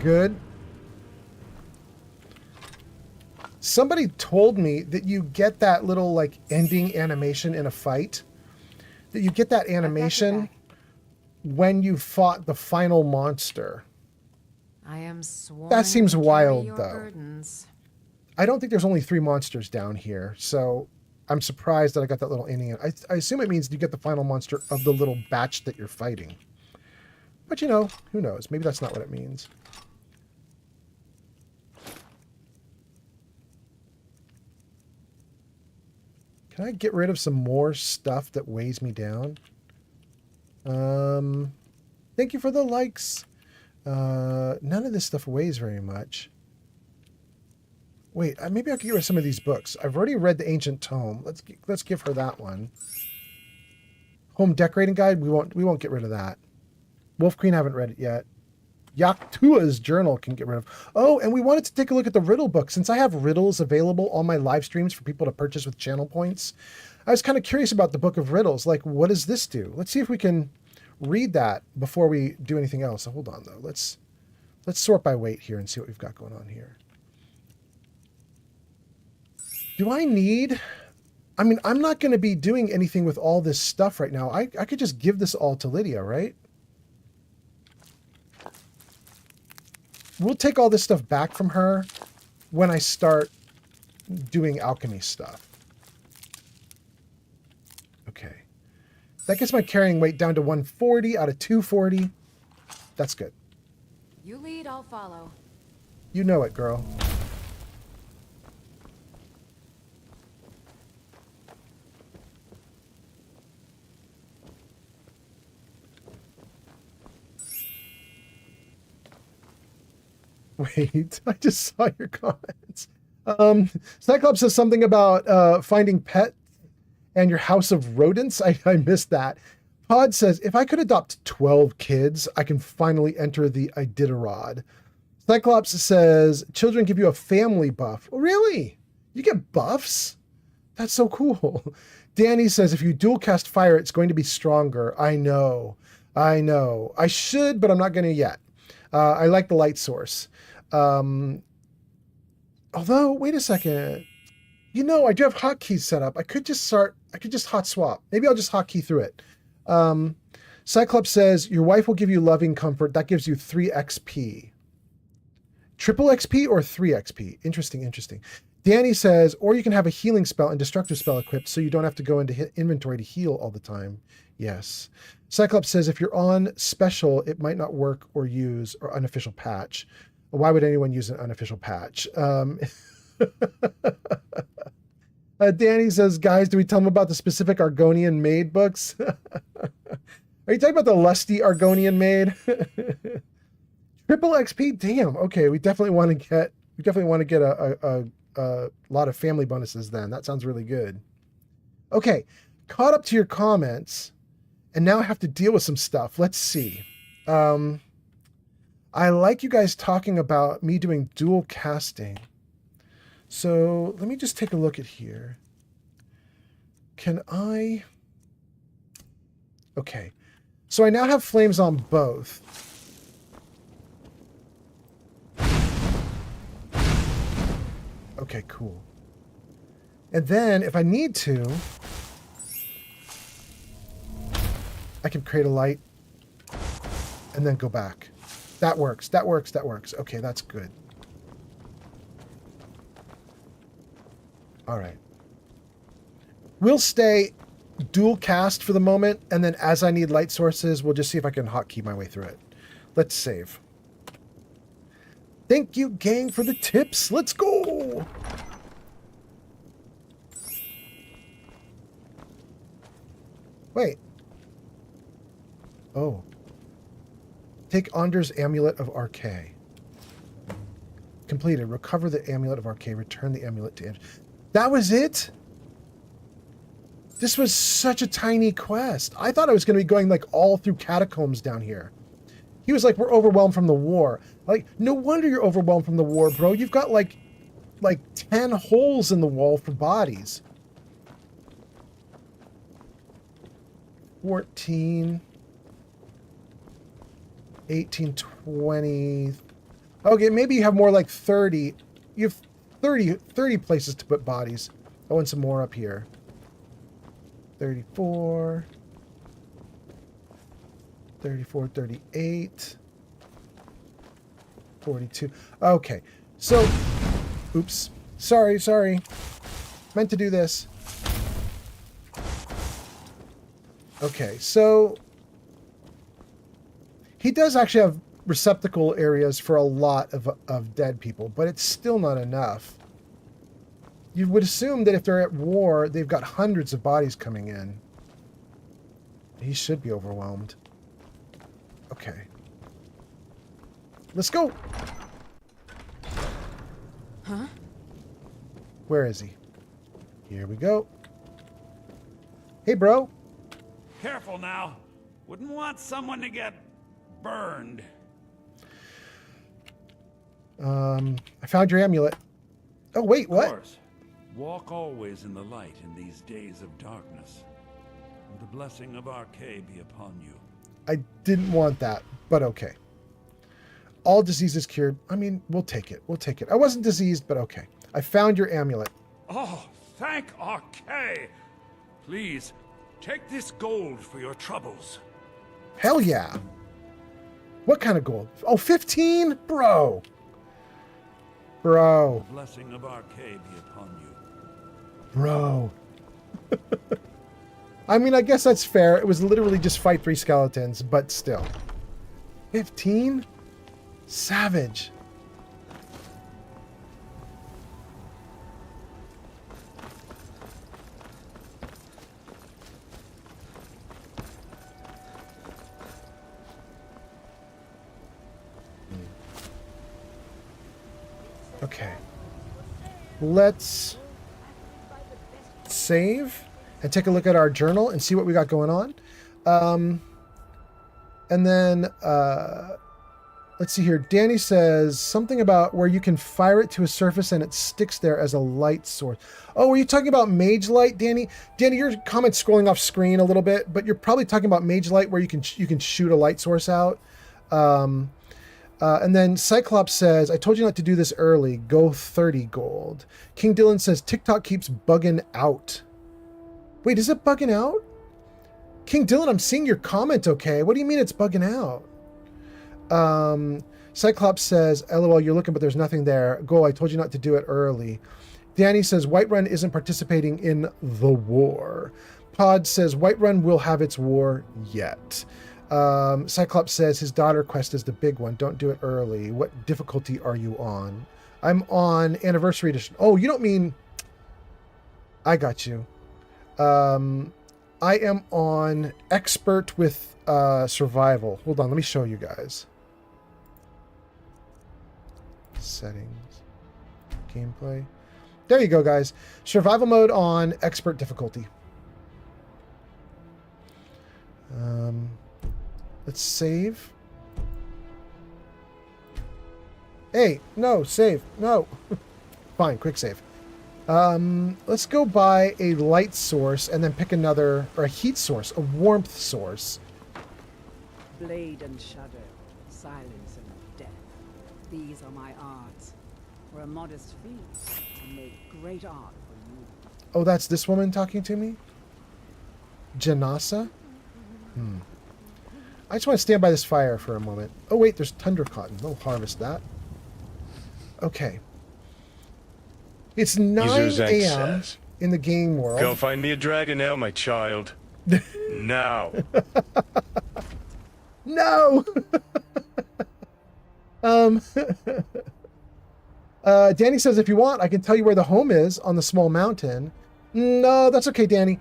Good. Somebody told me that you get that little like ending animation in a fight. That you get that animation when you fought the final monster. I am sworn That seems to carry wild, your though. burdens. I don't think there's only 3 monsters down here, so I'm surprised that I got that little ending. I assume it means you get the final monster of the little batch that you're fighting. But, you know, who knows? Maybe that's not what it means. Can I get rid of some more stuff that weighs me down? Thank you for the likes. None of this stuff weighs very much. Wait, maybe I could get rid of some of these books. I've already read the Ancient Tome. Let's give her that one. Home Decorating Guide. We won't get rid of that. Wolf Queen, haven't read it yet. Yaktua's Journal can get rid of. Oh, and we wanted to take a look at the riddle book. Since I have riddles available on my live streams for people to purchase with channel points, I was kind of curious about the Book of Riddles. Like, what does this do? Let's see if we can read that before we do anything else. So hold on, though. Let's sort by weight here and see what we've got going on here. Do I need... I mean, I'm not going to be doing anything with all this stuff right now. I could just give this all to Lydia, right? We'll take all this stuff back from her when I start doing alchemy stuff. Okay. That gets my carrying weight down to 140 out of 240. That's good. You lead, I'll follow. You know it, girl. Wait, I just saw your comments. Cyclops says something about finding pet and your house of rodents. I missed that. Pod says, if I could adopt 12 kids, I can finally enter the Iditarod. Cyclops says, children give you a family buff. Oh, really? You get buffs? That's so cool. Danny says, if you dual cast fire, it's going to be stronger. I know. I should, but I'm not going to yet. I like the light source. Although, wait a second. You know, I do have hotkeys set up. I could just hot swap. Maybe I'll just hotkey through it. Cyclops says, your wife will give you loving comfort. That gives you 3 XP. Triple XP or 3 XP? Interesting. Danny says, or you can have a healing spell and destructive spell equipped so you don't have to go into inventory to heal all the time. Yes. Cyclops says, if you're on special, it might not work or use or unofficial patch. Why would anyone use an unofficial patch? Danny says, guys, do we tell them about the specific Argonian maid books? Are you talking about the lusty Argonian maid? Triple XP? Damn. Okay, we definitely want to get a lot of family bonuses then. That sounds really good. Okay, caught up to your comments, and now I have to deal with some stuff. Let's see. I like you guys talking about me doing dual casting. So let me just take a look at here. Can I... Okay. So I now have flames on both. Okay, cool. And then if I need to, I can create a light and then go back. That works. Okay, that's good. All right. We'll stay dual cast for the moment, and then as I need light sources, we'll just see if I can hotkey my way through it. Let's save. Thank you, gang, for the tips. Let's go. Wait. Oh. Take Onder's Amulet of Archay. Completed. Recover the Amulet of Archay. Return the amulet to Andrew. That was it? This was such a tiny quest. I thought I was going to be going like all through catacombs down here. He was like, we're overwhelmed from the war. Like, no wonder you're overwhelmed from the war, bro. You've got like 10 holes in the wall for bodies. 14, 18, 20. Okay, maybe you have more like 30. You have 30 places to put bodies. I want some more up here. 34, 38, 42. Okay, so, oops. Sorry. Meant to do this. Okay, so he does actually have receptacle areas for a lot of dead people, but it's still not enough. You would assume that if they're at war, they've got hundreds of bodies coming in. He should be overwhelmed. Okay. Let's go! Huh? Where is he? Here we go. Hey, bro. Careful now. Wouldn't want someone to get burned. I found your amulet. Oh, wait, what? Of course. Walk always in the light in these days of darkness. And the blessing of Archay be upon you. I didn't want that, but okay. All diseases cured. I mean, we'll take it. We'll take it. I wasn't diseased, but okay. I found your amulet. Oh, thank Archay. Please, take this gold for your troubles. Hell yeah. What kind of gold? Oh, 15? Bro. Bro. The blessing of Archay be upon you. Bro. I mean, I guess that's fair. It was literally just fight 3 skeletons, but still. 15? Savage. Okay. Let's save and take a look at our journal and see what we got going on. And then, let's see here. Danny says something about where you can fire it to a surface and it sticks there as a light source. Oh, are you talking about mage light, Danny? Danny, your comment's scrolling off screen a little bit, but you're probably talking about mage light where you can shoot a light source out. And then Cyclops says, I told you not to do this early. Go 30 gold. King Dylan says, TikTok keeps bugging out. Wait, is it bugging out? King Dylan, I'm seeing your comment, okay? What do you mean it's bugging out? Cyclops says, LOL, you're looking, but there's nothing there. Go, I told you not to do it early. Danny says, Whiterun isn't participating in the war. Pod says, Whiterun will have its war yet. Cyclops says his daughter quest is the big one. Don't do it early. What difficulty are you on? I'm on anniversary edition. Oh, you don't mean... I got you. I am on expert with survival. Hold on, let me show you guys. Settings. Gameplay. There you go, guys. Survival mode on expert difficulty. Let's save. Hey, no, save. No. Fine, quick save. Let's go buy a light source and then pick another, or a heat source, a warmth source. Blade and shadow, silence and death. These are my arts. For a modest fee, I make great art for you. Oh, that's this woman talking to me? Janasa? I just want to stand by this fire for a moment. Oh, wait, there's tundra cotton. We'll harvest that. Okay. It's 9 a.m. in the game world. Go find me a dragon now, my child. Now. No! Danny says, if you want, I can tell you where the home is on the small mountain. No, that's okay, Danny.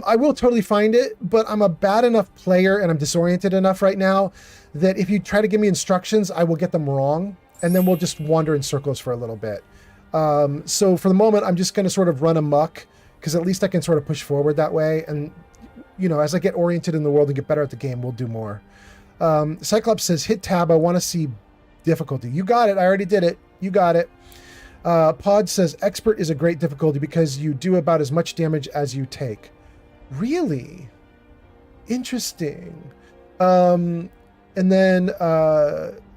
I will totally find it, but I'm a bad enough player and I'm disoriented enough right now that if you try to give me instructions, I will get them wrong, and then we'll just wander in circles for a little bit. So for the moment, I'm just going to sort of run amok, because at least I can sort of push forward that way. And, you know, as I get oriented in the world and get better at the game, we'll do more. Cyclops says, hit tab. I want to see difficulty. You got it. I already did it. You got it. Pod says, expert is a great difficulty because you do about as much damage as you take. Really? Interesting. And then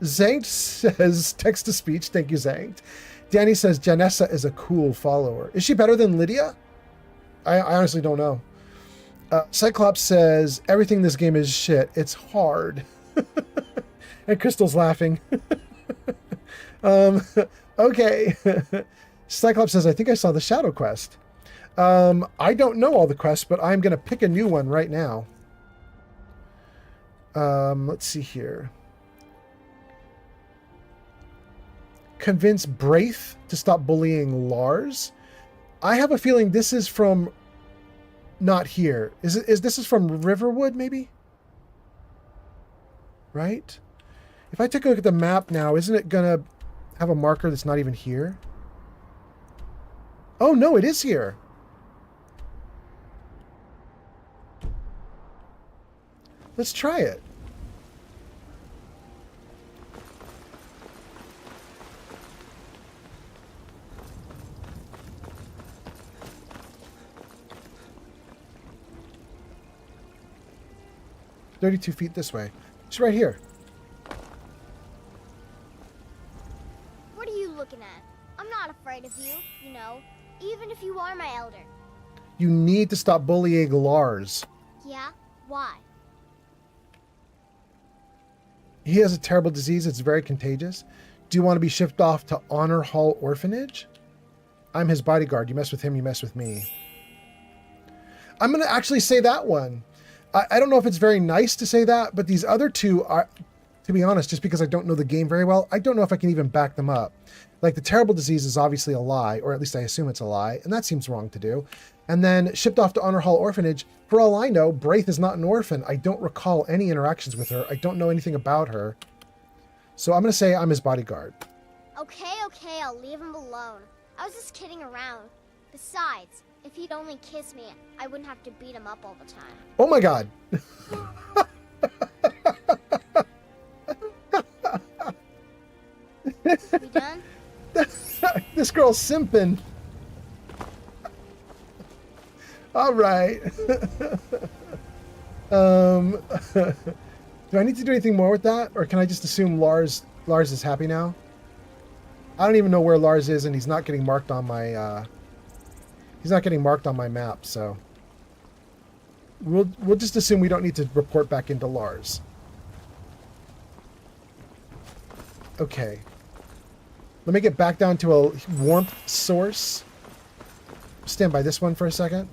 Zankt says, text to speech. Thank you, Zankt. Danny says, Janessa is a cool follower. Is she better than Lydia? I honestly don't know. Cyclops says, everything in this game is shit. It's hard. And Crystal's laughing. Okay. Cyclops says, I think I saw the Shadow Quest. I don't know all the quests, but I'm going to pick a new one right now. Let's see here. Convince Braith to stop bullying Lars. I have a feeling this is from not here. This is from Riverwood, maybe? Right? If I take a look at the map now, isn't it going to have a marker that's not even here? Oh, no, it is here. Let's try it. $32 feet this way. It's right here. What are you looking at? I'm not afraid of you, you know, even if you are my elder. You need to stop bullying Lars. Yeah? Why? He has a terrible disease. It's very contagious. Do you want to be shipped off to Honor Hall Orphanage? I'm his bodyguard. You mess with him, you mess with me. I'm going to actually say that one. I don't know if it's very nice to say that, but these other two are, to be honest, just because I don't know the game very well, I don't know if I can even back them up. Like the terrible disease is obviously a lie, or at least I assume it's a lie, and that seems wrong to do. And then shipped off to Honor Hall Orphanage. For all I know, Braith is not an orphan. I don't recall any interactions with her. I don't know anything about her. So I'm going to say I'm his bodyguard. Okay, I'll leave him alone. I was just kidding around. Besides, if he'd only kiss me, I wouldn't have to beat him up all the time. Oh my god. We done? This girl's simping. All right. Do I need to do anything more with that, or can I just assume Lars is happy now? I don't even know where Lars is, and he's not getting marked on my map. So we'll just assume we don't need to report back into Lars. Okay. Let me get back down to a warmth source. Stand by this one for a second.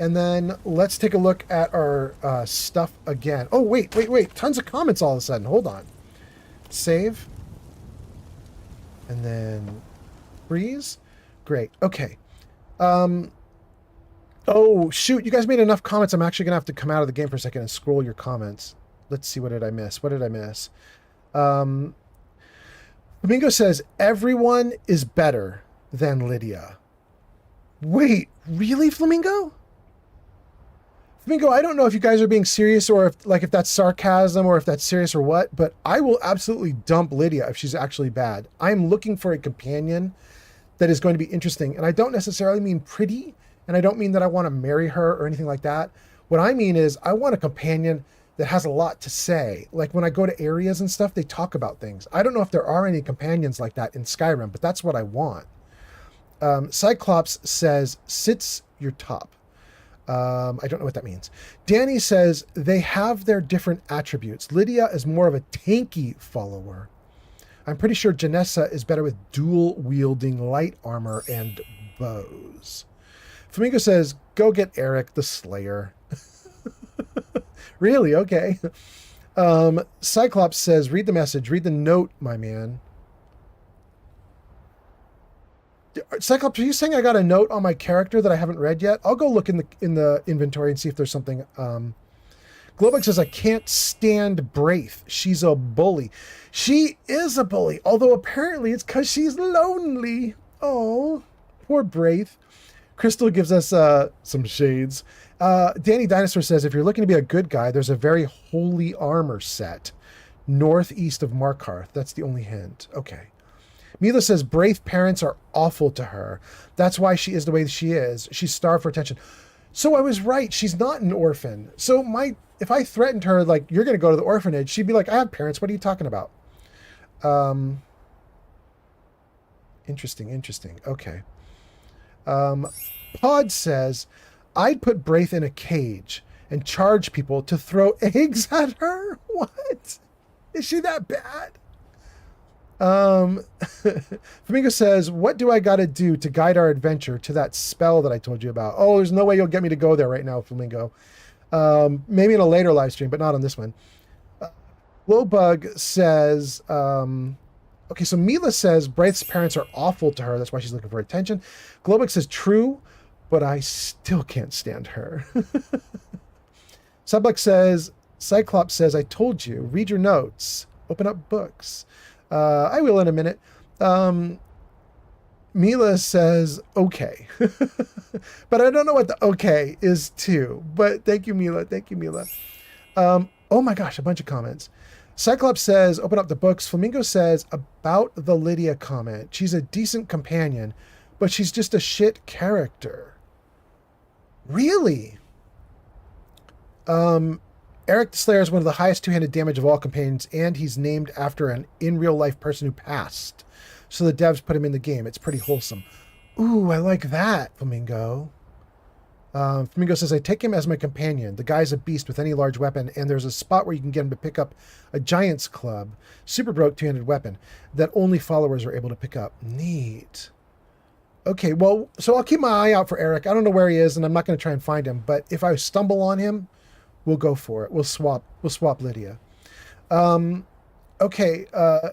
And then let's take a look at our stuff again. Oh, wait. Tons of comments all of a sudden. Hold on. Save. And then freeze. Great. Okay. Oh, shoot. You guys made enough comments. I'm actually going to have to come out of the game for a second and scroll your comments. Let's see. What did I miss? Flamingo says, everyone is better than Lydia. Wait, really, Flamingo? Flamingo, I don't know if you guys are being serious or if that's sarcasm or if that's serious or what, but I will absolutely dump Lydia if she's actually bad. I'm looking for a companion that is going to be interesting. And I don't necessarily mean pretty, and I don't mean that I want to marry her or anything like that. What I mean is I want a companion that has a lot to say. Like when I go to areas and stuff, they talk about things. I don't know if there are any companions like that in Skyrim, but that's what I want. Cyclops says, sits your top. I don't know what that means. Danny says they have their different attributes. Lydia is more of a tanky follower. I'm pretty sure Janessa is better with dual wielding light armor and bows. Flamingo says, go get Eric the Slayer. Really? Okay. Cyclops says, read the message, read the note, my man. Cyclops, are you saying I got a note on my character that I haven't read yet? I'll go look in the inventory and see if there's something. Globex says, I can't stand Braith. She's a bully. She is a bully, although apparently it's because she's lonely. Oh, poor Braith. Crystal gives us some shades. Danny Dinosaur says, if you're looking to be a good guy, there's a very holy armor set northeast of Markarth. That's the only hint. Okay. Mila says, Braith parents are awful to her. That's why she is the way she is. She's starved for attention. So I was right. She's not an orphan. So if I threatened her, like, you're going to go to the orphanage, she'd be like, I have parents. What are you talking about? Interesting. Okay. Pod says, I'd put Braith in a cage and charge people to throw eggs at her. What? Is she that bad? Flamingo says, what do I got to do to guide our adventure to that spell that I told you about? Oh, there's no way you'll get me to go there right now, Flamingo. Maybe in a later live stream, but not on this one. Glowbug says, okay, so Mila says Bryce's parents are awful to her. That's why she's looking for attention. Glowbug says, true, but I still can't stand her. Sublux says, Cyclops says, I told you, read your notes, open up books. I will in a minute. Mila says, okay. But I don't know what the okay is too. But thank you, Mila. Thank you, Mila. Oh my gosh, a bunch of comments. Cyclops says, open up the books. Flamingo says, about the Lydia comment. She's a decent companion, but she's just a shit character. Really? Eric the Slayer is one of the highest two-handed damage of all companions, and he's named after an in-real-life person who passed. So the devs put him in the game. It's pretty wholesome. Ooh, I like that, Flamingo. Flamingo says, I take him as my companion. The guy's a beast with any large weapon, and there's a spot where you can get him to pick up a giant's club, super broke two-handed weapon, that only followers are able to pick up. Neat. Okay, well, so I'll keep my eye out for Eric. I don't know where he is, and I'm not going to try and find him, but if I stumble on him, we'll go for it. We'll swap Lydia. Okay,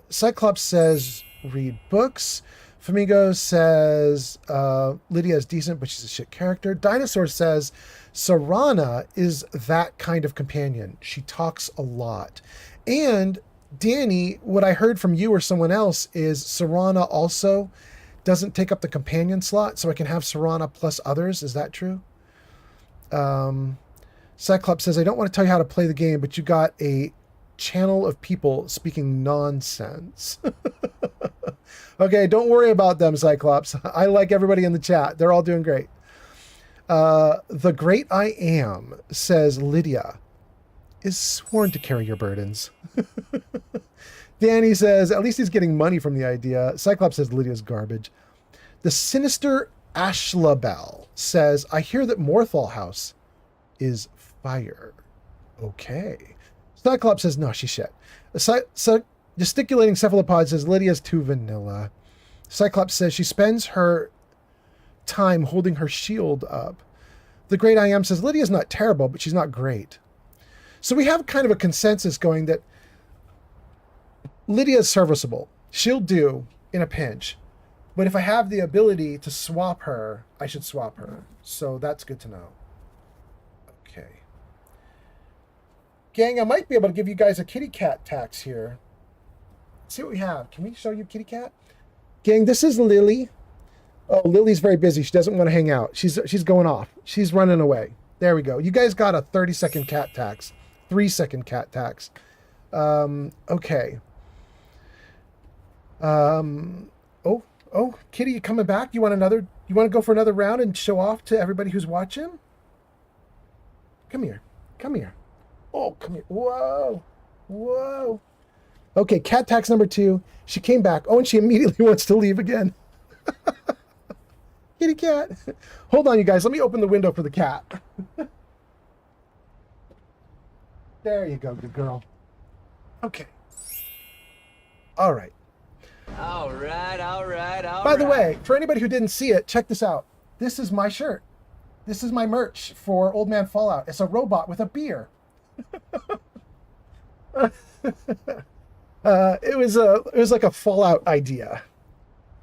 Cyclops says, read books. Flamingo says, Lydia is decent, but she's a shit character. Dinosaur says, Serana is that kind of companion. She talks a lot. And Danny, what I heard from you or someone else is Serana also doesn't take up the companion slot, so I can have Serana plus others. Is that true? Cyclops says, I don't want to tell you how to play the game, but you got a channel of people speaking nonsense. Okay, don't worry about them, Cyclops. I like everybody in the chat. They're all doing great. The Great I Am says, Lydia is sworn to carry your burdens. Danny says, at least he's getting money from the idea. Cyclops says, Lydia's garbage. The Sinister Ashlabel says, I hear that Morthal House is fire. Okay. Cyclops says, no, she's shit. Gesticulating Cephalopod says, Lydia's too vanilla. Cyclops says she spends her time holding her shield up. The Great I Am says, Lydia's not terrible, but she's not great. So we have kind of a consensus going that Lydia's serviceable. She'll do in a pinch. But if I have the ability to swap her, I should swap her. So that's good to know. Okay. Gang, I might be able to give you guys a kitty cat tax here. Let's see what we have. Can we show you kitty cat? Gang, this is Lily. Oh, Lily's very busy. She doesn't want to hang out. She's going off. She's running away. There we go. You guys got a 30-second cat tax. 3-second cat tax. Okay. Oh, Kitty, you coming back? You want to go for another round and show off to everybody who's watching? Come here. Come here. Oh, come here. Whoa. Whoa. Okay, cat tax number 2. She came back. Oh, and she immediately wants to leave again. Kitty cat. Hold on, you guys. Let me open the window for the cat. There you go, good girl. Okay. All right. All right. By the way, for anybody who didn't see it, check this out. This is my shirt. This is my merch for Old Man Fallout. It's a robot with a beer. It was like a Fallout idea,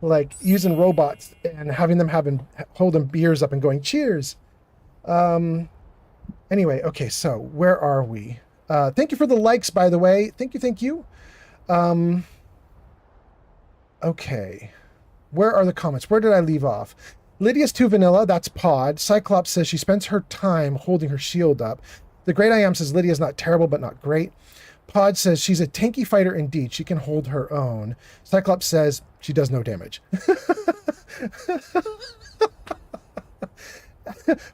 like using robots and having them holding beers up and going cheers. Anyway, okay, so where are we? Thank you for the likes, by the way. Thank you. Okay, where are the comments? Where did I leave off? Lydia's too vanilla. That's Pod. Cyclops says she spends her time holding her shield up. The Great I Am says Lydia's not terrible, but not great. Pod says she's a tanky fighter indeed. She can hold her own. Cyclops says she does no damage.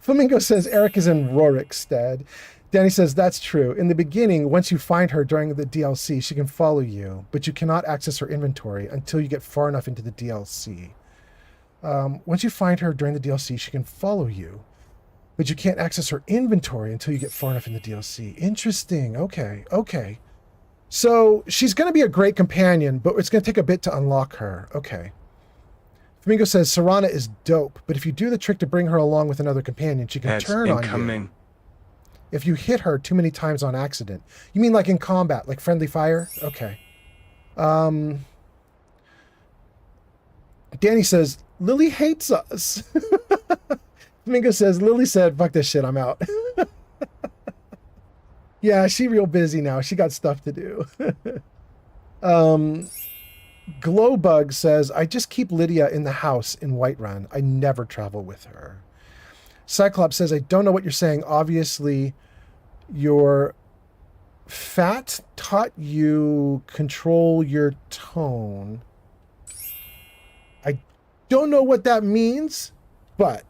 Flamingo says Eric is in Rorik's stead. Danny says that's true. In the beginning, once you find her during the DLC, she can follow you, but you cannot access her inventory until you get far enough into the DLC. Once you find her during the DLC, she can follow you, but you can't access her inventory until you get far enough in the DLC. Interesting. Okay. So she's going to be a great companion, but it's going to take a bit to unlock her. Okay. Flamingo says Serana is dope, but if you do the trick to bring her along with another companion, she can That's turn on you. If you hit her too many times on accident. You mean like in combat, like friendly fire? Okay. Danny says, Lily hates us. Flamingo says, Lily said, fuck this shit, I'm out. Yeah, she real busy now. She got stuff to do. Glowbug says, I just keep Lydia in the house in Whiterun. I never travel with her. Cyclops says, I don't know what you're saying. Obviously, your fat taught you control your tone. I don't know what that means, but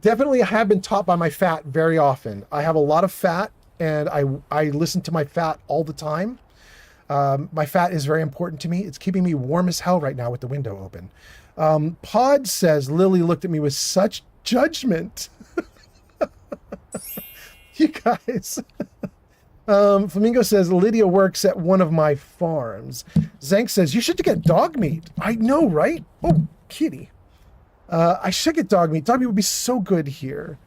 definitely I have been taught by my fat very often. I have a lot of fat, and I listen to my fat all the time. My fat is very important to me. It's keeping me warm as hell right now with the window open. Pod says, Lily looked at me with such judgment. You guys. Flamingo says, Lydia works at one of my farms. Zank says, you should get dog meat. I know, right? Oh, kitty. I should get dog meat. Dog meat would be so good here.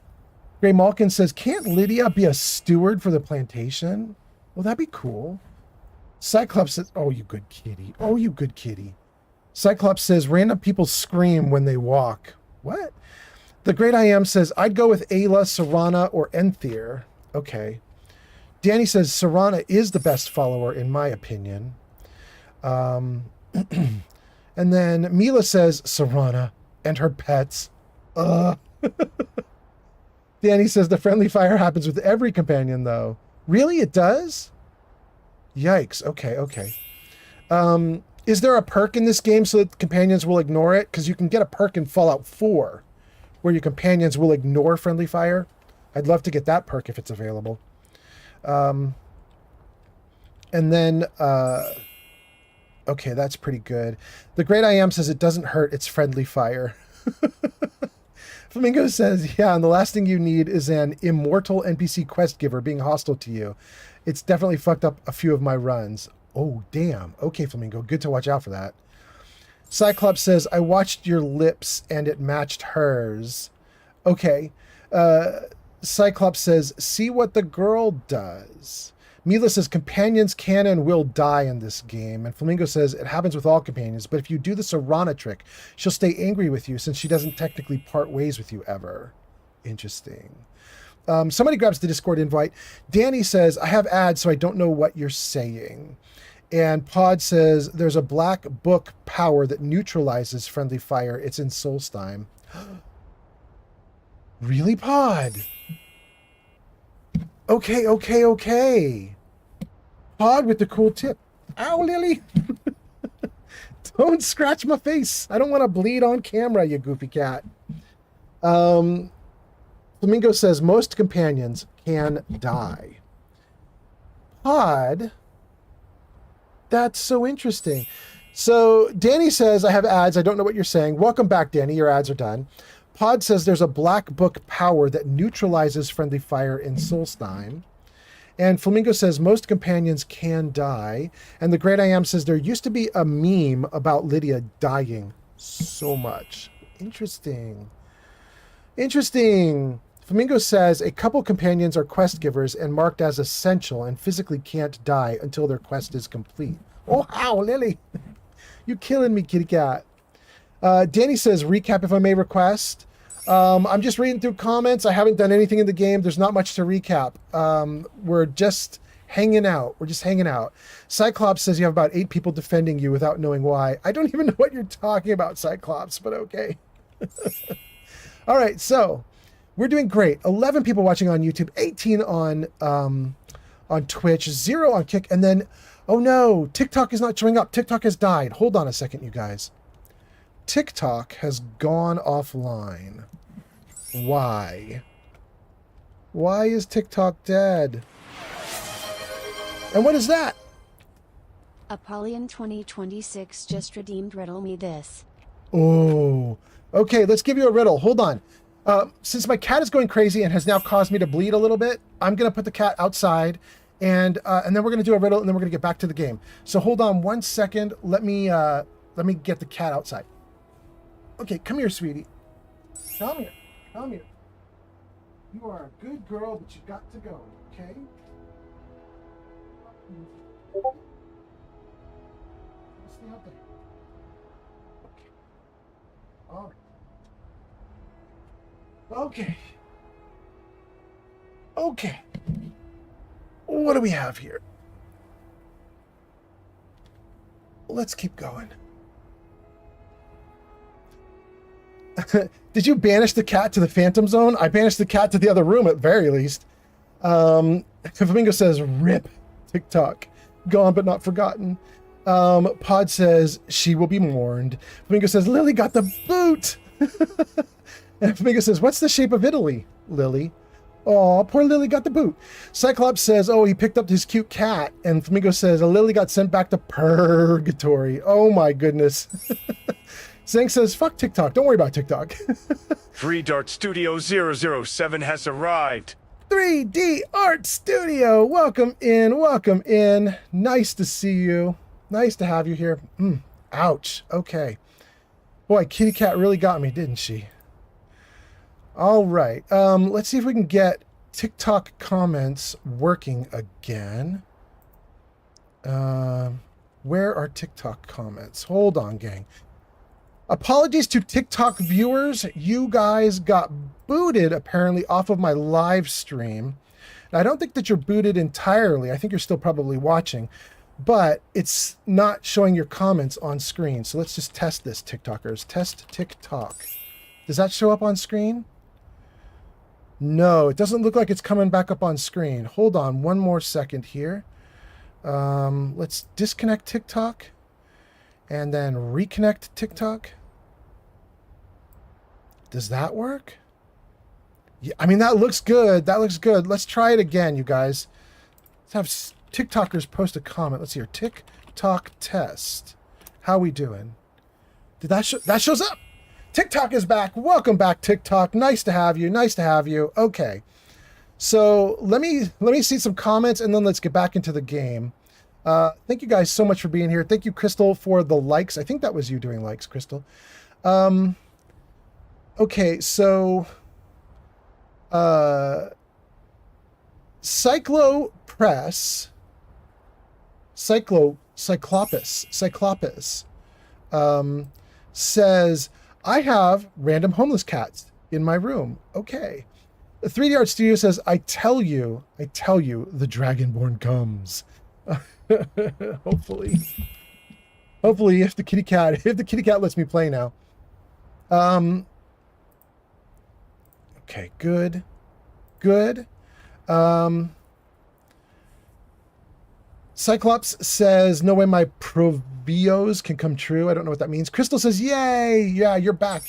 Gray Malkin says, can't Lydia be a steward for the plantation? Well, that'd be cool. Cyclops says, oh, you good kitty. Oh, you good kitty. Cyclops says, random people scream when they walk. What? The Great I Am says, I'd go with Ayla, Serana, or Enthyr. Okay. Danny says, Serana is the best follower, in my opinion. And then Mila says, Serana and her pets. Danny says, the friendly fire happens with every companion, though. Really? It does? Yikes. Okay, okay. Is there a perk in this game so that companions will ignore it? Because you can get a perk in Fallout 4 where your companions will ignore friendly fire. I'd love to get that perk if it's available. And then, okay, that's pretty good. The Great I Am says it doesn't hurt, it's friendly fire. Flamingo says, yeah, and the last thing you need is an immortal NPC quest giver being hostile to you. It's definitely fucked up a few of my runs. Oh, damn. Okay, Flamingo, good to watch out for that. Cyclops says, I watched your lips and it matched hers. Okay. Cyclops says, see what the girl does. Mila says, companions can and will die in this game. And Flamingo says, it happens with all companions, but if you do the Serana trick, she'll stay angry with you since she doesn't technically part ways with you ever. Interesting. Somebody grabs the Discord invite. Danny says, I have ads, so I don't know what you're saying. And Pod says, there's a black book power that neutralizes friendly fire. It's in Solstheim. Really, Pod? Okay, okay, okay. Pod with the cool tip. Ow, Lily. Don't scratch my face. I don't want to bleed on camera, you goofy cat. Flamingo says most companions can die. Pod, that's so interesting. So Danny says, I have ads. I don't know what you're saying. Welcome back, Danny. Your ads are done. Pod says there's a black book power that neutralizes friendly fire in Solstheim. And Flamingo says most companions can die. And the Great I Am says there used to be a meme about Lydia dying so much. Interesting. Interesting. Flamingo says a couple companions are quest givers and marked as essential and physically can't die until their quest is complete. Oh, ow, Lily. You killing me, kitty cat. Danny says, recap if I may request. I'm just reading through comments. I haven't done anything in the game. There's not much to recap. We're just hanging out. We're just hanging out. Cyclops says you have about 8 people defending you without knowing why. I don't even know what you're talking about, Cyclops, but okay. All right, so we're doing great. 11 people watching on YouTube, 18 on Twitch, 0 on Kick, and then, oh no, TikTok is not showing up. TikTok has died. Hold on a second, you guys. TikTok has gone offline. Why? Why is TikTok dead? And what is that? Apollyon 2026 just redeemed Riddle Me This. Oh, okay, let's give you a riddle. Hold on. Since my cat is going crazy and has now caused me to bleed a little bit, I'm going to put the cat outside and then we're gonna do a riddle, and then we're gonna get back to the game. So hold on 1 second. Let me get the cat outside. Okay, come here, sweetie. Come here. Come here. You are a good girl, but you got to go. Okay. Stay out there. Okay. All right. Okay. Okay. What do we have here? Let's keep going. Did you banish the cat to the Phantom Zone? I banished the cat to the other room at very least. Flamingo says, rip TikTok. Gone but not forgotten. Pod says, she will be mourned. Flamingo says, Lily got the boot. And Flamingo says, what's the shape of Italy, Lily? Oh, poor Lily got the boot. Cyclops says, oh, he picked up his cute cat. And Flamingo says, Lily got sent back to purgatory. Oh my goodness. Zang says, fuck TikTok. Don't worry about TikTok. 3 Dart Studio 007 has arrived. 3D Art Studio. Welcome in. Welcome in. Nice to see you. Nice to have you here. Ouch. Okay. Boy, Kitty Cat really got me, didn't she? All right. Let's see if we can get TikTok comments working again. Where are TikTok comments? Hold on, gang. Apologies to TikTok viewers. You guys got booted apparently off of my live stream. Now, I don't think that you're booted entirely. I think you're still probably watching, but it's not showing your comments on screen. So let's just test this, TikTokers. Test TikTok. Does that show up on screen? No, it doesn't look like it's coming back up on screen. Hold on one more second here. Let's disconnect TikTok and then reconnect TikTok. Does that work? Yeah, I mean, that looks good. That looks good. Let's try it again, you guys. Let's have TikTokers post a comment. Let's see here. TikTok test. How we doing? Did that show? That shows up. TikTok is back. Welcome back, TikTok. Nice to have you. Nice to have you. Okay. So let me see some comments and then let's get back into the game. Thank you guys so much for being here. Thank you, Crystal, for the likes. I think that was you doing likes, Crystal. Okay, so Cyclopus says, I have random homeless cats in my room. Okay. The 3D Art Studio says, I tell you, the Dragonborn comes. Hopefully, if the kitty cat lets me play now. Okay, good. Cyclops says, no way my provios can come true. I don't know what that means. Crystal says, yay. Yeah, you're back.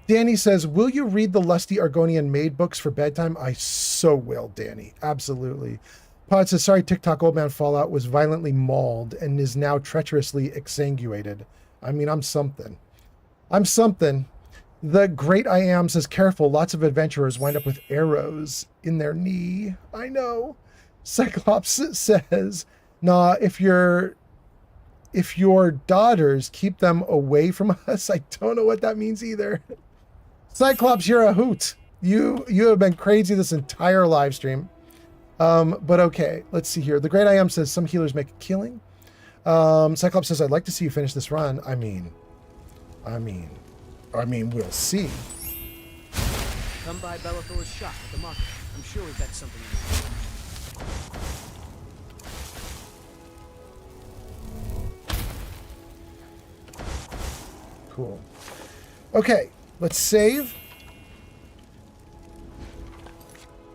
Danny says, will you read the Lusty Argonian maid books for bedtime? I so will, Danny. Absolutely. Pod says, sorry, TikTok old man Fallout was violently mauled and is now treacherously exsanguated. I mean, I'm something. The Great I Am says, careful, lots of adventurers wind up with arrows in their knee. I know. Cyclops says, nah, if your daughters keep them away from us, I don't know what that means either. Cyclops, you're a hoot. You have been crazy this entire live stream. But okay, let's see here. The Great I Am says, some healers make a killing. Cyclops says, I'd like to see you finish this run. I mean, we'll see. Come by Bellathor's shop at the market. I'm sure we've got something in there. Cool. Okay, let's save.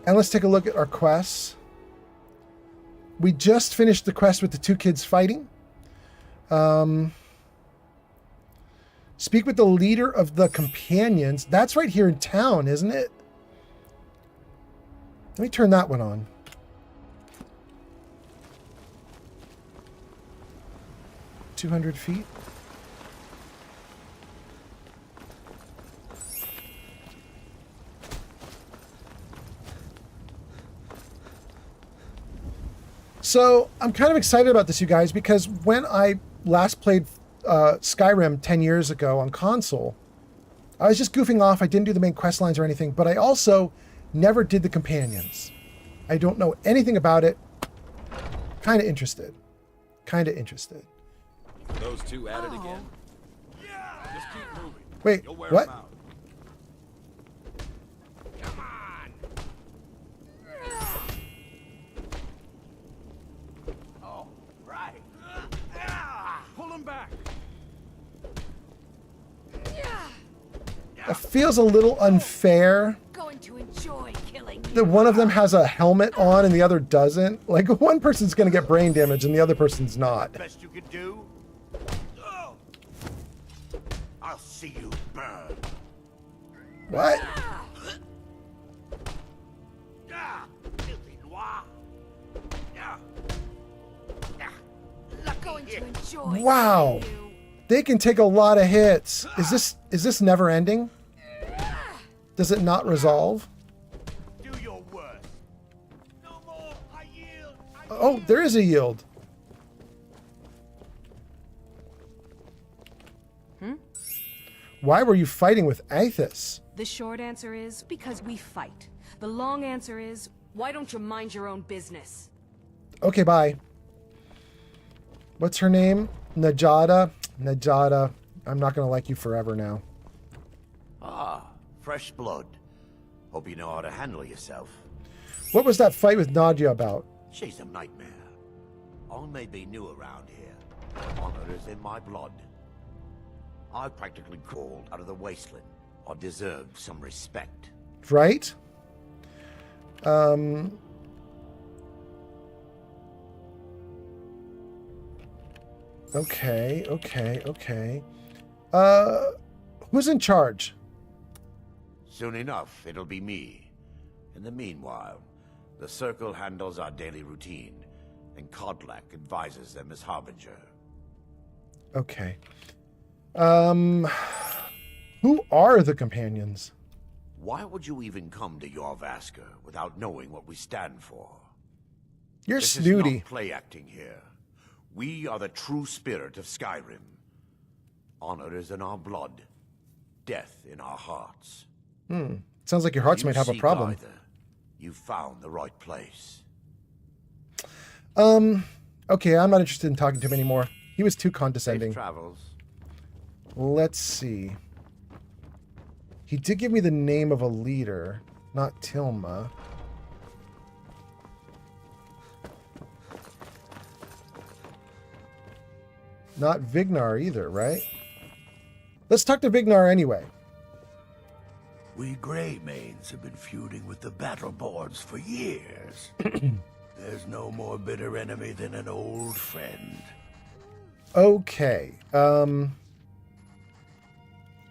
And let's take a look at our quests. We just finished the quest with the 2 kids fighting. Speak with the leader of the companions. That's right here in town, isn't it? Let me turn that one on. "200 feet. So I'm kind of excited about this, you guys, because when I last played Skyrim 10 years ago on console, I was just goofing off. I didn't do the main quest lines or anything, but I also never did the companions. I don't know anything about it. Kind of interested. Kind of interested. Those two at it again. Just keep moving. Wait, You'll wear what? them out. Come on. Oh, right. Pull him back. It feels a little unfair Going to enjoy killing that one of them has a helmet on and the other doesn't. Like, one person's going to get brain damage and the other person's not. Best you can do. Oh. I'll see you burn. What? Going to enjoy. Wow. They can take a lot of hits. Is this never ending? Does it not resolve? Do your worst. No more. I yield. Oh, there is a yield. Why were you fighting with Aethys? The short answer is because we fight. The long answer is, why don't you mind your own business? Okay, bye. What's her name? Najada? Najada. I'm not going to like you forever now. Ah, fresh blood. Hope you know how to handle yourself. What was that fight with Nadia about? She's a nightmare. I may be new around here. Honor is in my blood. I practically crawled out of the wasteland. I deserve some respect. Right? Okay. Who's in charge? Soon enough, it'll be me. In the meanwhile, the Circle handles our daily routine, and Kodlak advises them as Harbinger. Okay. Who are the companions? Why would you even come to Jorvaska without knowing what we stand for? You're this snooty. Is not play acting here. We are the true spirit of Skyrim. Honor is in our blood, death in our hearts. Sounds like your hearts might have a problem. You found the right place. Okay, I'm not interested in talking to him anymore. He was too condescending. Safe travels. Let's see. He did give me the name of a leader, not Tilma. Not Vignar either, right? Let's talk to Vignar anyway. We Greymanes have been feuding with the Battleborns for years. There's no more bitter enemy than an old friend. Okay. Oh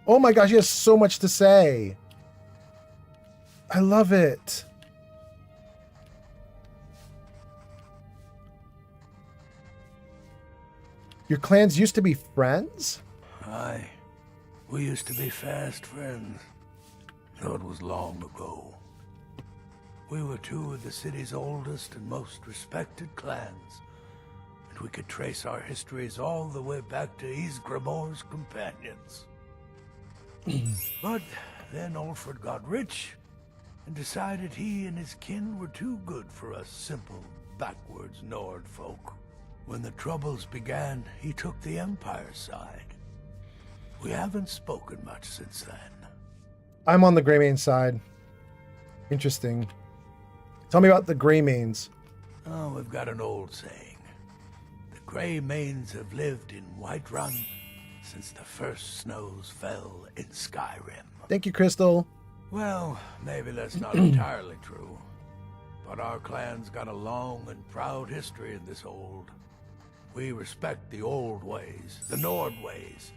my gosh, he has so much to say. I love it. Your clans used to be friends? Aye. We used to be fast friends. Though it was long ago. We were two of the city's oldest and most respected clans. And we could trace our histories all the way back to Ysgramor's companions. But then Ulfred got rich and decided he and his kin were too good for us simple, backwards Nord folk. When the Troubles began, he took the Empire's side. We haven't spoken much since then. I'm on the Greymane side. Interesting. Tell me about the Greymanes. Oh, we've got an old saying. The Greymanes have lived in Whiterun since the first snows fell in Skyrim. Thank you, Crystal. Well, maybe that's not entirely true. But our clan's got a long and proud history in this old. We respect the old ways, the Nord ways.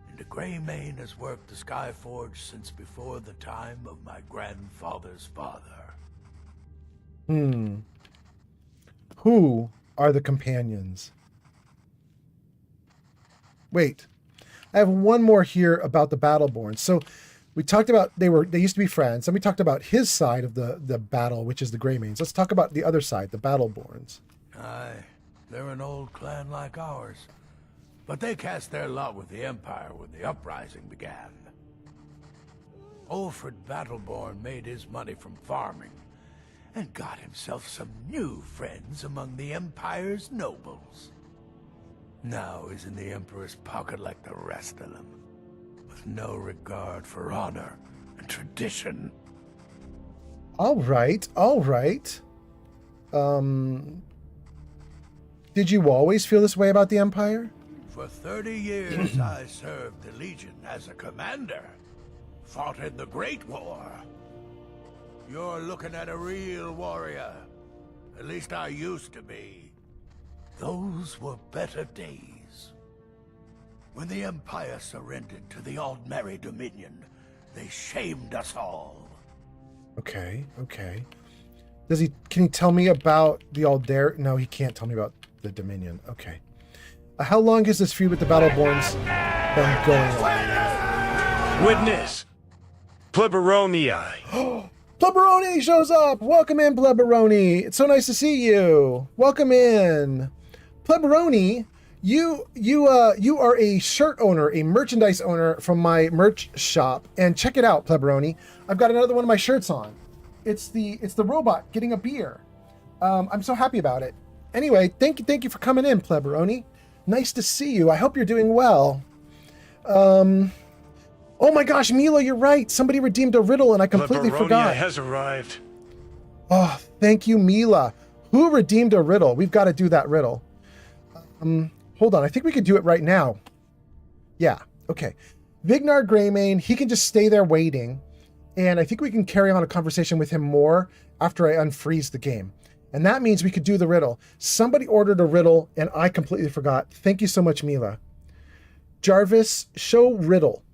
And the Greymane has worked the Skyforge since before the time of my grandfather's father. Who are the companions? Wait. I have one more here about the Battleborn. So we talked about they used to be friends, and we talked about his side of the battle, which is the Greymanes. Let's talk about the other side, the Battleborns. Aye, they're an old clan like ours. But they cast their lot with the Empire when the uprising began. Ulfred Battleborn made his money from farming, and got himself some new friends among the Empire's nobles. Now he's in the Emperor's pocket like the rest of them, with no regard for honor and tradition. All right, all right. Did you always feel this way about the Empire? For 30 years I served the Legion as a commander. Fought in the Great War. You're looking at a real warrior. At least I used to be. Those were better days. When the Empire surrendered to the Aldmeri Dominion, they shamed us all. Okay, okay. Can he tell me about the Aldmeri? No, he can't tell me about the Dominion. Okay. How long has this feud with the Battleborns been going on? Witness! Pleberonii. Pleberoni shows up! Welcome in, Pleberoni. It's so nice to see you. Welcome in. Pleberoni, you are a shirt owner, a merchandise owner from my merch shop. And check it out, Pleberoni. I've got another one of my shirts on. It's the robot getting a beer. I'm so happy about it. Anyway, thank you for coming in, Pleberoni. Nice to see you. I hope you're doing well. Oh my gosh, Mila, you're right. Somebody redeemed a riddle and I completely forgot. Has arrived. Oh, thank you, Mila. Who redeemed a riddle? We've got to do that riddle. Hold on. I think we could do it right now. Yeah, okay. Vignar Greymane, he can just stay there waiting. And I think we can carry on a conversation with him more after I unfreeze the game. And that means we could do the riddle. Somebody ordered a riddle and I completely forgot. Thank you so much, Mila. Jarvis, show riddle.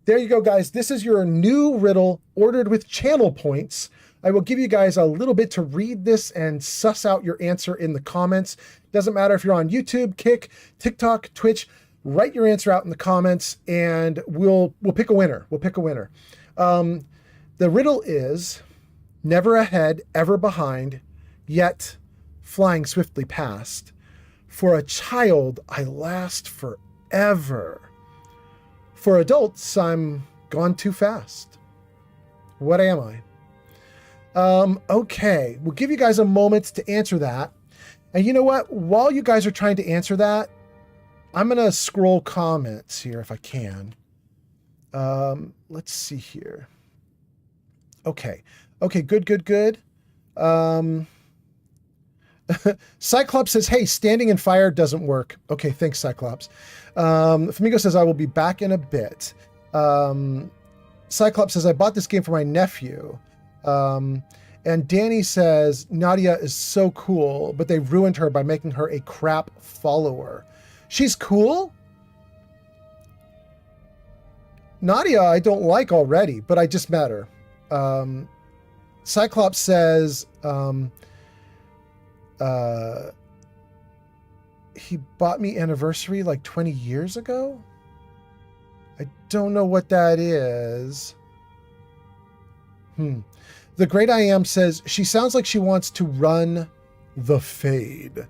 There you go, guys. This is your new riddle ordered with channel points. I will give you guys a little bit to read this and suss out your answer in the comments. Doesn't matter if you're on YouTube, Kick, TikTok, Twitch. Write your answer out in the comments and we'll pick a winner. We'll pick a winner. The riddle is never ahead, ever behind, yet flying swiftly past. For a child, I last forever. For adults, I'm gone too fast. What am I? Okay, we'll give you guys a moment to answer that. And you know what? While you guys are trying to answer that, I'm going to scroll comments here if I can. Let's see here. Okay, good. Cyclops says, hey, standing in fire doesn't work. Okay, thanks, Cyclops. Flamingo says, I will be back in a bit. Cyclops says, I bought this game for my nephew. And Danny says, Nadia is so cool, but they ruined her by making her a crap follower. She's cool? Nadia, I don't like already, but I just met her. Cyclops says, he bought me anniversary like 20 years ago? I don't know what that is. The Great I Am says, she sounds like she wants to run the fade.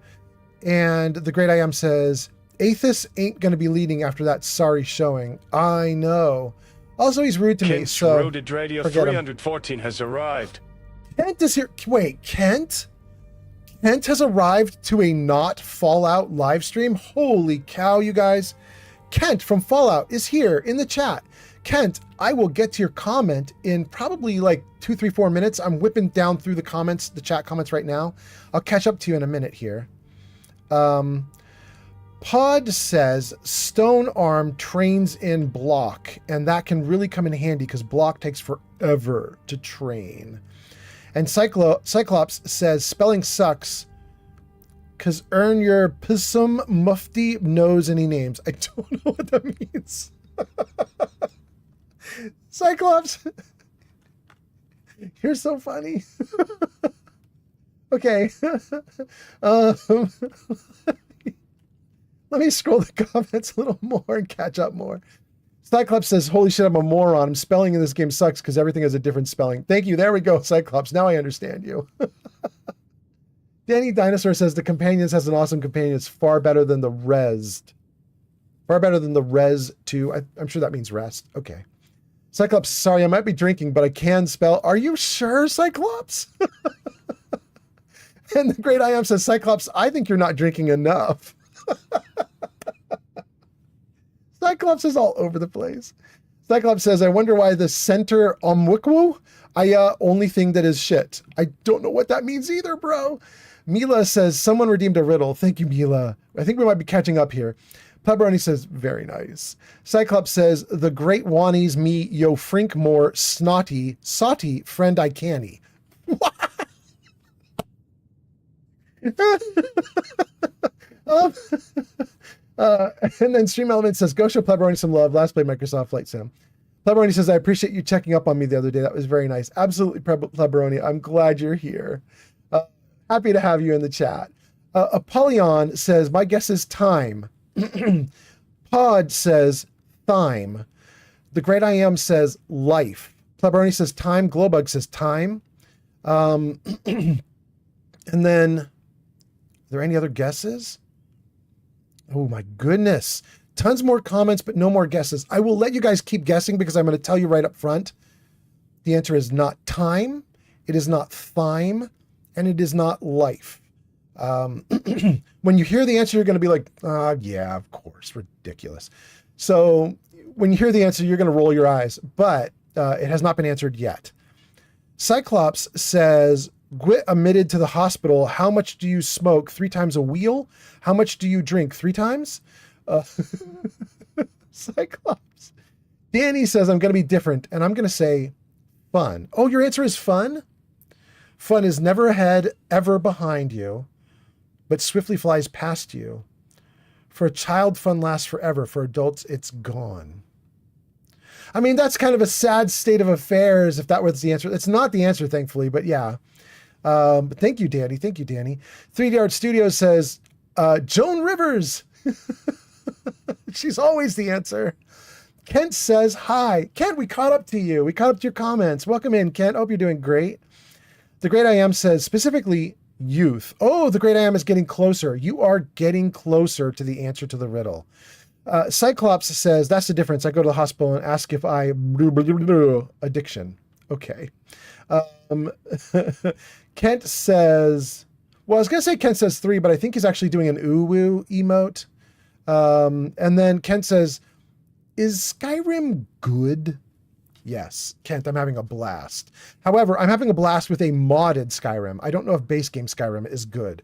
And the Great I Am says, Aethys ain't going to be leading after that sorry showing. I know. Also, he's rude to me, so Roaded Radio 314 has arrived. Kent is here. Wait, Kent? Kent has arrived to a not Fallout live stream? Holy cow, you guys. Kent from Fallout is here in the chat. Kent, I will get to your comment in probably like 2, 3, 4 minutes. I'm whipping down through the comments, the chat comments right now. I'll catch up to you in a minute here. Pod says Stone Arm trains in block, and that can really come in handy because block takes forever to train. And Cyclops says spelling sucks because earn your Pissum Mufti knows any names. I don't know what that means. Cyclops, you're so funny. Okay. Let me scroll the comments a little more and catch up more. Cyclops says, holy shit, I'm a moron. Spelling in this game sucks because everything has a different spelling. Thank you. There we go, Cyclops. Now I understand you. Danny Dinosaur says the Companions has an awesome companion. It's far better than the Resed. Far better than the Res 2. I'm sure that means rest. Okay. Cyclops, sorry, I might be drinking, but I can spell. Are you sure, Cyclops? And the Great I Am says, Cyclops, I think you're not drinking enough. Cyclops is all over the place. Cyclops says, I wonder why the center omwikwu, only thing that is shit. I don't know what that means either, bro. Mila says, someone redeemed a riddle. Thank you, Mila. I think we might be catching up here. Pepperoni says, very nice. Cyclops says, the great Wanies me yo frink more snotty, sauty friend I canny. And then Stream Element says, go show Pepperoni some love. Last play Microsoft Flight Sim. Pepperoni says, I appreciate you checking up on me the other day. That was very nice. Absolutely, Pepperoni. I'm glad you're here. Happy to have you in the chat. Apollyon says, my guess is time. Pod says thyme. The Great I Am says life. Pepperoni says time. Glowbug says time. And then, are there any other guesses? Oh my goodness. Tons more comments, but no more guesses. I will let you guys keep guessing because I'm going to tell you right up front. The answer is not time. It is not thyme. And it is not life. When you hear the answer, you're going to be like, yeah, of course, ridiculous. So when you hear the answer, you're going to roll your eyes, but it has not been answered yet. Cyclops says, Gwit admitted to the hospital. How much do you smoke? 3 times a wheel? How much do you drink? 3 times? Cyclops. Danny says, I'm going to be different, and I'm going to say fun. Oh, your answer is fun? Fun is never ahead, ever behind you, but swiftly flies past you. For a child, fun lasts forever. For adults, it's gone. I mean, that's kind of a sad state of affairs if that was the answer. It's not the answer, thankfully, but yeah. But thank you, Danny. Thank you, Danny. 3D Art Studios says, Joan Rivers. She's always the answer. Kent says, hi. Kent, we caught up to you. We caught up to your comments. Welcome in, Kent. Hope you're doing great. The Great I Am says, specifically, youth. Oh, the Great I Am is getting closer. You are getting closer to the answer to the riddle. Cyclops says, that's the difference. I go to the hospital and ask if I... addiction. Okay. Kent says... Well, I was going to say Kent says 3, but I think he's actually doing an ooh-woo emote. And then Kent says, is Skyrim good? Yes, Kent, I'm having a blast. However, I'm having a blast with a modded Skyrim. I don't know if base game Skyrim is good,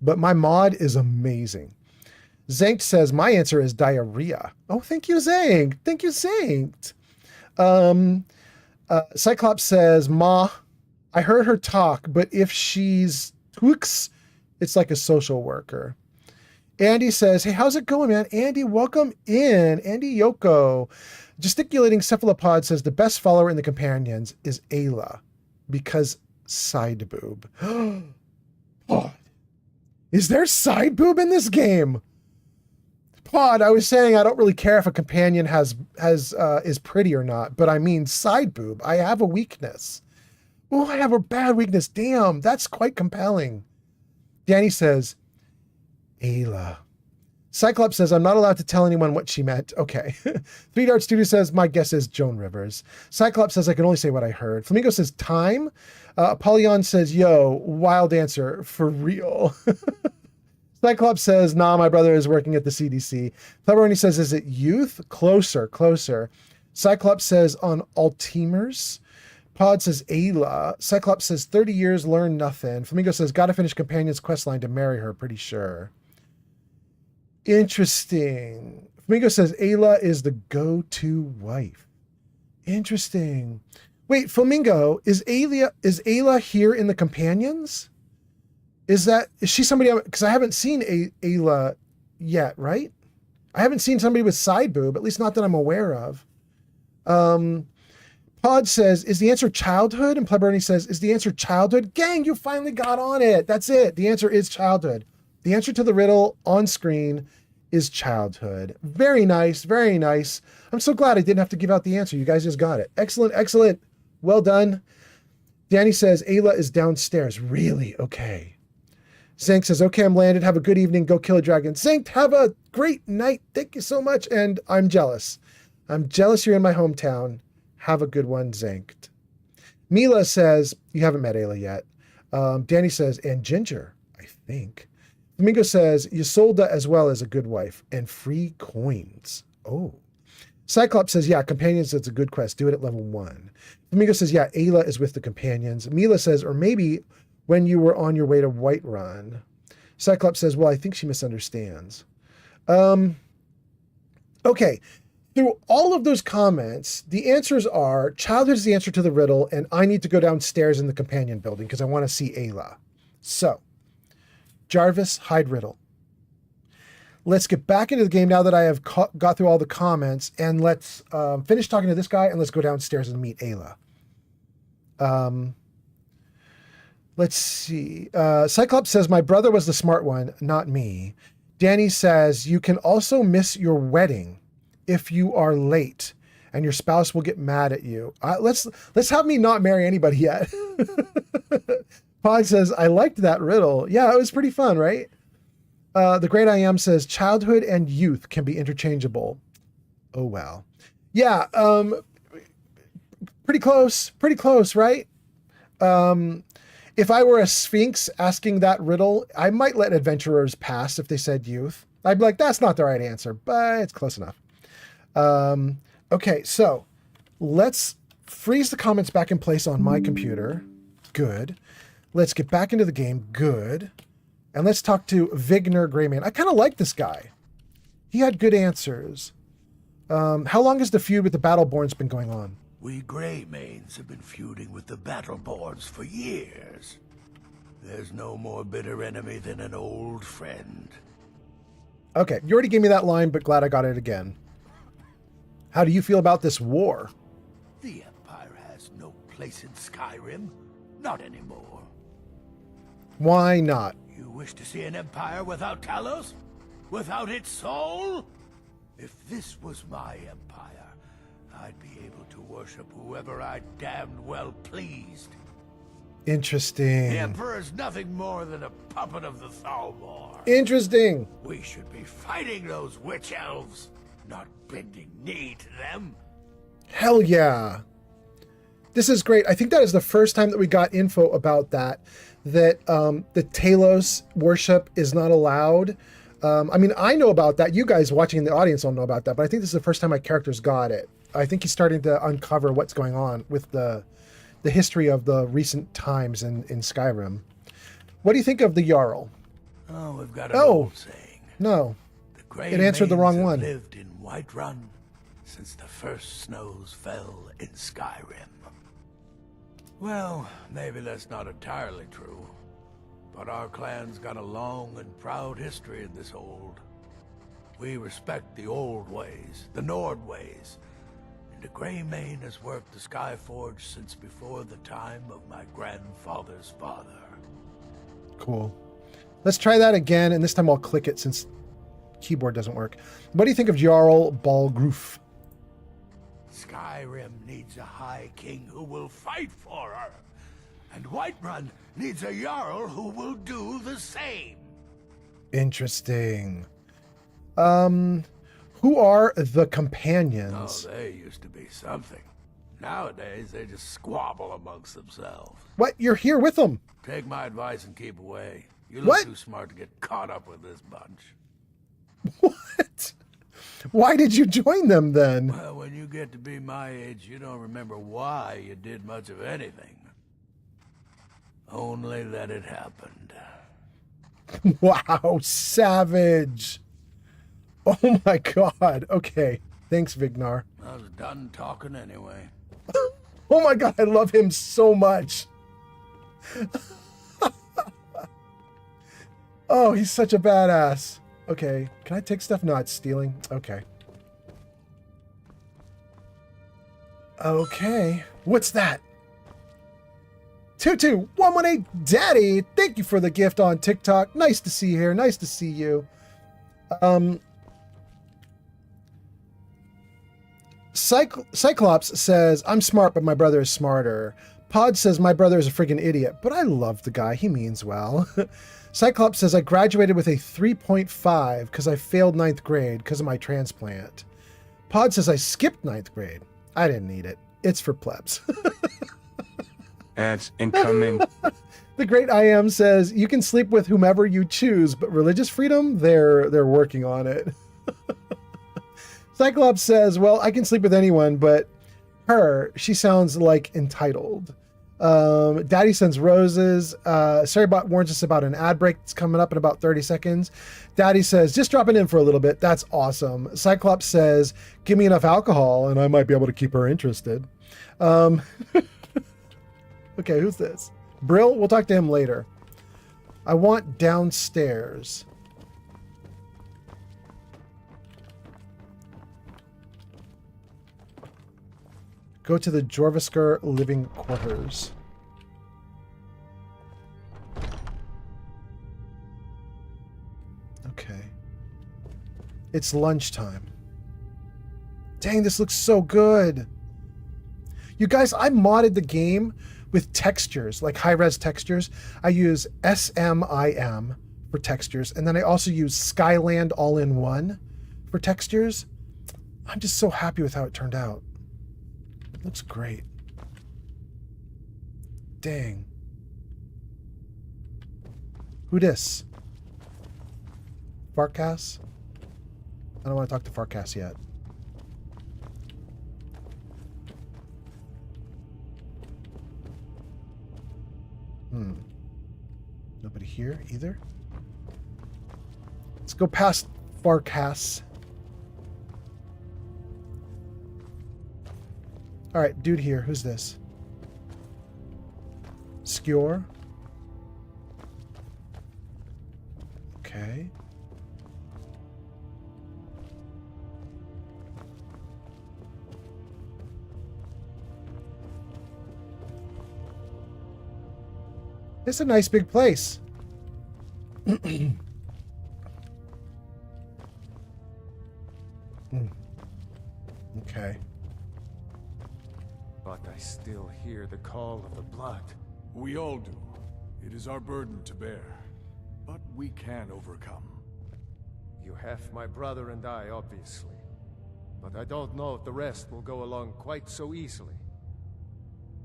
but my mod is amazing. Zankt says, my answer is diarrhea. Oh, thank you, Zankt. Thank you, Zankt. Cyclops says, Ma, I heard her talk, but if she's twix, it's like a social worker. Andy says, hey, how's it going, man? Andy, welcome in. Andy Yoko. Gesticulating Cephalopod says the best follower in the companions is Ayla because side boob. Pod. Is there side boob in this game? Pod, I was saying I don't really care if a companion is pretty or not, but I mean side boob. I have a weakness. Oh, I have a bad weakness. Damn, that's quite compelling. Danny says, Ayla. Cyclops says, I'm not allowed to tell anyone what she meant. Okay. 3 Dart Studio says, my guess is Joan Rivers. Cyclops says, I can only say what I heard. Flamingo says, time. Apollyon says, yo, wild answer, for real. Cyclops says, nah, my brother is working at the CDC. Pepperoni says, is it youth? Closer, closer. Cyclops says, on Alzheimer's. Pod says, Ayla. Cyclops says, 30 years, learn nothing. Flamingo says, gotta finish Companion's questline to marry her, pretty sure. Interesting. Flamingo says Ayla is the go-to wife. Interesting. Wait, Flamingo, is Ayla here in the companions? Is she somebody? Because I haven't seen Ayla yet, right? I haven't seen somebody with side boob, at least not that I'm aware of. Pod says, is the answer childhood? And Pleberny says, is the answer childhood? Gang, you finally got on it. That's it. The answer is childhood. The answer to the riddle on screen is childhood. Very nice, very nice. I'm so glad I didn't have to give out the answer. You guys just got it. Excellent, excellent. Well done. Danny says, Ayla is downstairs. Really? Okay. Zank says, okay, I'm landed. Have a good evening. Go kill a dragon. Zank, have a great night. Thank you so much. And I'm jealous. I'm jealous you're in my hometown. Have a good one, Zank. Mila says, you haven't met Ayla yet. Danny says, and Ginger, I think. Flamingo says, Ysolda as well as a good wife. And free coins. Oh. Cyclops says, yeah, companions, it's a good quest. Do it at level 1. Flamingo says, yeah, Ayla is with the companions. Mila says, or maybe when you were on your way to Whiterun. Cyclops says, well, I think she misunderstands. Okay. Through all of those comments, the answers are childhood is the answer to the riddle, and I need to go downstairs in the companion building because I want to see Ayla. So, Jarvis, hide riddle. Let's get back into the game now that I have got through all the comments, and let's finish talking to this guy, and let's go downstairs and meet Ayla. Let's see. Cyclops says, my brother was the smart one, not me. Danny says, you can also miss your wedding if you are late, and your spouse will get mad at you. Let's have me not marry anybody yet. Pog says, I liked that riddle. Yeah, it was pretty fun, right? The Great I Am says, childhood and youth can be interchangeable. Oh, wow. Yeah, pretty close, right? If I were a Sphinx asking that riddle, I might let adventurers pass if they said youth. I'd be like, that's not the right answer, but it's close enough. Okay, so let's freeze the comments back in place on my computer. Good. Let's get back into the game. Good. And let's talk to Vigner Greyman. I kind of like this guy. He had good answers. How long has the feud with the Battleborns been going on? We Greymanes have been feuding with the Battleborns for years. There's no more bitter enemy than an old friend. Okay, you already gave me that line, but glad I got it again. How do you feel about this war? The Empire has no place in Skyrim. Not anymore. Why not? You wish to see an empire without Talos? Without its soul? If this was my empire, I'd be able to worship whoever I damned well pleased. Interesting. The Emperor's nothing more than a puppet of the Thalmor. Interesting. We should be fighting those witch elves, not bending knee to them. Hell yeah. This is great. I think that is the first time that we got info about that the Talos worship is not allowed. I mean, I know about that. You guys watching in the audience don't know about that, but I think this is the first time my characters got it. I think he's starting to uncover what's going on with the history of the recent times in Skyrim. What do you think of the Jarl? Oh, we've got an old saying. No. It answered the wrong one. Lived in Whiterun since the first snows fell in Skyrim. Well, maybe that's not entirely true, but our clan's got a long and proud history in this hold. We respect the old ways, the Nord ways, and the Greymane has worked the Skyforge since before the time of my grandfather's father. Cool. Let's try that again, and this time I'll click it since keyboard doesn't work. What do you think of Jarl Balgroof? Skyrim needs a High King who will fight for her, and Whiterun needs a Jarl who will do the same. Interesting. Who are the companions? Oh, they used to be something. Nowadays, they just squabble amongst themselves. What? You're here with them? Take my advice and keep away. You look too smart to get caught up with this bunch. What? Why did you join them then? Well, when you get to be my age, you don't remember why you did much of anything. Only that it happened. Wow, savage. Oh my god. Okay. Thanks, Vignar. I was done talking anyway. Oh my god, I love him so much. Oh, he's such a badass. Okay, can I take stuff? No, it's stealing. Okay. Okay, what's that? 22118 Daddy, thank you for the gift on TikTok. Nice to see you here. Nice to see you. Cyclops says, I'm smart, but my brother is smarter. Pod says, my brother is a friggin' idiot, but I love the guy. He means well. Cyclops says, I graduated with a 3.5 because I failed 9th grade because of my transplant. Pod says, I skipped 9th grade. I didn't need it. It's for plebs. Ads incoming. The great I Am says, you can sleep with whomever you choose, but religious freedom, they're working on it. Cyclops says, well, I can sleep with anyone, but her, she sounds like entitled. Daddy sends roses. Sarybot warns us about an ad break that's coming up in about 30 seconds. Daddy says, just dropping in for a little bit. That's awesome. Cyclops says, give me enough alcohol and I might be able to keep her interested. Okay, who's this? Brill? We'll talk to him later. I want downstairs. Go to the Jorvisker living quarters. Okay. It's lunchtime. Dang, this looks so good. You guys, I modded the game with textures, like high-res textures. I use SMIM for textures, and then I also use Skyland all-in-one for textures. I'm just so happy with how it turned out. It looks great. Dang. Who dis? Farkas? I don't want to talk to Farkas yet. Nobody here either. Let's go past Farkas. All right, dude here. Who's this? Skewer. Okay. It's a nice big place. Okay. But I still hear the call of the blood. We all do. It is our burden to bear. But we can overcome. You have my brother and I, obviously. But I don't know if the rest will go along quite so easily.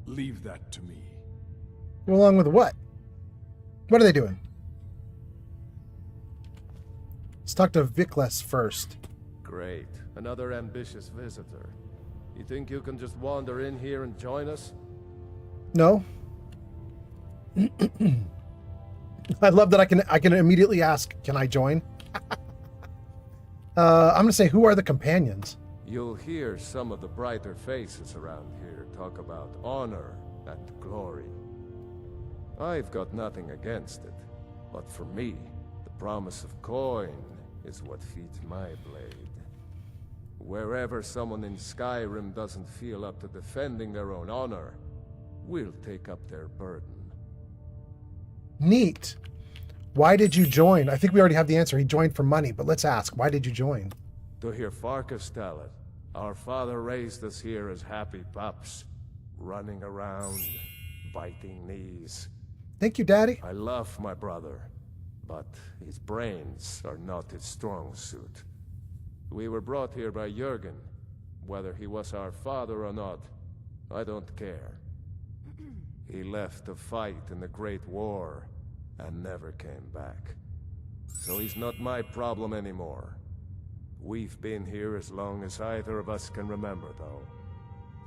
Leave that to me. Go along with what? What are they doing? Let's talk to Vikles first. Great. Another ambitious visitor. You think you can just wander in here and join us? No. I love that I can immediately ask, can I join? I'm going to say, who are the companions? You'll hear some of the brighter faces around here talk about honor and glory. I've got nothing against it, but for me, the promise of coin is what feeds my blade. Wherever someone in Skyrim doesn't feel up to defending their own honor, we'll take up their burden. Neat. Why did you join? I think we already have the answer. He joined for money, but let's ask, why did you join? To hear Farkas tell it, our father raised us here as happy pups, running around, biting knees. Thank you, Daddy. I love my brother, but his brains are not his strong suit. We were brought here by Jurgen. Whether he was our father or not, I don't care. He left to fight in the Great War and never came back. So he's not my problem anymore. We've been here as long as either of us can remember, though.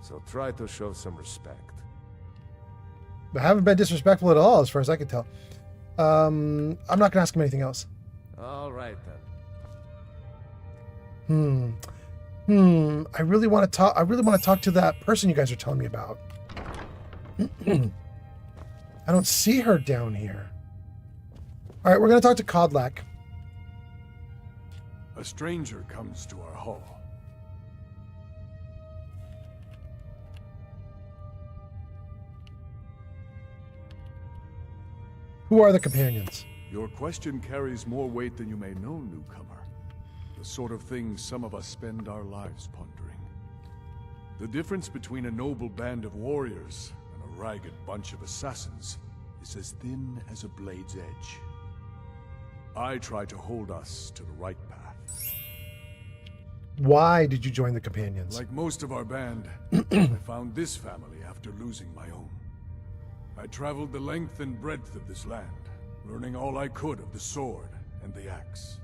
So try to show some respect. I haven't been disrespectful at all, as far as I can tell. I'm not going to ask him anything else. All right, I then. really want to talk. I really want to talk to that person you guys are telling me about. I don't see her down here. All right, we're going to talk to Kodlak. A stranger comes to our hall. Who are the companions? Your question carries more weight than you may know, newcomer. The sort of thing some of us spend our lives pondering. The difference between a noble band of warriors and a a ragged bunch of assassins is as thin as a blade's edge. I try to hold us to the right path. Why did you join the Companions? Like most of our band, I found this family after losing my own. I traveled the length and breadth of this land, learning all I could of the sword and the axe.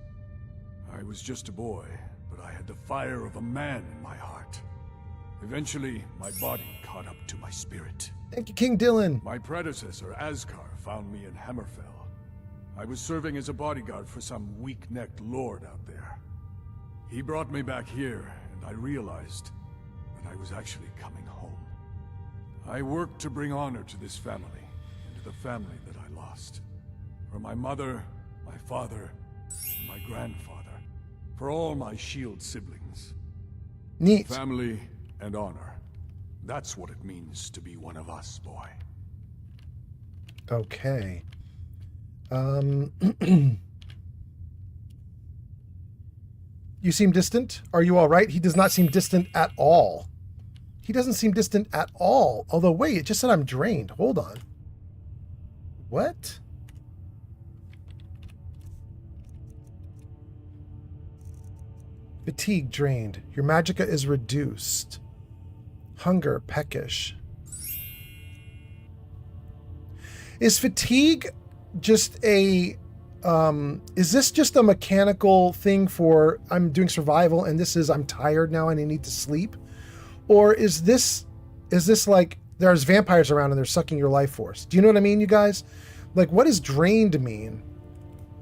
I was just a boy, but I had the fire of a man in my heart. Eventually, my body caught up to my spirit. Thank you, King Dylan. My predecessor, Askar, found me in Hammerfell. I was serving as a bodyguard for some weak-necked lord out there. He brought me back here, and I realized that I was actually coming home. I worked to bring honor to this family, and to the family that I lost. For my mother, my father, and my grandfather. For all my shield siblings. Neat. Family and honor. That's what it means to be one of us, boy. Okay. You seem distant. Are you all right? He does not seem distant at all. He doesn't seem distant at all. Although, wait, it just said I'm drained. Hold on. What? Fatigue drained. Your magicka is reduced. Hunger peckish. Is fatigue just a is this just a mechanical thing for I'm doing survival and this is I'm tired now and I need to sleep? Or is this like there's vampires around and they're sucking your life force? Do you know what I mean, you guys? Like, what does drained mean?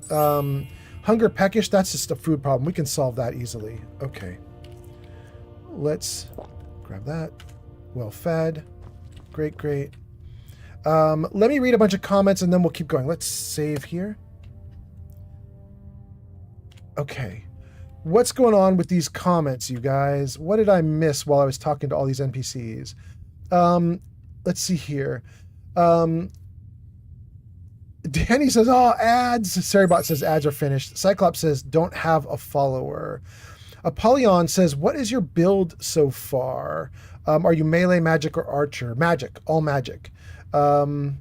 Hunger peckish, that's just a food problem. We can solve that easily. Okay. Let's grab that. Well fed. Great, great. Let me read a bunch of comments and then we'll keep going. Let's save here. Okay. What's going on with these comments, you guys? What did I miss while I was talking to all these NPCs? Let's see here. Danny says, oh, ads. Saribot says ads are finished. Cyclops says, don't have a follower. Apollyon says, what is your build so far? Are you melee, magic, or archer? Magic. All magic. King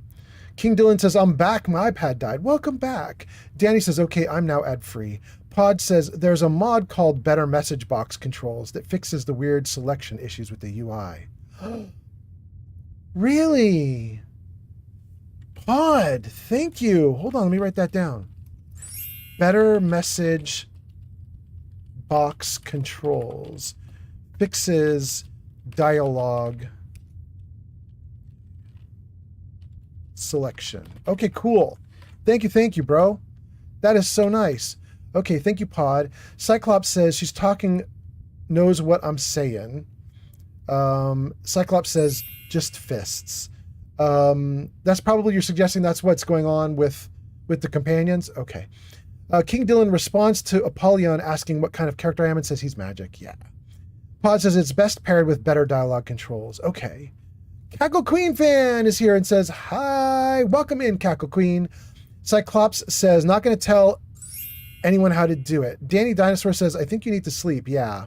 Dylan says, I'm back. My iPad died. Welcome back. Danny says, okay, I'm now ad-free. Pod says, there's a mod called Better Message Box Controls that fixes the weird selection issues with the UI. Really? Pod, thank you. Hold on, let me write that down. Better Message Box Controls fixes dialogue selection. Okay, cool. Thank you, bro. That is so nice. Okay, thank you, Pod. Cyclops says she's talking, knows what I'm saying. Cyclops says just fists. That's probably you're suggesting that's what's going on with the companions. Okay. King Dylan responds to Apollyon asking what kind of character I am and says he's magic. Yeah. Pod says it's best paired with better dialogue controls. Okay. Cackle Queen fan is here and says, hi, welcome in, Cackle Queen. Cyclops says, not going to tell anyone how to do it. Danny Dinosaur says, I think you need to sleep. Yeah.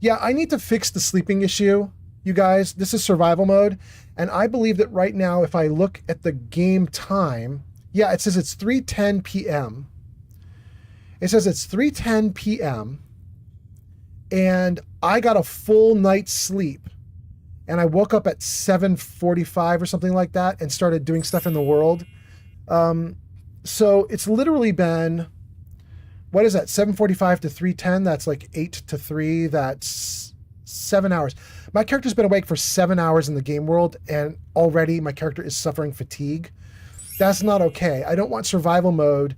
Yeah, I need to fix the sleeping issue, you guys. This is survival mode. And I believe that right now, if I look at the game time, yeah, it says it's 3:10 p.m. It says it's 3:10 p.m. And I got a full night's sleep. And I woke up at 7:45 or something like that and started doing stuff in the world. So it's literally been, what is that, 7:45 to 3:10? That's like 8 to 3. That's 7 hours. My character's been awake for 7 hours in the game world, and already my character is suffering fatigue. That's not okay. I don't want survival mode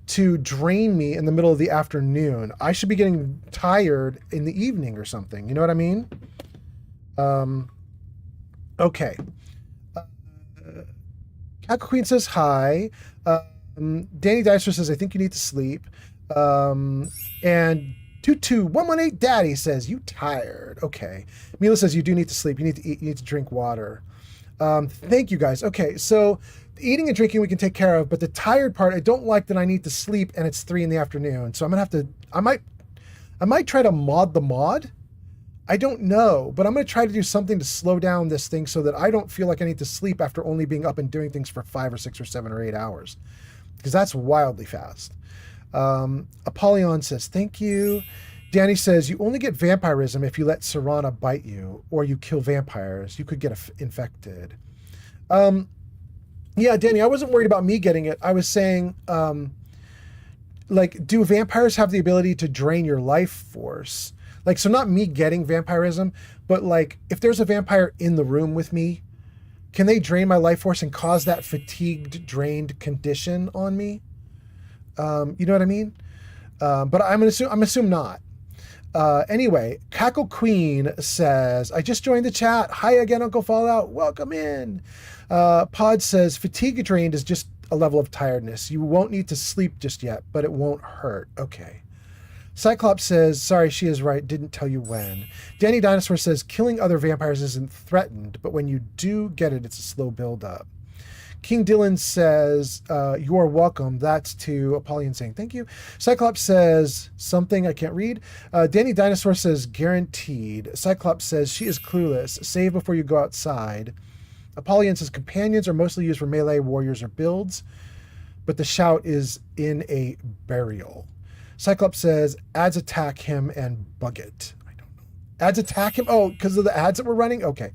to drain me in the middle of the afternoon. I should be getting tired in the evening or something. You know what I mean? Okay. Cackle Queen says hi. Danny Dicer says, I think you need to sleep. And 22118 Daddy says, you tired. Okay. Mila says, you do need to sleep. You need to eat. You need to drink water. Thank you, guys. Okay, so eating and drinking we can take care of, but the tired part, I don't like that I need to sleep and it's 3 in the afternoon. So I'm going to have to, I might try to mod the mod. I don't know, but I'm going to try to do something to slow down this thing so that I don't feel like I need to sleep after only being up and doing things for 5 or 6 or 7 or 8 hours, because that's wildly fast. Apollyon says, thank you. Danny says, you only get vampirism if you let Serana bite you or you kill vampires. You could get infected. Yeah, Danny, I wasn't worried about me getting it. I was saying, like, do vampires have the ability to drain your life force? Like, so not me getting vampirism, but like, if there's a vampire in the room with me, can they drain my life force and cause that fatigued, drained condition on me? You know what I mean? But I'm assume not. Anyway, Cackle Queen says, I just joined the chat. Hi again, Uncle Fallout. Welcome in. Pod says, fatigue drained is just a level of tiredness. You won't need to sleep just yet, but it won't hurt. Okay. Cyclops says, sorry, she is right. Didn't tell you when. Danny Dinosaur says, killing other vampires isn't threatened, but when you do get it, it's a slow build up. King Dylan says, you are welcome. That's to Apollyon saying thank you. Cyclops says something I can't read. Danny Dinosaur says guaranteed. Cyclops says she is clueless. Save before you go outside. Apollyon says companions are mostly used for melee warriors or builds, but the shout is in a burial. Cyclops says ads attack him and bug it. I don't know. Ads attack him? Oh, because of the ads that we're running? Okay.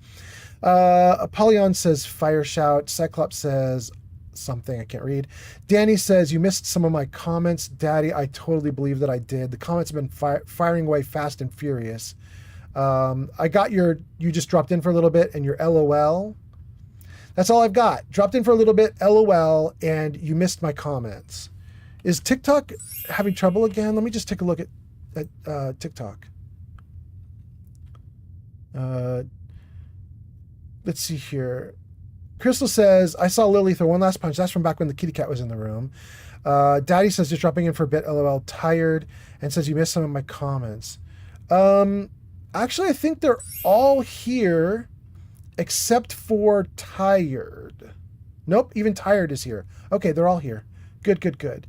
Apollyon says fire shout. Cyclops says something I can't read. Danny says you missed some of my comments. Daddy, I totally believe that I did. The comments have been firing away fast and furious. I got you just dropped in for a little bit and your LOL. That's all I've got. Dropped in for a little bit, LOL, and you missed my comments. Is TikTok having trouble again? Let me just take a look at TikTok. Let's see here. Crystal says, I saw Lily throw one last punch. That's from back when the kitty cat was in the room. Daddy says, just dropping in for a bit, LOL, tired, and says you missed some of my comments. Actually, I think they're all here except for tired. Nope, even tired is here. Okay, they're all here. Good, good, good.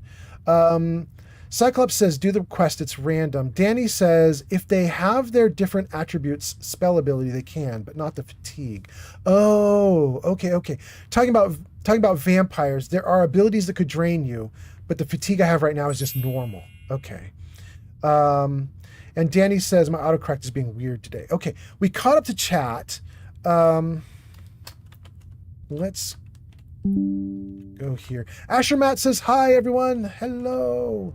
Cyclops says, do the quest, it's random. Danny says, if they have their different attributes, spell ability, they can, but not the fatigue. Oh, okay. Talking about vampires, there are abilities that could drain you, but the fatigue I have right now is just normal. Okay. And Danny says, my autocorrect is being weird today. Okay, we caught up to chat. Let's go here. Asher Matt says, hi, everyone. Hello.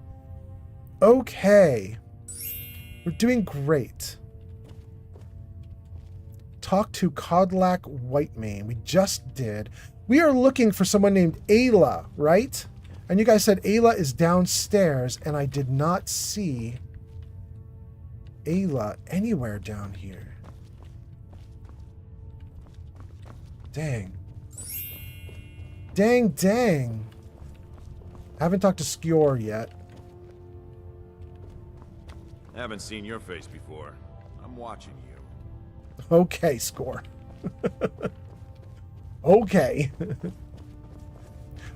Okay. We're doing great. Talk to Codlac Whitemane. We just did. We are looking for someone named Ayla, right? And you guys said Ayla is downstairs, and I did not see Ayla anywhere down here. Dang. Dang. I haven't talked to Skjor yet. Haven't seen your face before. I'm watching you. Okay, Score. Okay.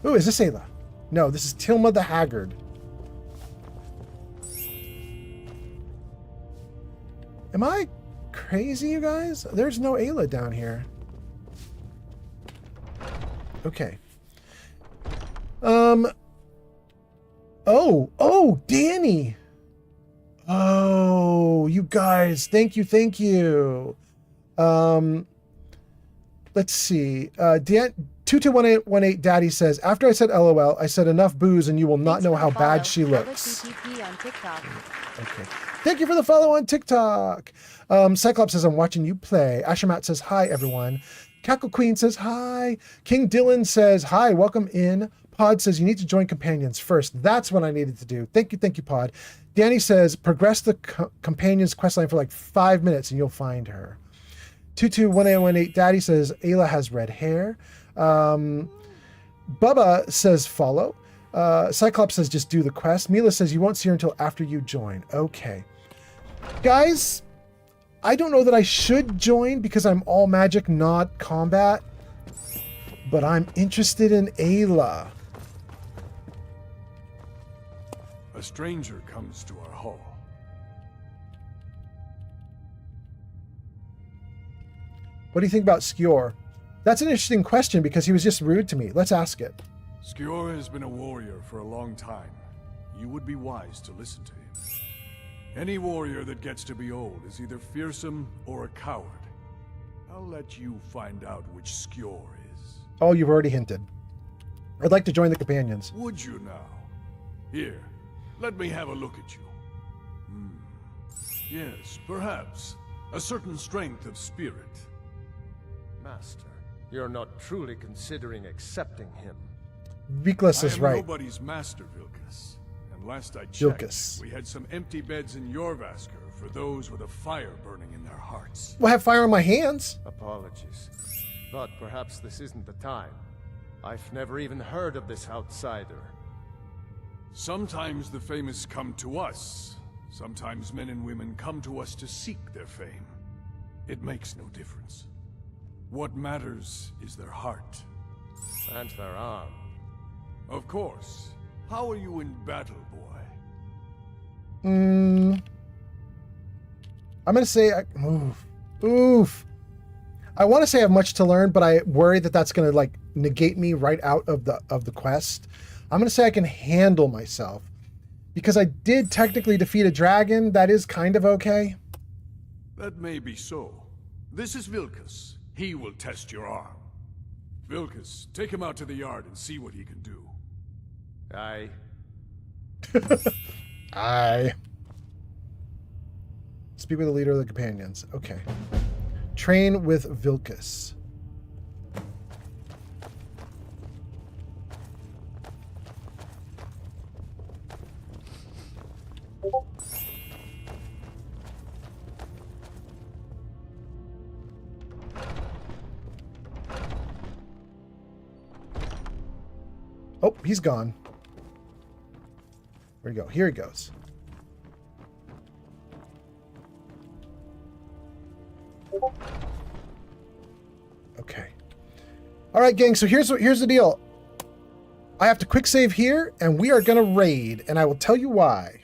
Ooh, is this Ayla? No, this is Tilma the Haggard. Am I crazy, you guys? There's no Ayla down here. Okay. Oh, Danny. Oh, you guys, thank you. Let's see. Dan 221818 Daddy says, after I said LOL, I said enough booze and you will not know how bad she looks. Okay. Thank you for the follow on TikTok. Cyclops says, I'm watching you play. Ashamat says, hi, everyone. Cackle Queen says, hi. King Dylan says, hi, welcome in. Pod says, you need to join Companions first. That's what I needed to do. Thank you, Pod. Danny says, progress the Companions questline for like 5 minutes and you'll find her. 221818 Daddy says, Ayla has red hair. Bubba says, follow. Cyclops says, just do the quest. Mila says, you won't see her until after you join. Okay. Guys, I don't know that I should join because I'm all magic, not combat. But I'm interested in Ayla. A stranger comes to our hall. What do you think about Skjor? That's an interesting question because he was just rude to me. Let's ask it. Skjor has been a warrior for a long time. You would be wise to listen to him. Any warrior that gets to be old is either fearsome or a coward. I'll let you find out which Skjor is. Oh, you've already hinted. I'd like to join the companions. Would you now? Here, let me have a look at you. Yes, perhaps. A certain strength of spirit. Master, you're not truly considering accepting him. Vilkas is right. I am nobody's master, Vilkas. And last I checked, we had some empty beds in Jorvaskr for those with a fire burning in their hearts. Well, I have fire on my hands. Apologies. But perhaps this isn't the time. I've never even heard of this outsider. Sometimes the famous come to us. Sometimes men and women come to us to seek their fame. It makes no difference. What matters is their heart. And their arm. Of course. How are you in battle, boy? I'm gonna say, oof. I want to say I have much to learn, but I worry that that's gonna like negate me right out of the quest. I'm gonna say I can handle myself because I did technically defeat a dragon. That is kind of okay. That may be so. This is Vilkas. He will test your arm. Vilkas, take him out to the yard and see what he can do. Aye. Aye. Speak with the leader of the companions. Okay. Train with Vilkas. Oh, he's gone. Where'd he go? Here he goes. Okay. All right, gang. So here's the deal. I have to quick save here, and we are gonna raid, and I will tell you why.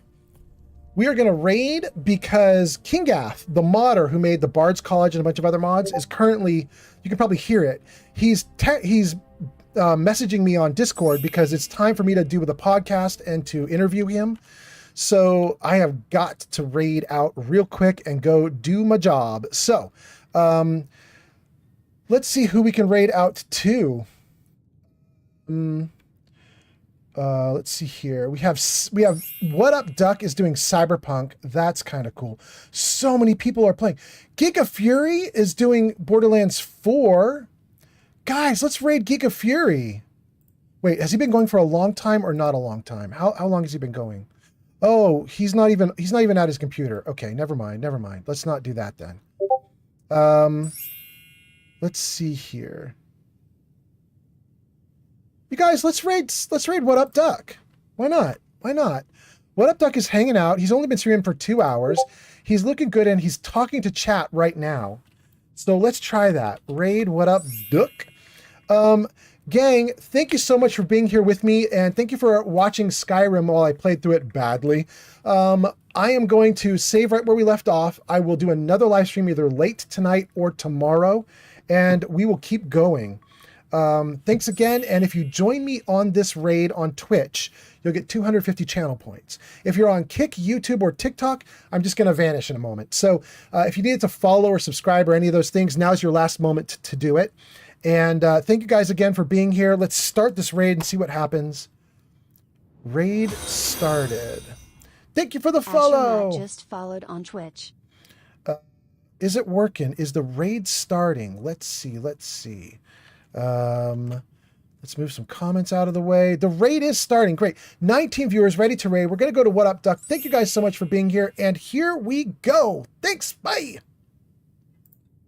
We are gonna raid because Kingath, the modder who made the Bard's College and a bunch of other mods, is currently, you can probably hear it. He's messaging me on Discord because it's time for me to do the podcast and to interview him. So I have got to raid out real quick and go do my job. So let's see who we can raid out to. Let's see here. We have What Up Duck is doing Cyberpunk. That's kind of cool. So many people are playing. Giga Fury is doing Borderlands 4. Guys, let's raid Giga Fury. Wait, has he been going for a long time or not a long time? How long has he been going? Oh, he's not even at his computer. Okay, never mind. Let's not do that then. Let's see here. You guys, let's raid What Up Duck. Why not? What Up Duck is hanging out. He's only been streaming for 2 hours. He's looking good and he's talking to chat right now. So let's try that. Raid What Up Duck. Gang, thank you so much for being here with me, and thank you for watching Skyrim while I played through it badly. I am going to save right where we left off. I will do another live stream either late tonight or tomorrow, and we will keep going. Thanks again, and if you join me on this raid on Twitch, you'll get 250 channel points. If you're on Kick, YouTube, or TikTok, I'm just going to vanish in a moment. So if you needed to follow or subscribe or any of those things, now's your last moment to do it. And thank you guys again for being here. Let's start this raid and see what happens. Raid started. Thank you for the follow. Just followed on Twitch. Is it working? Is the raid starting? Let's see. Let's move some comments out of the way. The raid is starting. Great. 19 viewers ready to raid. We're going to go to What Up Duck. Thank you guys so much for being here. And here we go. Thanks. Bye.